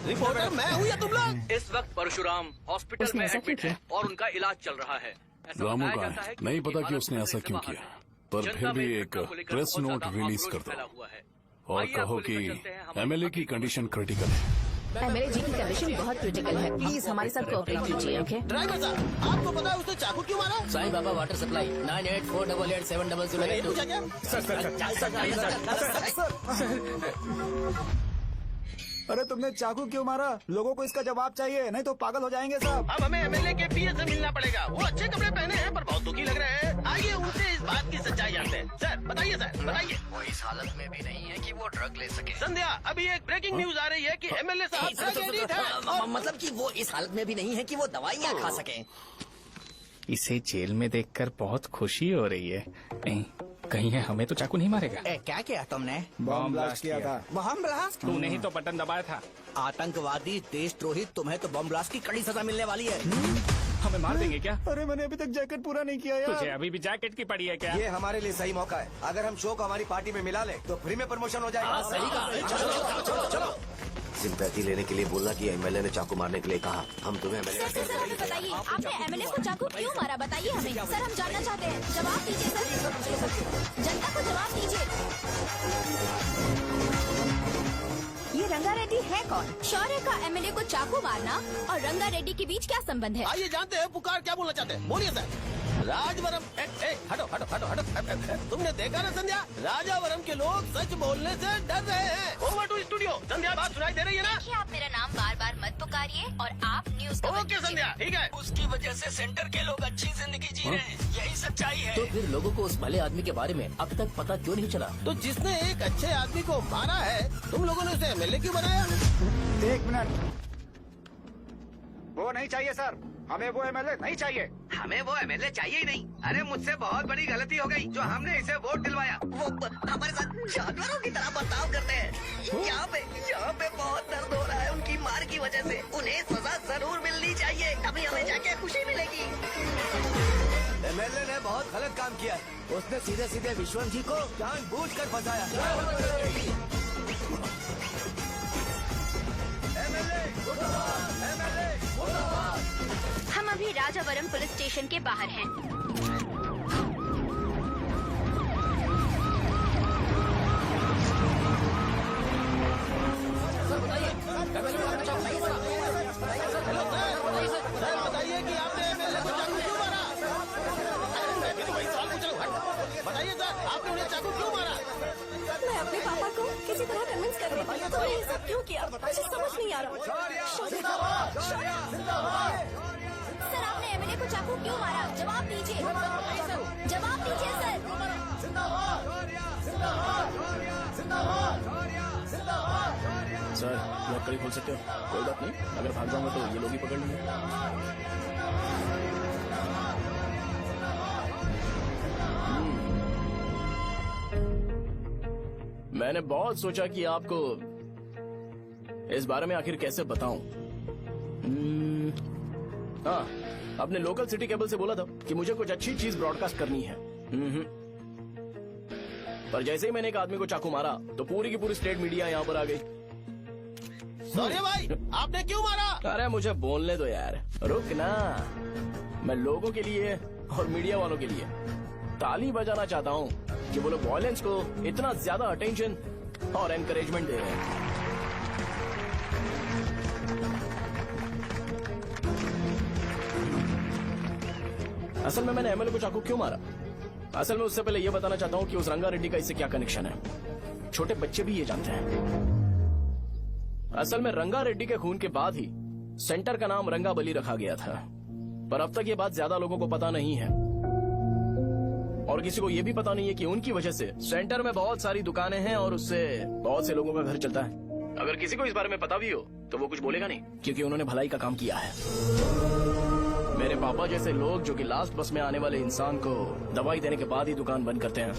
रिपोर्टर मैं हूँ या तुम लोग? इस वक्त परशुराम हॉस्पिटल में एडमिट है और उनका इलाज चल रहा है। रामू का है, नहीं पता कि उसने ऐसा क्यों किया, पर फिर भी एक प्रेस नोट रिलीज कर दो और कहो कि एमएलए की कंडीशन क्रिटिकल है। एमएलए जी की कंडीशन बहुत क्रिटिकल है। प्लीज हमारे साथ कोऑपरेट कीजिए। ओके ड्राइवर साहब, आपको पता है उसने चाकू क्यों मारा? Sai Baba water supply 9848870082। पूछा क्या? अरे तुमने चाकू क्यों मारा? लोगों को इसका जवाब चाहिए, नहीं तो पागल हो जाएंगे सब। अब हमें एमएलए के पीए से मिलना पड़ेगा। वो अच्छे कपड़े पहने हैं पर बहुत दुखी लग रहे हैं। आइए उनसे इस बात की सच्चाई जानते हैं। सर बताइए, सर बताइए। वो इस हालत में भी नहीं है कि वो ड्रग ले सके। संध्या, अभी एक ब्रेकिंग न्यूज आ रही है कि एमएलए साहब ड्रग एडिक्ट हैं। मतलब कि वो इस हालत में भी नहीं है कि वो दवाइयाँ खा सके। इसे जेल में देखकर बहुत खुशी हो रही है। नहीं, कहीं है हमें तो चाकू नहीं मारेगा। क्या किया तुमने? बम ब्लास्ट किया था। Bomb blast? तूने ही तो बटन दबाया था। आतंकवादी, देशद्रोही, तुम्हें तो बम ब्लास्ट की कड़ी सजा मिलने वाली है। हमें मार देंगे क्या? अरे मैंने अभी तक जैकेट पूरा नहीं किया यार। तुझे अभी भी जैकेट की पड़ी है क्या? ये हमारे लिए सही मौका है। अगर हम शो को हमारी पार्टी में मिला ले तो फ्री में प्रमोशन हो जाएगा। सही कहा। चलो सिंपैथी लेने के लिए बोला कि एमएलए ने चाकू मारने के लिए कहा। हम तुम्हें एमएलए सर हमें बताइए, आपने एमएलए को चाकू क्यों मारा? बताइए हमें सर, हम जानना चाहते हैं। जवाब दीजिए सर, जनता को जवाब दीजिए। ये रंगा रेड्डी है कौन? शौर्य का एमएलए को चाकू मारना और रंगा रेड्डी के बीच क्या संबंध है? आइए जानते हैं पुकार क्या बोलना चाहते हैं। बोलिए सर। राजवरम हटो हटो हटो हटो। तुमने देखा ना संध्या, राजावरम के लोग सच बोलने से डर रहे हैं। Over to studio. संध्या बात सुनाई दे रही है ना? देखिए, आप मेरा नाम बार बार मत पुकारिए और आप न्यूज ओके संध्या, ठीक है। उसकी वजह से सेंटर के लोग अच्छी जिंदगी जी रहे हैं, यही सच्चाई है। तो फिर लोगों को उस भले आदमी के बारे में अब तक पता क्यों नहीं चला? तो जिसने एक अच्छे आदमी को मारा है, तुम लोगों ने उसे एमएलए क्यों बनाया? 1 मिनट, वो नहीं चाहिए सर, हमें वो एमएलए नहीं चाहिए। हमें वो एमएलए चाहिए ही नहीं। अरे मुझसे बहुत बड़ी गलती हो गई जो हमने इसे वोट दिलवाया। वो हमारे साथ जानवरों की तरह बर्ताव करते हैं। यहाँ पे बहुत दर्द हो रहा है उनकी मार की वजह से। उन्हें सजा जरूर मिलनी चाहिए, तभी हमें जाके खुशी मिलेगी। एमएलए ने बहुत गलत काम किया। उसने सीधे सीधे विश्वम जी को जानबूझकर फंसाया। हम अभी राजावरम पुलिस स्टेशन के बाहर हैं। सर बताइए कि आपने एमएलए को चाकू क्यों मारा? मैं भी तो वही सवाल पूछ रहा हूँ। बताइए सर, आपने उन्हें चाकू क्यों मारा? मैं अपने पापा को किसी तरह कन्विंस कर रही थी। तो ये सब क्यों किया मुझे समझ नहीं आ रहा। सर, आपने एमएलए को चाकू क्यों मारा? जवाब दीजिए, जवाब दीजिए सर। सर लॉकरी खोल सकते हो? कोई बात नहीं, अगर भाग जाऊंगा तो ये लोग ही पकड़ लेंगे। मैंने बहुत सोचा कि आपको इस बारे में आखिर कैसे बताऊं। हाँ, अपने लोकल सिटी केबल से बोला था कि मुझे कुछ अच्छी चीज ब्रॉडकास्ट करनी है। पर जैसे ही मैंने एक आदमी को चाकू मारा तो पूरी की पूरी स्टेट मीडिया यहाँ पर आ गई। सॉरी भाई, आपने क्यों मारा? अरे मुझे बोलने दो यार, रुक ना। मैं लोगों के लिए और मीडिया वालों के लिए ताली बजाना चाहता हूँ कि वो लोग वायलेंस को इतना ज्यादा अटेंशन और एनकरेजमेंट दे रहे हैं। असल में मैंने एमएलए को चाकू क्यों मारा? असल में उससे पहले ये बताना चाहता हूँ कि उस रंगा रेड्डी का इससे क्या कनेक्शन है। छोटे बच्चे भी ये जानते हैं। असल में रंगा रेड्डी के खून के बाद ही सेंटर का नाम रंगाबली रखा गया था, पर अब तक ये बात ज्यादा लोगों को पता नहीं है और किसी को ये भी पता नहीं है कि उनकी वजह से सेंटर में बहुत सारी दुकानें हैं और उससे बहुत से लोगों का घर चलता है। अगर किसी को इस बारे में पता भी हो तो वो कुछ बोलेगा नहीं, क्योंकि उन्होंने भलाई का काम किया है। मेरे पापा जैसे लोग जो कि लास्ट बस में आने वाले इंसान को दवाई देने के बाद ही दुकान बंद करते हैं,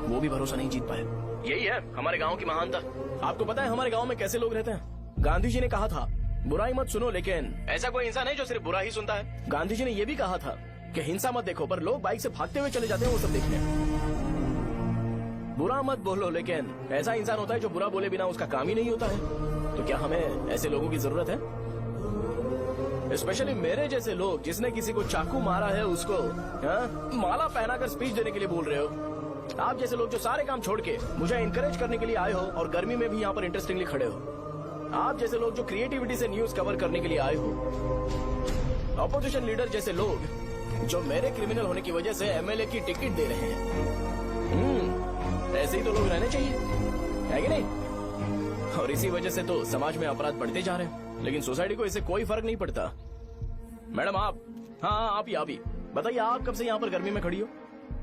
वो भी भरोसा नहीं जीत पाए। यही है हमारे गांव की महानता। आपको पता है हमारे गांव में कैसे लोग रहते हैं? गांधी जी ने कहा था बुराई मत सुनो, लेकिन ऐसा कोई इंसान है जो सिर्फ बुरा ही सुनता है। गांधी जी ने यह भी कहा था कि हिंसा मत देखो, पर लोग बाइक से भागते हुए चले जाते हैं वो सब देखने। बुरा मत बोलो, लेकिन ऐसा इंसान होता है जो बुरा बोले बिना उसका काम ही नहीं होता है। तो क्या हमें ऐसे लोगों की जरूरत है? स्पेशली मेरे जैसे लोग जिसने किसी को चाकू मारा है उसको माला पहनाकर स्पीच देने के लिए बोल रहे हो। आप जैसे लोग जो सारे काम छोड़ के मुझे इंकरेज करने के लिए आए हो और गर्मी में भी यहाँ पर इंटरेस्टिंगली खड़े हो। आप जैसे लोग जो क्रिएटिविटी से न्यूज कवर करने के लिए आए हो। ऑपोजिशन लीडर जैसे लोग जो मेरे क्रिमिनल होने की वजह से एमएलए की टिकट दे रहे हैं। ऐसे ही तो लोग रहने चाहिए, है कि नहीं? और इसी वजह से तो समाज में अपराध बढ़ते जा रहे हैं, लेकिन सोसाइटी को इससे कोई फर्क नहीं पड़ता। मैडम आप, हाँ आप ही बताइए, आप कब से यहाँ पर गर्मी में खड़ी हो?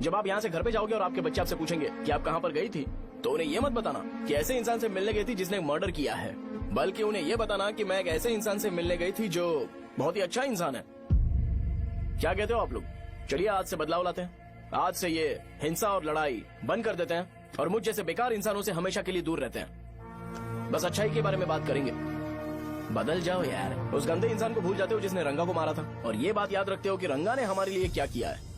जब आप यहाँ से घर पे जाओगे और आपके बच्चे आपसे पूछेंगे कि आप कहाँ पर गई थी, तो उन्हें ये मत बताना कि ऐसे इंसान से मिलने गई थी जिसने मर्डर किया है, बल्कि उन्हें ये बताना कि मैं एक ऐसे इंसान से मिलने गई थी जो बहुत ही अच्छा इंसान है। क्या कहते हो आप लोग? चलिए आज से बदलाव लाते हैं। आज से ये हिंसा और लड़ाई बंद कर देते हैं और मुझ जैसे बेकार इंसानों से हमेशा के लिए दूर रहते हैं। बस अच्छाई के बारे में बात करेंगे। बदल जाओ यार। उस गंदे इंसान को भूल जाते हो जिसने रंगा को मारा था, और ये बात याद रखते हो कि रंगा ने हमारे लिए क्या किया है।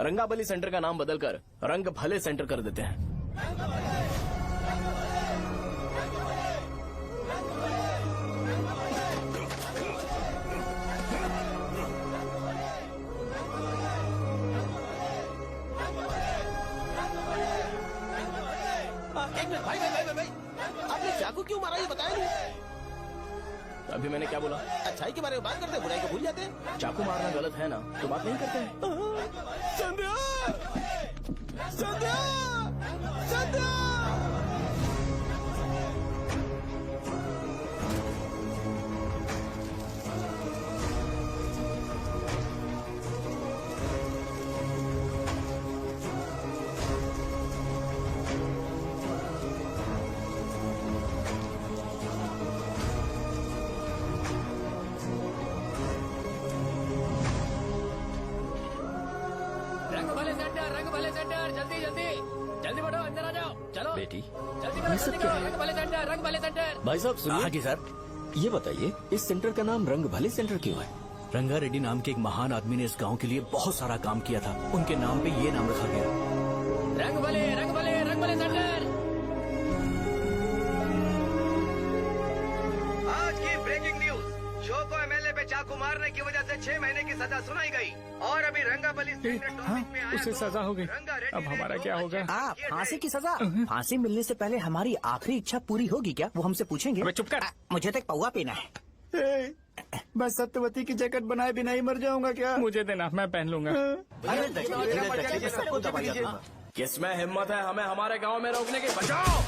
रंगाबली सेंटर का नाम बदलकर रंग भले सेंटर कर देते हैं। एक मिनट भाई भाई भाई भाई, आपने चाकू क्यों मारा ये बताया नहीं? अभी मैंने क्या बोला? अच्छाई के बारे में बात करते हैं, बुराई को भूल जाते हैं। चाकू मारना गलत है ना, तो बात नहीं करते हैं। संध्या! संध्या! संध्या! रंग भले सेंटर, जल्दी जल्दी जल्दी बढ़ो, अंदर आ जाओ। चलो बेटी, जल्दी करो, जल्दी करो। रंग भले सेंटर, रंग भले सेंटर। भाई साहब सुनिए। हाँ जी सर। ये बताइए, इस सेंटर का नाम रंग भले सेंटर क्यों है? रंगा रेड्डी नाम के एक महान आदमी ने इस गांव के लिए बहुत सारा काम किया था, उनके नाम पे ये नाम रखा गया। रंग भले, रंग भले, रंग भले सेंटर। आज की ब्रेकिंग न्यूज, शो को एमएलए पे चाकू मारने की वजह से 6 महीने की सजा सुनाई गई और अभी रंगाबली उसे सजा हो गई। अब हमारा क्या होगा? फांसी की सजा? फांसी मिलने से पहले हमारी आखिरी इच्छा पूरी होगी क्या, वो हमसे पूछेंगे? अबे चुप कर। मुझे तो एक पौवा पीना है। बस सत्यवती की जैकेट बनाए बिना ही मर जाऊंगा क्या? मुझे देना, मैं पहन लूंगा। किसमें हिम्मत है हमें हमारे गांव में रोकने की? बचाओ!